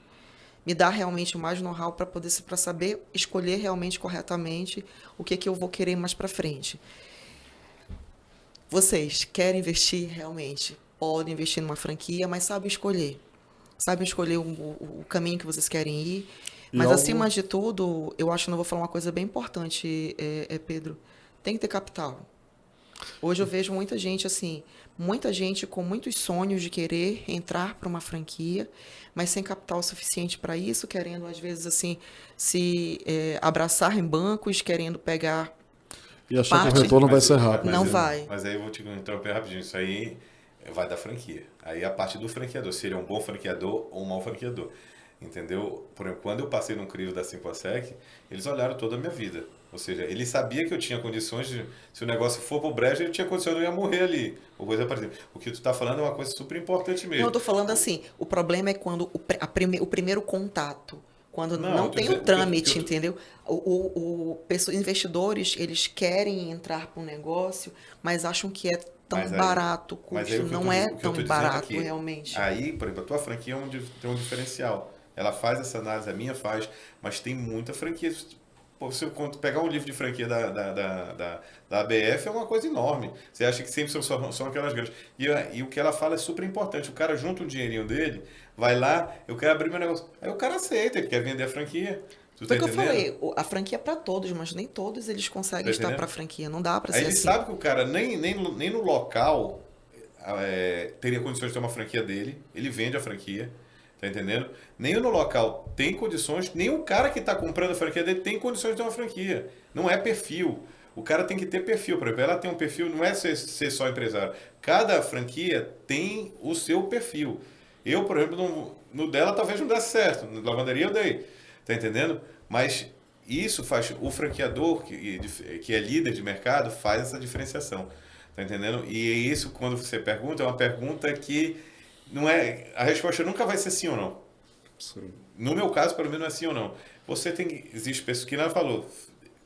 me dá realmente mais know-how para saber escolher realmente corretamente o que eu vou querer mais para frente. Vocês querem investir realmente? Podem investir numa franquia, mas sabem escolher. Sabem escolher o caminho que vocês querem ir. Mas, acima de tudo, eu acho que não vou falar uma coisa bem importante, Pedro. Tem que ter capital. Hoje eu vejo muita gente assim, muita gente com muitos sonhos de querer entrar para uma franquia, mas sem capital suficiente para isso, querendo, às vezes, assim, se abraçar em bancos, querendo pegar. E achar que o retorno vai ser rápido. Não vai. Mas aí eu vou te interromper rapidinho. Isso aí vai da franquia. Aí a parte do franqueador. Se ele é um bom franqueador ou um mau franqueador. Entendeu? Por exemplo, quando eu passei no crivo da Simposec, eles olharam toda a minha vida. Ou seja, ele sabia que eu tinha condições de... Se o negócio for pro brejo, ele tinha condições, eu ia morrer ali. Ou coisa parecida. O que tu tá falando é uma coisa super importante mesmo. Não, eu tô falando assim, o problema é quando o primeiro contato, quando não tem o trâmite, entendeu? Os investidores, eles querem entrar para um negócio, mas acham que é tão barato o custo. Não é tão barato, realmente. Aí, por exemplo, a tua franquia tem um diferencial. Ela faz essa análise, a minha faz, mas tem muita franquia. Você pegar um livro de franquia da ABF é uma coisa enorme. Você acha que sempre são aquelas grandes. E o que ela fala é super importante. O cara junta um dinheirinho dele, vai lá, eu quero abrir meu negócio. Aí o cara aceita, ele quer vender a franquia. Foi o que eu falei, a franquia é para todos, mas nem todos eles conseguem estar para a franquia. Não dá para ser assim. Aí ele sabe que o cara nem no local teria condições de ter uma franquia dele. Ele vende a franquia. Tá entendendo? Nem no local tem condições, nem o cara que está comprando a franquia dele tem condições de ter uma franquia. Não é perfil. O cara tem que ter perfil. Por exemplo, ela tem um perfil, não é ser só empresário. Cada franquia tem o seu perfil. Eu, por exemplo, no dela talvez não desse certo. Na lavanderia eu dei. Tá entendendo? Mas isso faz... O franqueador, que é líder de mercado, faz essa diferenciação. Tá entendendo? E isso, quando você pergunta, é uma pergunta que... Não é, a resposta nunca vai ser sim ou não. Sim. No meu caso, pelo menos, não é sim ou não. Você tem... Existe pessoas que não falou.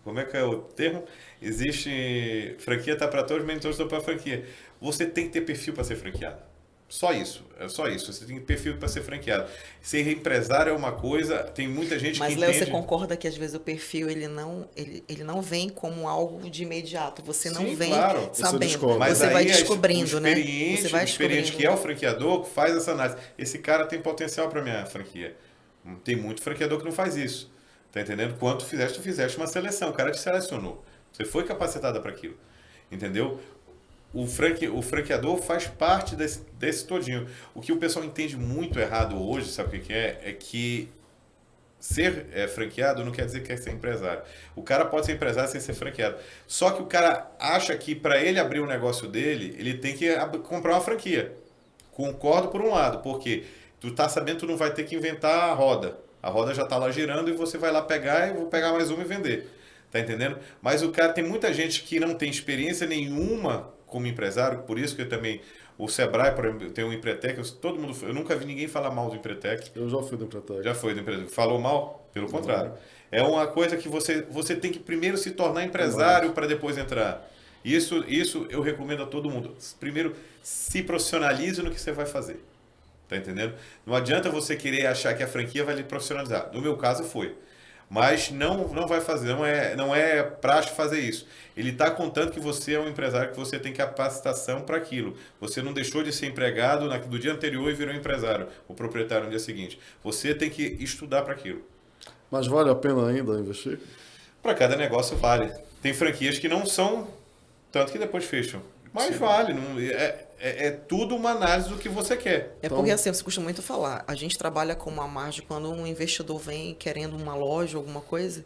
Como é que é o termo? Existe... Franquia tá para todos, mas nem todos estão para franquia. Você tem que ter perfil para ser franqueado. Só isso. É só isso. Você tem perfil para ser franqueado. Ser empresário é uma coisa... Tem muita gente mas, que Léo, entende... você concorda que às vezes o perfil ele não vem como algo de imediato. Você não Sim, vem claro. sabendo. Mas você vai aí descobrindo, né? Você vai experiente que é o franqueador faz essa análise. Esse cara tem potencial para minha franquia. Tem muito franqueador que não faz isso. Tá entendendo? Quando tu fizeste uma seleção. O cara te selecionou. Você foi capacitada para aquilo. Entendeu? O franqueador faz parte desse todinho. O que o pessoal entende muito errado hoje, sabe o que é? É que ser franqueado não quer dizer que é ser empresário. O cara pode ser empresário sem ser franqueado. Só que o cara acha que para ele abrir o negócio dele, ele tem que comprar uma franquia. Concordo por um lado, porque tu tá sabendo que tu não vai ter que inventar a roda. A roda já tá lá girando e você vai lá pegar e vou pegar mais uma e vender. Tá entendendo? Mas o cara, tem muita gente que não tem experiência nenhuma como empresário, por isso que eu também, o Sebrae, por exemplo, tem um Empretec, eu nunca vi ninguém falar mal do Empretec. Eu já fui do Empretec. Já foi do Empretec. Falou mal? Pelo contrário. É uma coisa que você tem que primeiro se tornar empresário para depois entrar. Isso eu recomendo a todo mundo. Primeiro, se profissionalize no que você vai fazer. Tá entendendo? Não adianta você querer achar que a franquia vai lhe profissionalizar. No meu caso, foi. Mas não vai fazer, não é praxe fazer isso. Ele está contando que você é um empresário, que você tem capacitação para aquilo. Você não deixou de ser empregado do dia anterior e virou empresário, o proprietário no dia seguinte. Você tem que estudar para aquilo. Mas vale a pena ainda investir? Para cada negócio vale. Tem franquias que não são, tanto que depois fecham. Mas vale, é tudo uma análise do que você quer. É porque assim, você costuma muito falar, a gente trabalha com uma margem, quando um investidor vem querendo uma loja, alguma coisa,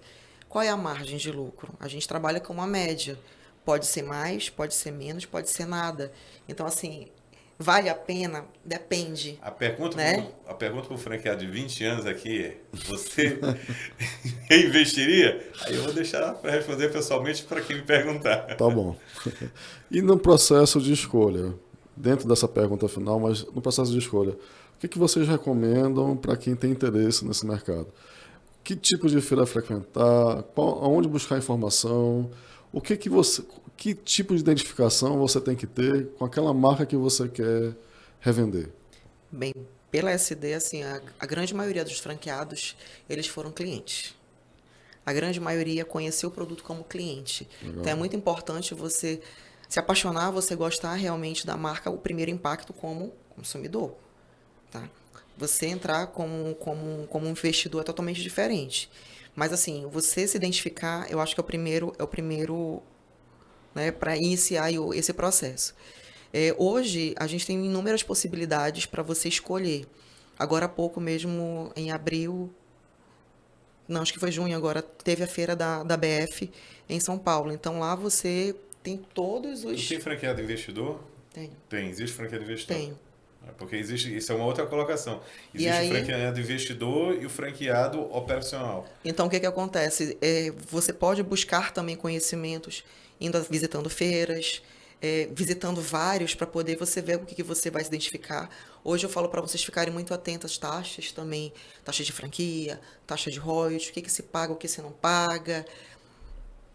qual é a margem de lucro? A gente trabalha com uma média. Pode ser mais, pode ser menos, pode ser nada. Então, assim, vale a pena? Depende. A pergunta para o franqueado de 20 anos aqui é, você investiria? Aí eu vou deixar para responder pessoalmente para quem me perguntar. Tá bom. E no processo de escolha, dentro dessa pergunta final, mas no processo de escolha, o que vocês recomendam para quem tem interesse nesse mercado? Que tipo de feira frequentar? Aonde buscar informação? que tipo de identificação você tem que ter com aquela marca que você quer revender? Bem, pela SD, assim, a grande maioria dos franqueados, eles foram clientes. A grande maioria conheceu o produto como cliente. Legal. Então é muito importante você se apaixonar, você gostar realmente da marca, o primeiro impacto como consumidor. Tá? Você entrar como um investidor é totalmente diferente. Mas assim, você se identificar, eu acho que é o primeiro, né, para iniciar esse processo. Hoje, a gente tem inúmeras possibilidades para você escolher. Agora há pouco mesmo, em abril, não, acho que foi junho agora, teve a feira da BF em São Paulo. Então lá você tem todos Tu os... tem franqueado investidor? Tenho, Tem, existe franqueado investidor. tenho. Porque existe, isso é uma outra colocação. E Existe o aí, franqueado investidor e o franqueado operacional. então o que que acontece? Você pode buscar também conhecimentos, indo visitando feiras, visitando vários para poder você ver o que que você vai se identificar. Hoje eu falo para vocês ficarem muito atentos às taxas também, taxa de franquia, taxa de royalties, o que que se paga, o que se não paga.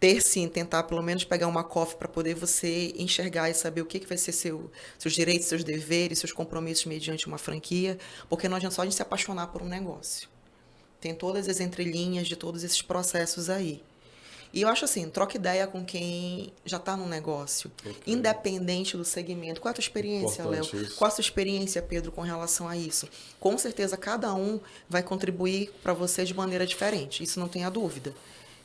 Ter sim, tentar pelo menos pegar uma COF para poder você enxergar e saber o que que vai ser seus direitos, seus deveres, seus compromissos mediante uma franquia, porque não adianta só a gente se apaixonar por um negócio. Tem todas as entrelinhas de todos esses processos aí. E eu acho assim, troca ideia com quem já está no negócio, independente do segmento. Qual é a tua experiência, Léo? Importante isso. Qual a sua experiência, Pedro, com relação a isso? Com certeza, cada um vai contribuir para você de maneira diferente, isso não tenha dúvida.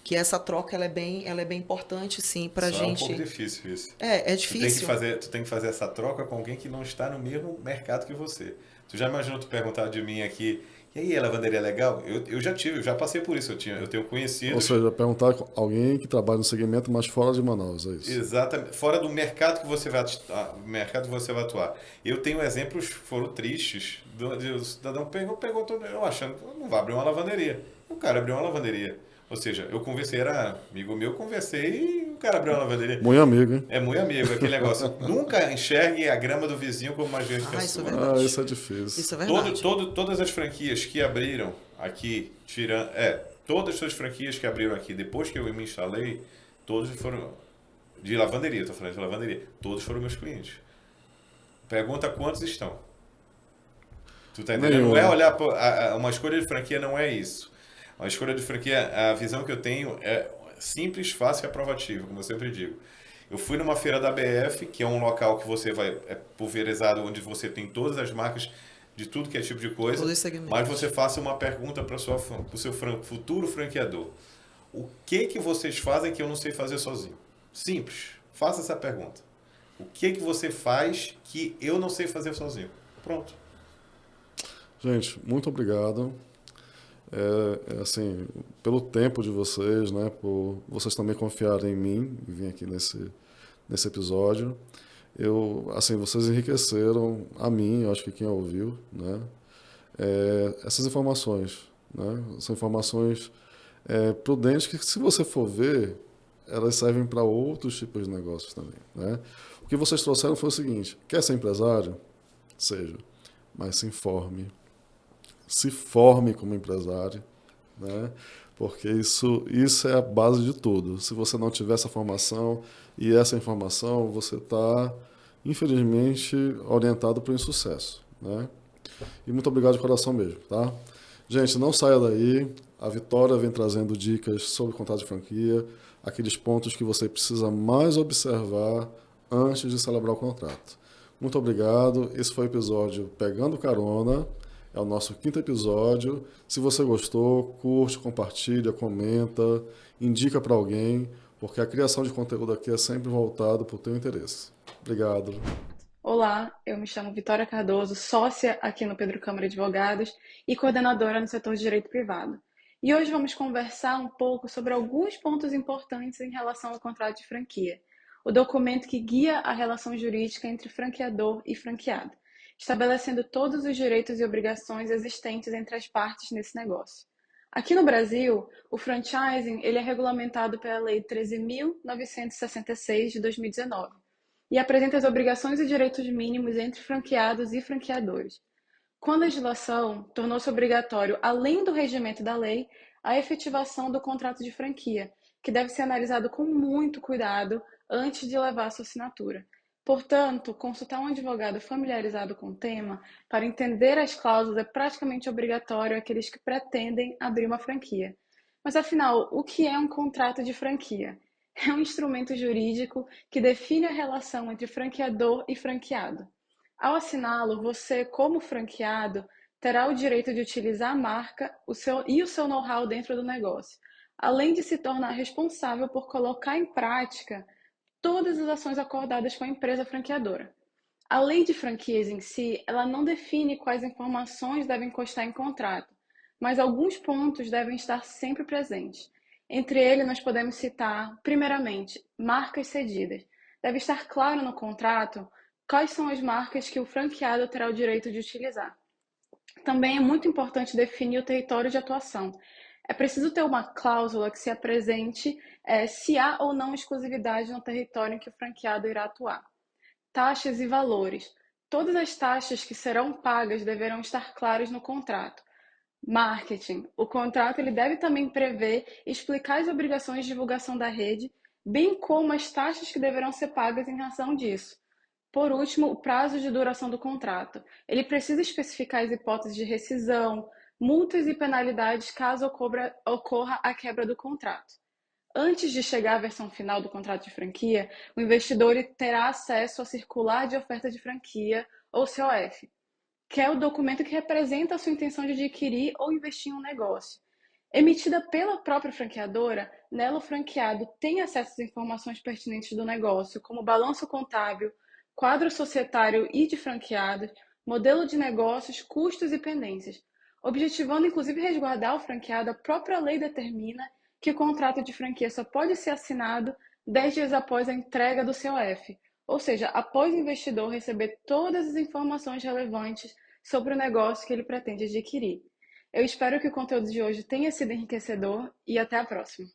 Que essa troca ela é bem importante, sim, para a Só é um gente. pouco difícil isso. É Tu tem que difícil. fazer, tu tem que fazer essa troca com alguém que não está no mesmo mercado que você. Tu já imaginou tu perguntar de mim aqui, e aí, a lavanderia é legal? Eu já tive, eu já passei por isso. Eu tenho Ou conhecidos. seja, perguntar com alguém que trabalha no segmento, mas fora de Manaus, é isso? Exatamente, fora do mercado que você vai, mercado que você vai atuar. Eu tenho exemplos, foram tristes, o cidadão perguntou, eu achando, não vai abrir uma lavanderia. O cara abriu uma lavanderia. Ou seja, eu conversei, era amigo meu, conversei e o cara abriu uma lavanderia. Muito amigo, hein? É muito amigo, aquele negócio. Nunca enxergue a grama do vizinho como mais verde que a Isso é sua. verdade. Isso é difícil. Isso é verdade. Todas as franquias que abriram aqui, todas as franquias que abriram aqui depois que eu me instalei, todos foram de lavanderia, estou falando de lavanderia, todos foram meus clientes. Pergunta quantos estão. Tu tá entendendo? Nenhum. Não é olhar uma escolha de franquia, não é isso. Uma escolha de franquia, a visão que eu tenho é simples, fácil e aprovativa, como eu sempre digo. Eu fui numa feira da BF, que é um local que você vai, é pulverizado, onde você tem todas as marcas de tudo que é tipo de coisa, Todos os segmentos. mas você faça uma pergunta para o seu futuro franqueador. O que vocês fazem que eu não sei fazer sozinho? Simples. Faça essa pergunta. O que você faz que eu não sei fazer sozinho? Pronto. Gente, muito obrigado. Assim, pelo tempo de vocês, né, por vocês também confiarem em mim e vir aqui nesse episódio. Assim, vocês enriqueceram a mim, eu acho que quem ouviu, né, essas informações, né, são informações prudentes que, se você for ver, elas servem para outros tipos de negócios também, né. O que vocês trouxeram foi o seguinte: quer ser empresário? Seja, mas se forme como empresário, né? Porque isso é a base de tudo. Se você não tiver essa formação e essa informação, você está, infelizmente, orientado para o insucesso, né? E muito obrigado de coração mesmo, tá? Gente, não saia daí. A Vitória vem trazendo dicas sobre contrato de franquia, aqueles pontos que você precisa mais observar antes de celebrar o contrato. Muito obrigado. Esse foi o episódio Pegando Carona. É o nosso 5º episódio. Se você gostou, curte, compartilha, comenta, indica para alguém, porque a criação de conteúdo aqui é sempre voltado para o teu interesse. Obrigado. Olá, eu me chamo Vitória Cardoso, sócia aqui no Pedro Câmara Advogados e coordenadora no setor de Direito Privado. E hoje vamos conversar um pouco sobre alguns pontos importantes em relação ao contrato de franquia, o documento que guia a relação jurídica entre franqueador e franqueado, estabelecendo todos os direitos e obrigações existentes entre as partes nesse negócio. Aqui no Brasil, o franchising ele é regulamentado pela Lei 13.966 de 2019 e apresenta as obrigações e direitos mínimos entre franqueados e franqueadores. Com a legislação, tornou-se obrigatório, além do regimento da lei, a efetivação do contrato de franquia, que deve ser analisado com muito cuidado antes de levar a sua assinatura. Portanto, consultar um advogado familiarizado com o tema para entender as cláusulas é praticamente obrigatório àqueles que pretendem abrir uma franquia. Mas afinal, o que é um contrato de franquia? É um instrumento jurídico que define a relação entre franqueador e franqueado. Ao assiná-lo, você, como franqueado, terá o direito de utilizar a marca o seu know-how dentro do negócio, além de se tornar responsável por colocar em prática todas as ações acordadas com a empresa franqueadora. A lei de franquias em si, ela não define quais informações devem constar em contrato, mas alguns pontos devem estar sempre presentes. Entre eles, nós podemos citar, primeiramente, marcas cedidas. Deve estar claro no contrato quais são as marcas que o franqueado terá o direito de utilizar. Também é muito importante definir o território de atuação. É preciso ter uma cláusula que se apresente se há ou não exclusividade no território em que o franqueado irá atuar. Taxas e valores. Todas as taxas que serão pagas deverão estar claras no contrato. Marketing. O contrato ele deve também prever e explicar as obrigações de divulgação da rede, bem como as taxas que deverão ser pagas em razão disso. Por último, o prazo de duração do contrato. Ele precisa especificar as hipóteses de rescisão, multas e penalidades caso ocorra a quebra do contrato. Antes de chegar à versão final do contrato de franquia, o investidor terá acesso ao circular de oferta de franquia, ou COF, que é o documento que representa a sua intenção de adquirir ou investir em um negócio. Emitida pela própria franqueadora, nela o franqueado tem acesso às informações pertinentes do negócio, como balanço contábil, quadro societário e de franqueados, modelo de negócios, custos e pendências. Objetivando inclusive resguardar o franqueado, a própria lei determina que o contrato de franquia só pode ser assinado 10 dias após a entrega do COF, ou seja, após o investidor receber todas as informações relevantes sobre o negócio que ele pretende adquirir. Eu espero que o conteúdo de hoje tenha sido enriquecedor e até a próxima.